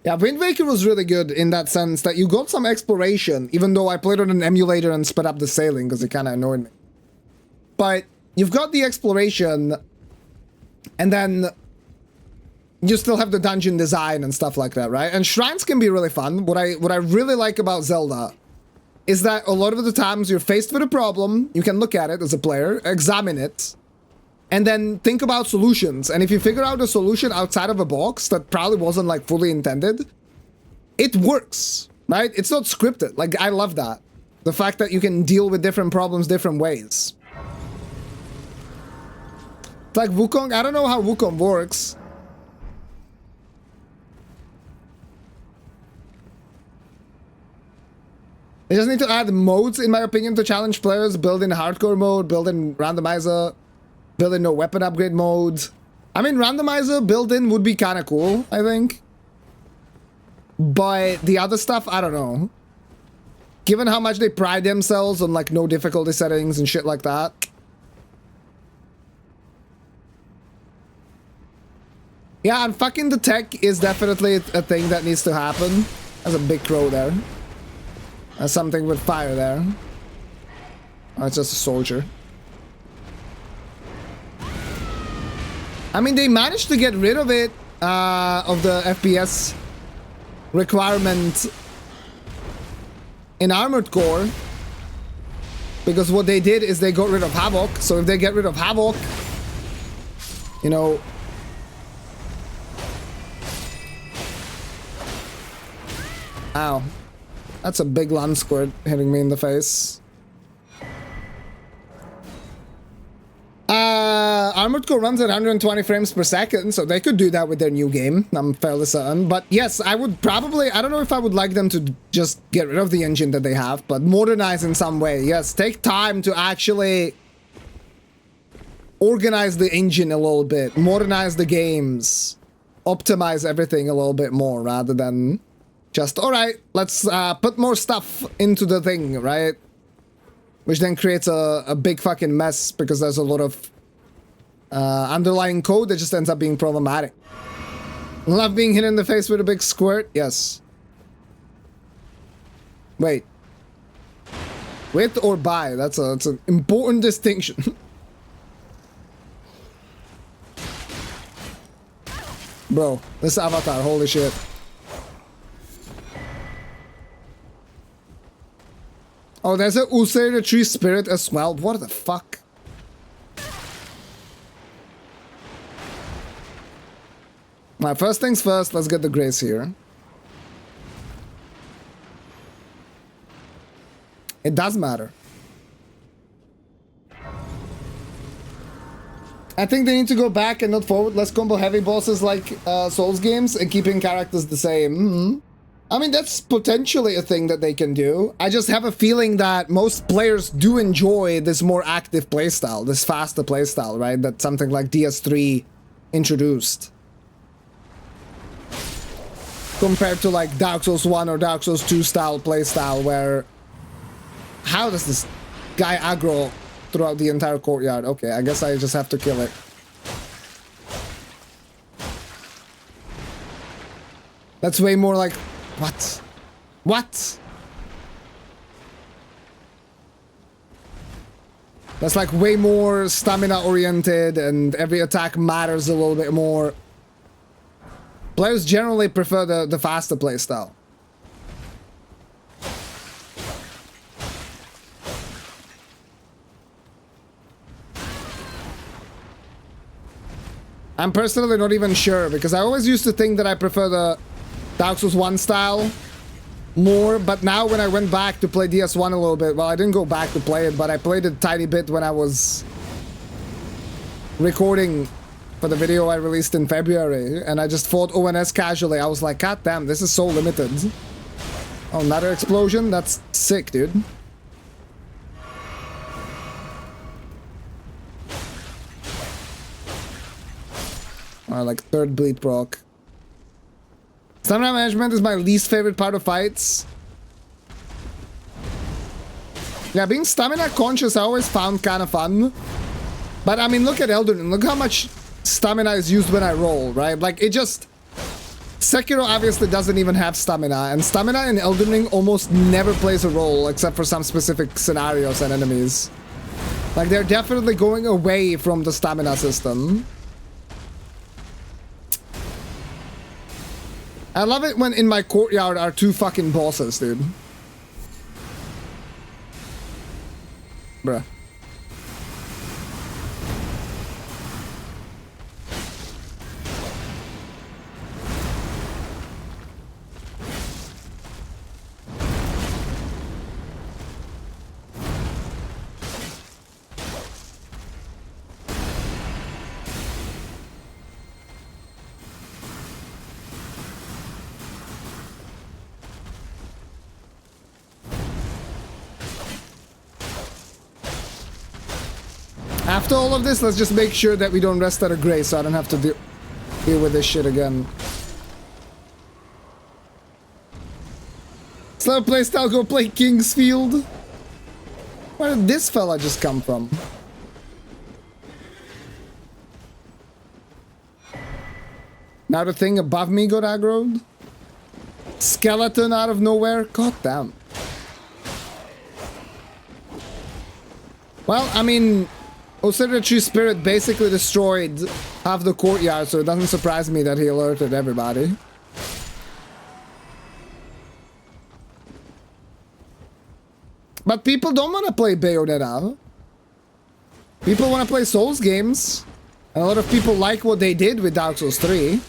Yeah, Wind Waker was really good in that sense that you got some exploration, even though I played on an emulator and sped up the sailing because it kind of annoyed me. But you've got the exploration, and then you still have the dungeon design and stuff like that, right? And shrines can be really fun. What I really like about Zelda is that a lot of the times you're faced with a problem, you can look at it as a player, examine it, and then think about solutions. And if you figure out a solution outside of a box that probably wasn't like fully intended, it works, right? It's not scripted. Like, I love that. The fact that you can deal with different problems different ways. It's like Wukong. I don't know how Wukong works. They just need to add modes, in my opinion, to challenge players. Build in hardcore mode, build in randomizer, build in no weapon upgrade mode. I mean, randomizer built in would be kind of cool, I think. But the other stuff, I don't know. Given how much they pride themselves on like no difficulty settings and shit like that. Yeah, and fucking the tech is definitely a thing that needs to happen. There's a big crow there. There's something with fire there. Oh, it's just a soldier. I mean, they managed to get rid of it, of the FPS requirement in Armored Core. Because what they did is they got rid of Havoc. So if they get rid of Havoc, you know... Ow. That's a big land squirt hitting me in the face. Armored Core runs at 120 frames per second, so they could do that with their new game, I'm fairly certain. But yes, I would probably... I don't know if I would like them to just get rid of the engine that they have, but modernize in some way. Yes, take time to actually organize the engine a little bit, modernize the games, optimize everything a little bit more, rather than just, all right, let's put more stuff into the thing, right? Which then creates a big fucking mess because there's a lot of underlying code that just ends up being problematic. Love being hit in the face with a big squirt? Yes. Wait. With or by? That's an important distinction. Bro, this avatar, holy shit. Oh, there's a Usei the Tree Spirit as well. What the fuck? Alright, first things first, let's get the grace here. It does matter. I think they need to go back and not forward. Less combo heavy bosses like Souls games and keeping characters the same. Mm-hmm. I mean, that's potentially a thing that they can do. I just have a feeling that most players do enjoy this more active playstyle, this faster playstyle, right? That something like DS3 introduced. Compared to like Dark Souls 1 or Dark Souls 2 style playstyle where... How does this guy aggro throughout the entire courtyard? Okay, I guess I just have to kill it. That's way more like... What? What? That's like way more stamina oriented and every attack matters a little bit more. Players generally prefer the faster playstyle. I'm personally not even sure because I always used to think that I prefer the Dark Souls 1 style more, but now when I went back to play DS1 a little bit, well, I didn't go back to play it, but I played it a tiny bit when I was recording for the video I released in February, and I just fought ONS casually. I was like, god damn, this is so limited. Oh, another explosion? That's sick, dude. Alright, like third bleed proc. Stamina management is my least favorite part of fights. Yeah, being stamina conscious I always found kind of fun. But I mean, look at Elden Ring. Look how much stamina is used when I roll, right? Like, it just... Sekiro obviously doesn't even have stamina. And stamina in Elden Ring almost never plays a role except for some specific scenarios and enemies. Like, they're definitely going away from the stamina system. I love it when in my courtyard are two fucking bosses, dude. Bruh. After all of this, let's just make sure that we don't rest out of grace so I don't have to deal with this shit again. Slow playstyle, go play Kingsfield. Where did this fella just come from? Now the thing above me got aggroed? Skeleton out of nowhere? God damn. Well, I mean... Osira True Spirit basically destroyed half the courtyard, so it doesn't surprise me that he alerted everybody. But people don't want to play Bayonetta. People want to play Souls games. And a lot of people like what they did with Dark Souls 3.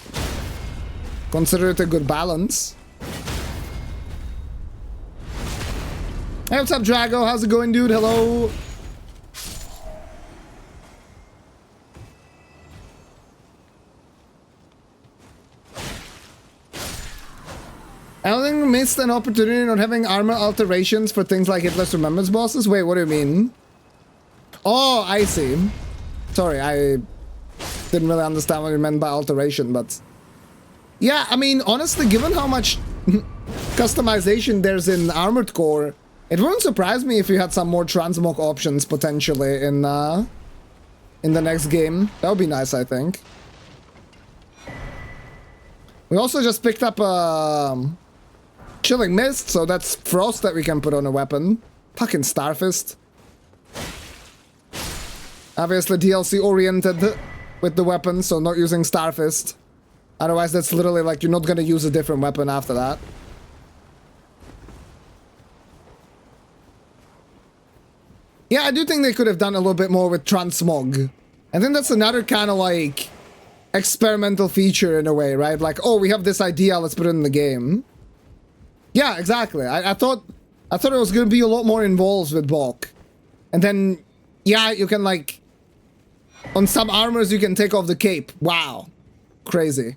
Consider it a good balance. Hey, what's up, Drago? How's it going, dude? Hello. Elden Ring missed an opportunity not having armor alterations for things like Hitler's Remembrance bosses? Wait, what do you mean? Oh, I see. Sorry, I didn't really understand what you meant by alteration, but... Yeah, I mean, honestly, given how much customization there's in Armored Core, it wouldn't surprise me if you had some more transmog options, potentially, in the next game. That would be nice, I think. We also just picked up Chilling Mist, so that's frost that we can put on a weapon. Fucking Starfist. Obviously DLC oriented with the weapon, so not using Starfist. Otherwise that's literally like you're not gonna use a different weapon after that. Yeah, I do think they could have done a little bit more with transmog. I think that's another kind of like experimental feature in a way, right? Like, oh, we have this idea, let's put it in the game. Yeah, exactly. I thought it was gonna be a lot more involved with Bok. And then, yeah, you can like On some armors, you can take off the cape. Wow. Crazy.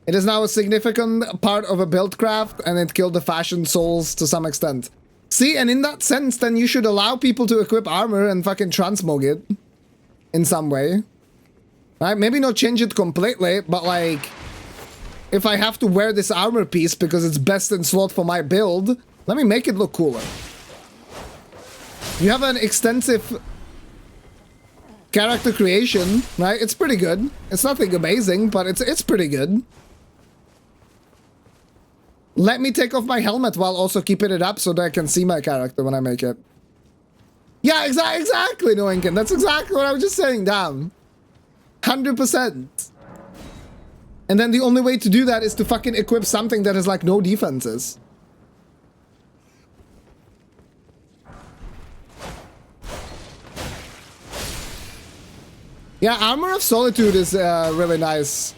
It is now a significant part of a build craft, and it killed the fashion souls to some extent. See, and in that sense, then you should allow people to equip armor and fucking transmog it. In some way. Right? Maybe not change it completely, but like... If I have to wear this armor piece because it's best in slot for my build, let me make it look cooler. You have an extensive character creation, right? It's pretty good. It's nothing amazing, but it's pretty good. Let me take off my helmet while also keeping it up so that I can see my character when I make it. Yeah, exactly, Noinkin. That's exactly what I was just saying, damn. 100%. And then the only way to do that is to fucking equip something that has like no defenses. Yeah, Armor of Solitude is really nice.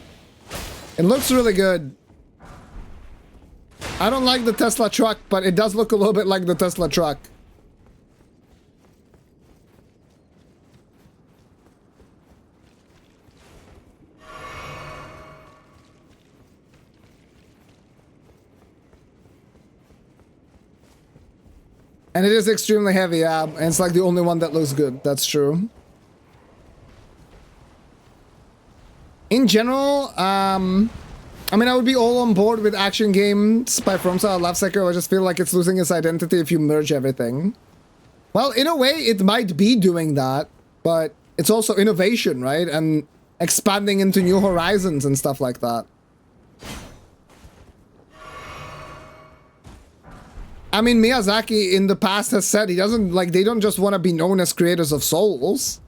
It looks really good. I don't like the Tesla truck, but it does look a little bit like the Tesla truck. And it is extremely heavy, yeah. And it's like the only one that looks good. That's true. In general, I mean, I would be all on board with action games by FromSoft. I love Sekiro. I just feel like it's losing its identity if you merge everything. Well, in a way, it might be doing that, but it's also innovation, right? And expanding into new horizons and stuff like that. I mean, Miyazaki in the past has said he doesn't, like, they don't just want to be known as creators of Souls.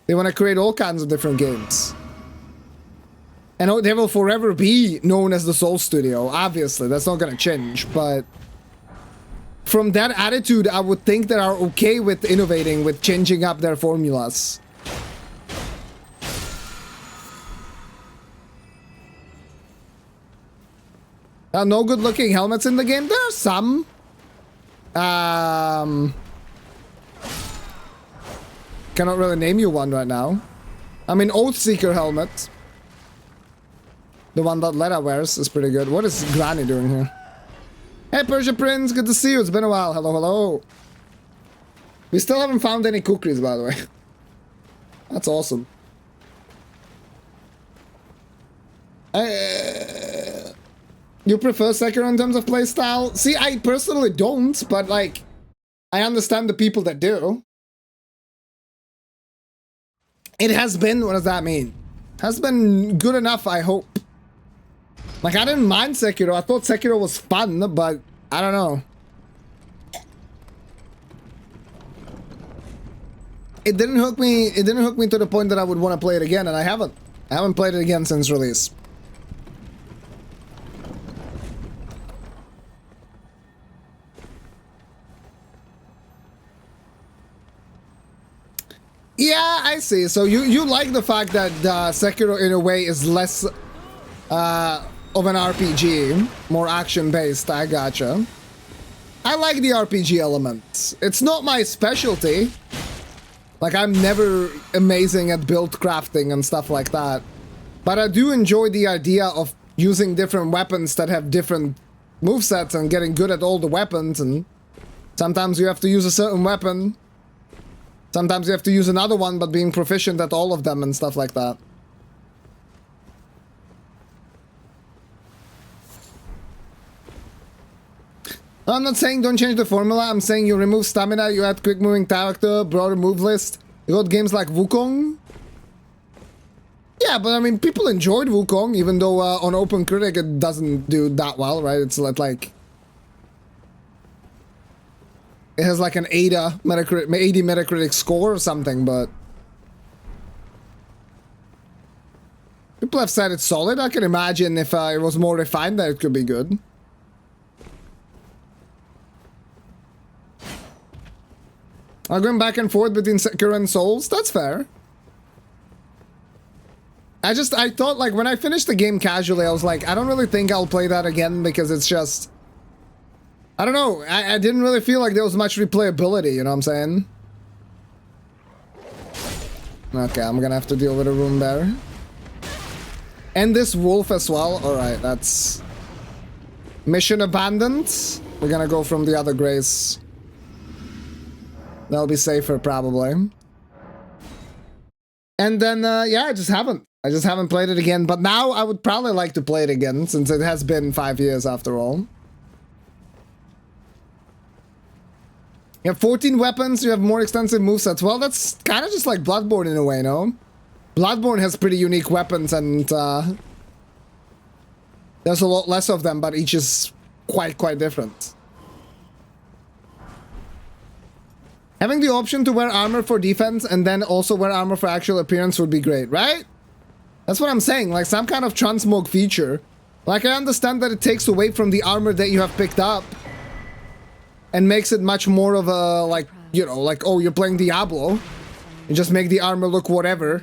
They want to create all kinds of different games. And they will forever be known as the Soul Studio, obviously. That's not going to change, but... From that attitude, I would think they are okay with innovating, with changing up their formulas. No good-looking helmets in the game? There are some. Cannot really name you one right now. I mean, Oathseeker helmet. The one that Letta wears is pretty good. What is Granny doing here? Hey, Persia Prince, good to see you. It's been a while. Hello, hello. We still haven't found any kukris, by the way. That's awesome. You prefer Sekiro in terms of playstyle? See, I personally don't, but like, I understand the people that do. It has been, what does that mean? Has been good enough, I hope. Like, I didn't mind Sekiro. I thought Sekiro was fun, but I don't know. It didn't hook me to the point that I would want to play it again, and I haven't. I haven't played it again since release. Yeah, I see. So you like the fact that Sekiro in a way is less of an RPG, more action-based. I gotcha. I like the RPG elements. It's not my specialty. Like, I'm never amazing at build crafting and stuff like that. But I do enjoy the idea of using different weapons that have different movesets and getting good at all the weapons. And sometimes you have to use a certain weapon. Sometimes you have to use another one, but being proficient at all of them and stuff like that. I'm not saying don't change the formula. I'm saying you remove stamina, you add quick moving character, broader move list. You got games like Wukong. Yeah, but I mean, people enjoyed Wukong, even though on OpenCritic it doesn't do that well, right? It's like... It has like an 80 Metacritic score or something, but... People have said it's solid. I can imagine if it was more refined that it could be good. I'm going back and forth between Sekiro and Souls. That's fair. I thought, like, when I finished the game casually, I was like, I don't really think I'll play that again because it's just... I don't know. I didn't really feel like there was much replayability, you know what I'm saying? Okay, I'm gonna have to deal with a room bear. And this wolf as well. Alright, that's... mission abandoned. We're gonna go from the other grace. That'll be safer, probably. And then, yeah, I just haven't played it again. But now I would probably like to play it again, since it has been 5 years after all. You have 14 weapons, you have more extensive movesets. Well, that's kind of just like Bloodborne in a way, no? Bloodborne has pretty unique weapons, and there's a lot less of them, but each is quite different. Having the option to wear armor for defense and then also wear armor for actual appearance would be great, right? That's what I'm saying, like some kind of transmog feature. Like, I understand that it takes away from the armor that you have picked up and makes it much more of a, like, you know, like, oh, you're playing Diablo. You just make the armor look whatever.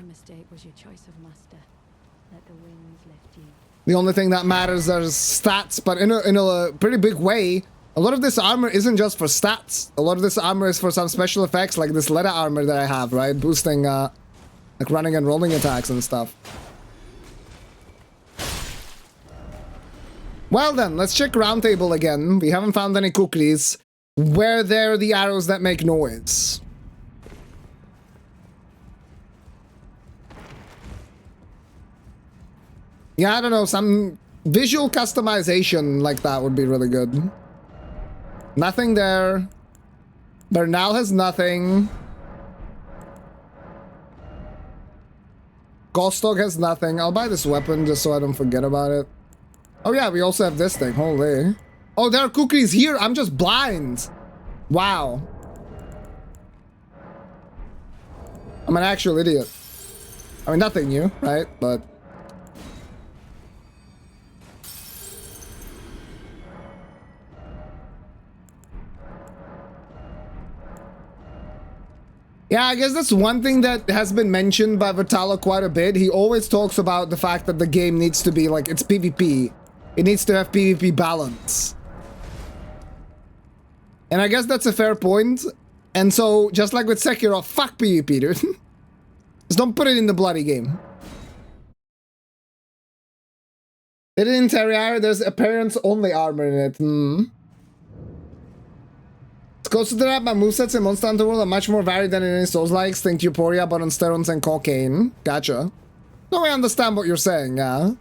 The only thing that matters are stats, but in a pretty big way, a lot of this armor isn't just for stats. A lot of this armor is for some special effects, like this leather armor that I have, right? Boosting, like, running and rolling attacks and stuff. Well then, let's check round table again. We haven't found any cookies. Where there the arrows that make noise? Yeah, I don't know, some visual customization like that would be really good. Nothing there. Bernal has nothing. Gostog has nothing. I'll buy this weapon just so I don't forget about it. Oh yeah, we also have this thing. Holy. Oh, there are cookies here. I'm just blind. Wow. I'm an actual idiot. I mean, nothing new, right? But... yeah, I guess that's one thing that has been mentioned by Vitala quite a bit. He always talks about the fact that the game needs to be like, it's PvP. It needs to have PvP balance. And I guess that's a fair point. And so, just like with Sekiro, fuck PvP, dude. Just don't put it in the bloody game. It in Terraria, there's appearance-only armor in it. It's close to that, my movesets in Monster Hunter World are much more varied than in any Souls-likes. Think Euphoria, but on steroids and cocaine. Gotcha. No, I understand what you're saying, yeah.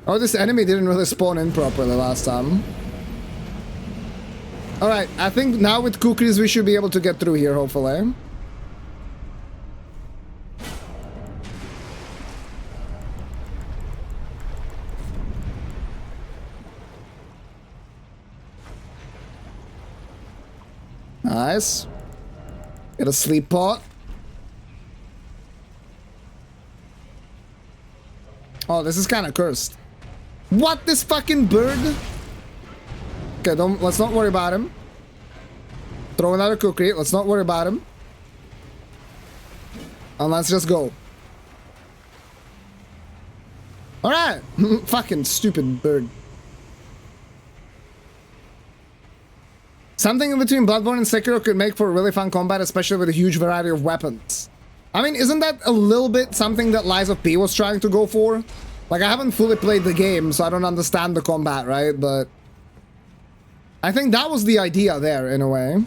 Oh, this enemy didn't really spawn in properly last time. Alright, I think now with cookies we should be able to get through here, hopefully. Nice. Get a sleep pot. Oh, this is kind of cursed. What? This fucking bird? Okay, let's not worry about him. Throw another cookie. Let's not worry about him. And let's just go. Alright. Fucking stupid bird. Something in between Bloodborne and Sekiro could make for a really fun combat, especially with a huge variety of weapons. I mean, isn't that a little bit something that Lies of P was trying to go for? Like, I haven't fully played the game, so I don't understand the combat, right? But I think that was the idea there, in a way.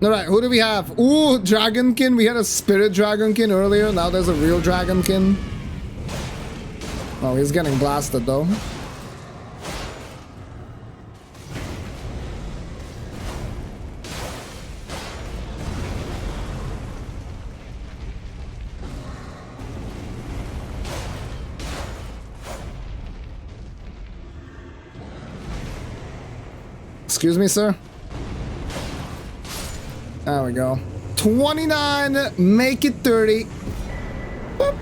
Alright, who do we have? Ooh, Dragonkin. We had a spirit Dragonkin earlier. Now there's a real Dragonkin. Oh, he's getting blasted, though. Excuse me, sir. There we go. 29, make it 30. Boop.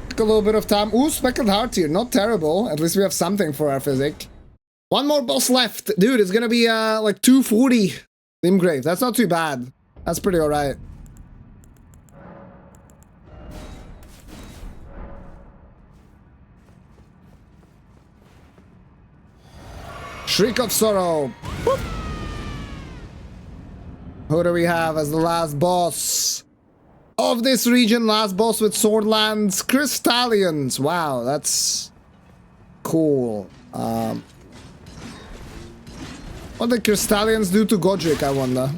Took a little bit of time. Ooh, speckled heart here. Not terrible. At least we have something for our physic. One more boss left. Dude, it's gonna be like 240 Limgrave. That's not too bad. That's pretty alright. Shriek of Sorrow. Whoop. Who do we have as the last boss of this region? Last boss with Swordlands. Crystallians. Wow, that's cool. What did Crystallians do to Godric, I wonder?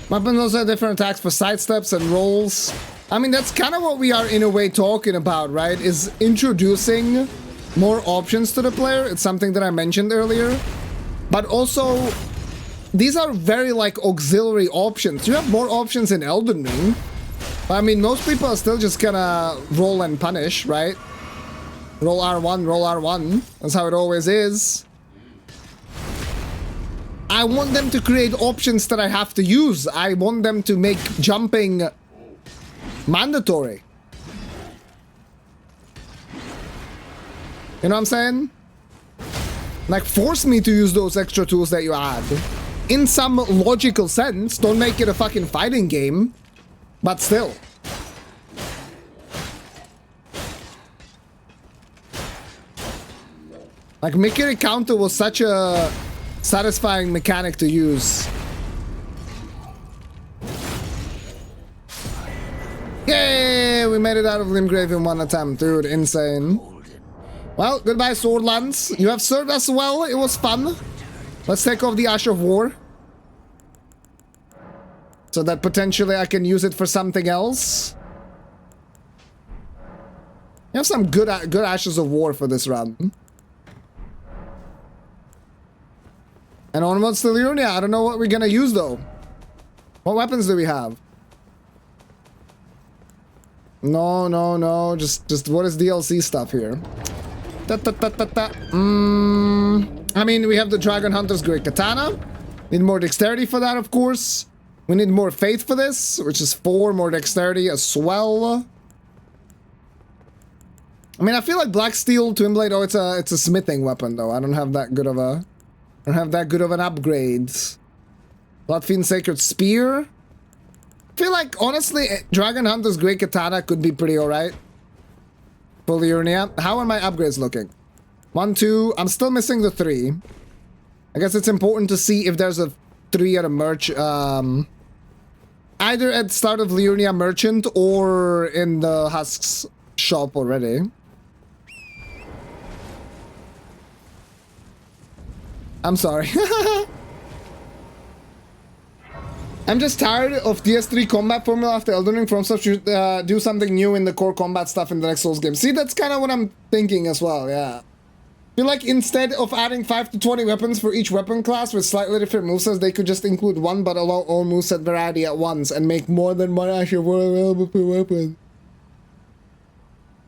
Weapons also have different attacks for sidesteps and rolls. I mean, that's kind of what we are in a way talking about, right? Is introducing more options to the player. It's something that I mentioned earlier. But also, these are very like auxiliary options. You have more options in Elden Ring. I mean, most people are still just gonna roll and punish, right? Roll R1, roll R1. That's how it always is. I want them to create options that I have to use. I want them to make jumping mandatory. You know what I'm saying? Like, force me to use those extra tools that you add. In some logical sense. Don't make it a fucking fighting game. But still. Like, Mikiri counter was such a satisfying mechanic to use. Yay! We made it out of Limgrave in one attempt. Dude, insane. Well, goodbye, Swordlands. You have served us well. It was fun. Let's take off the Ash of War. So that potentially I can use it for something else. You have some good Ashes of War for this run. And onwards to Liurnia. I don't know what we're gonna use though. What weapons do we have? No, no, no. Just what is DLC stuff here? I mean, we have the Dragon Hunter's Great Katana. Need more dexterity for that, of course. We need more faith for this, which is 4 more dexterity as well. I mean, I feel like Black Steel Twin Blade. Oh, it's a smithing weapon though. I don't have that good of a. I don't have that good of an upgrade. Bloodfiend Sacred Spear. I feel like, honestly, Dragon Hunter's Great Katana could be pretty alright. For Liurnia. How are my upgrades looking? 1, 2. I'm still missing the 3. I guess it's important to see if there's a 3 at a merch. Either at start of Liurnia Merchant or in the Husks shop already. I'm sorry. I'm just tired of DS3 combat formula after Elden Ring. From such do something new in the core combat stuff in the next Souls game. See, that's kind of what I'm thinking as well, yeah. I feel like instead of adding 5 to 20 weapons for each weapon class with slightly different movesets, they could just include one but allow all moveset variety at once and make more than one Ash of War available per weapon.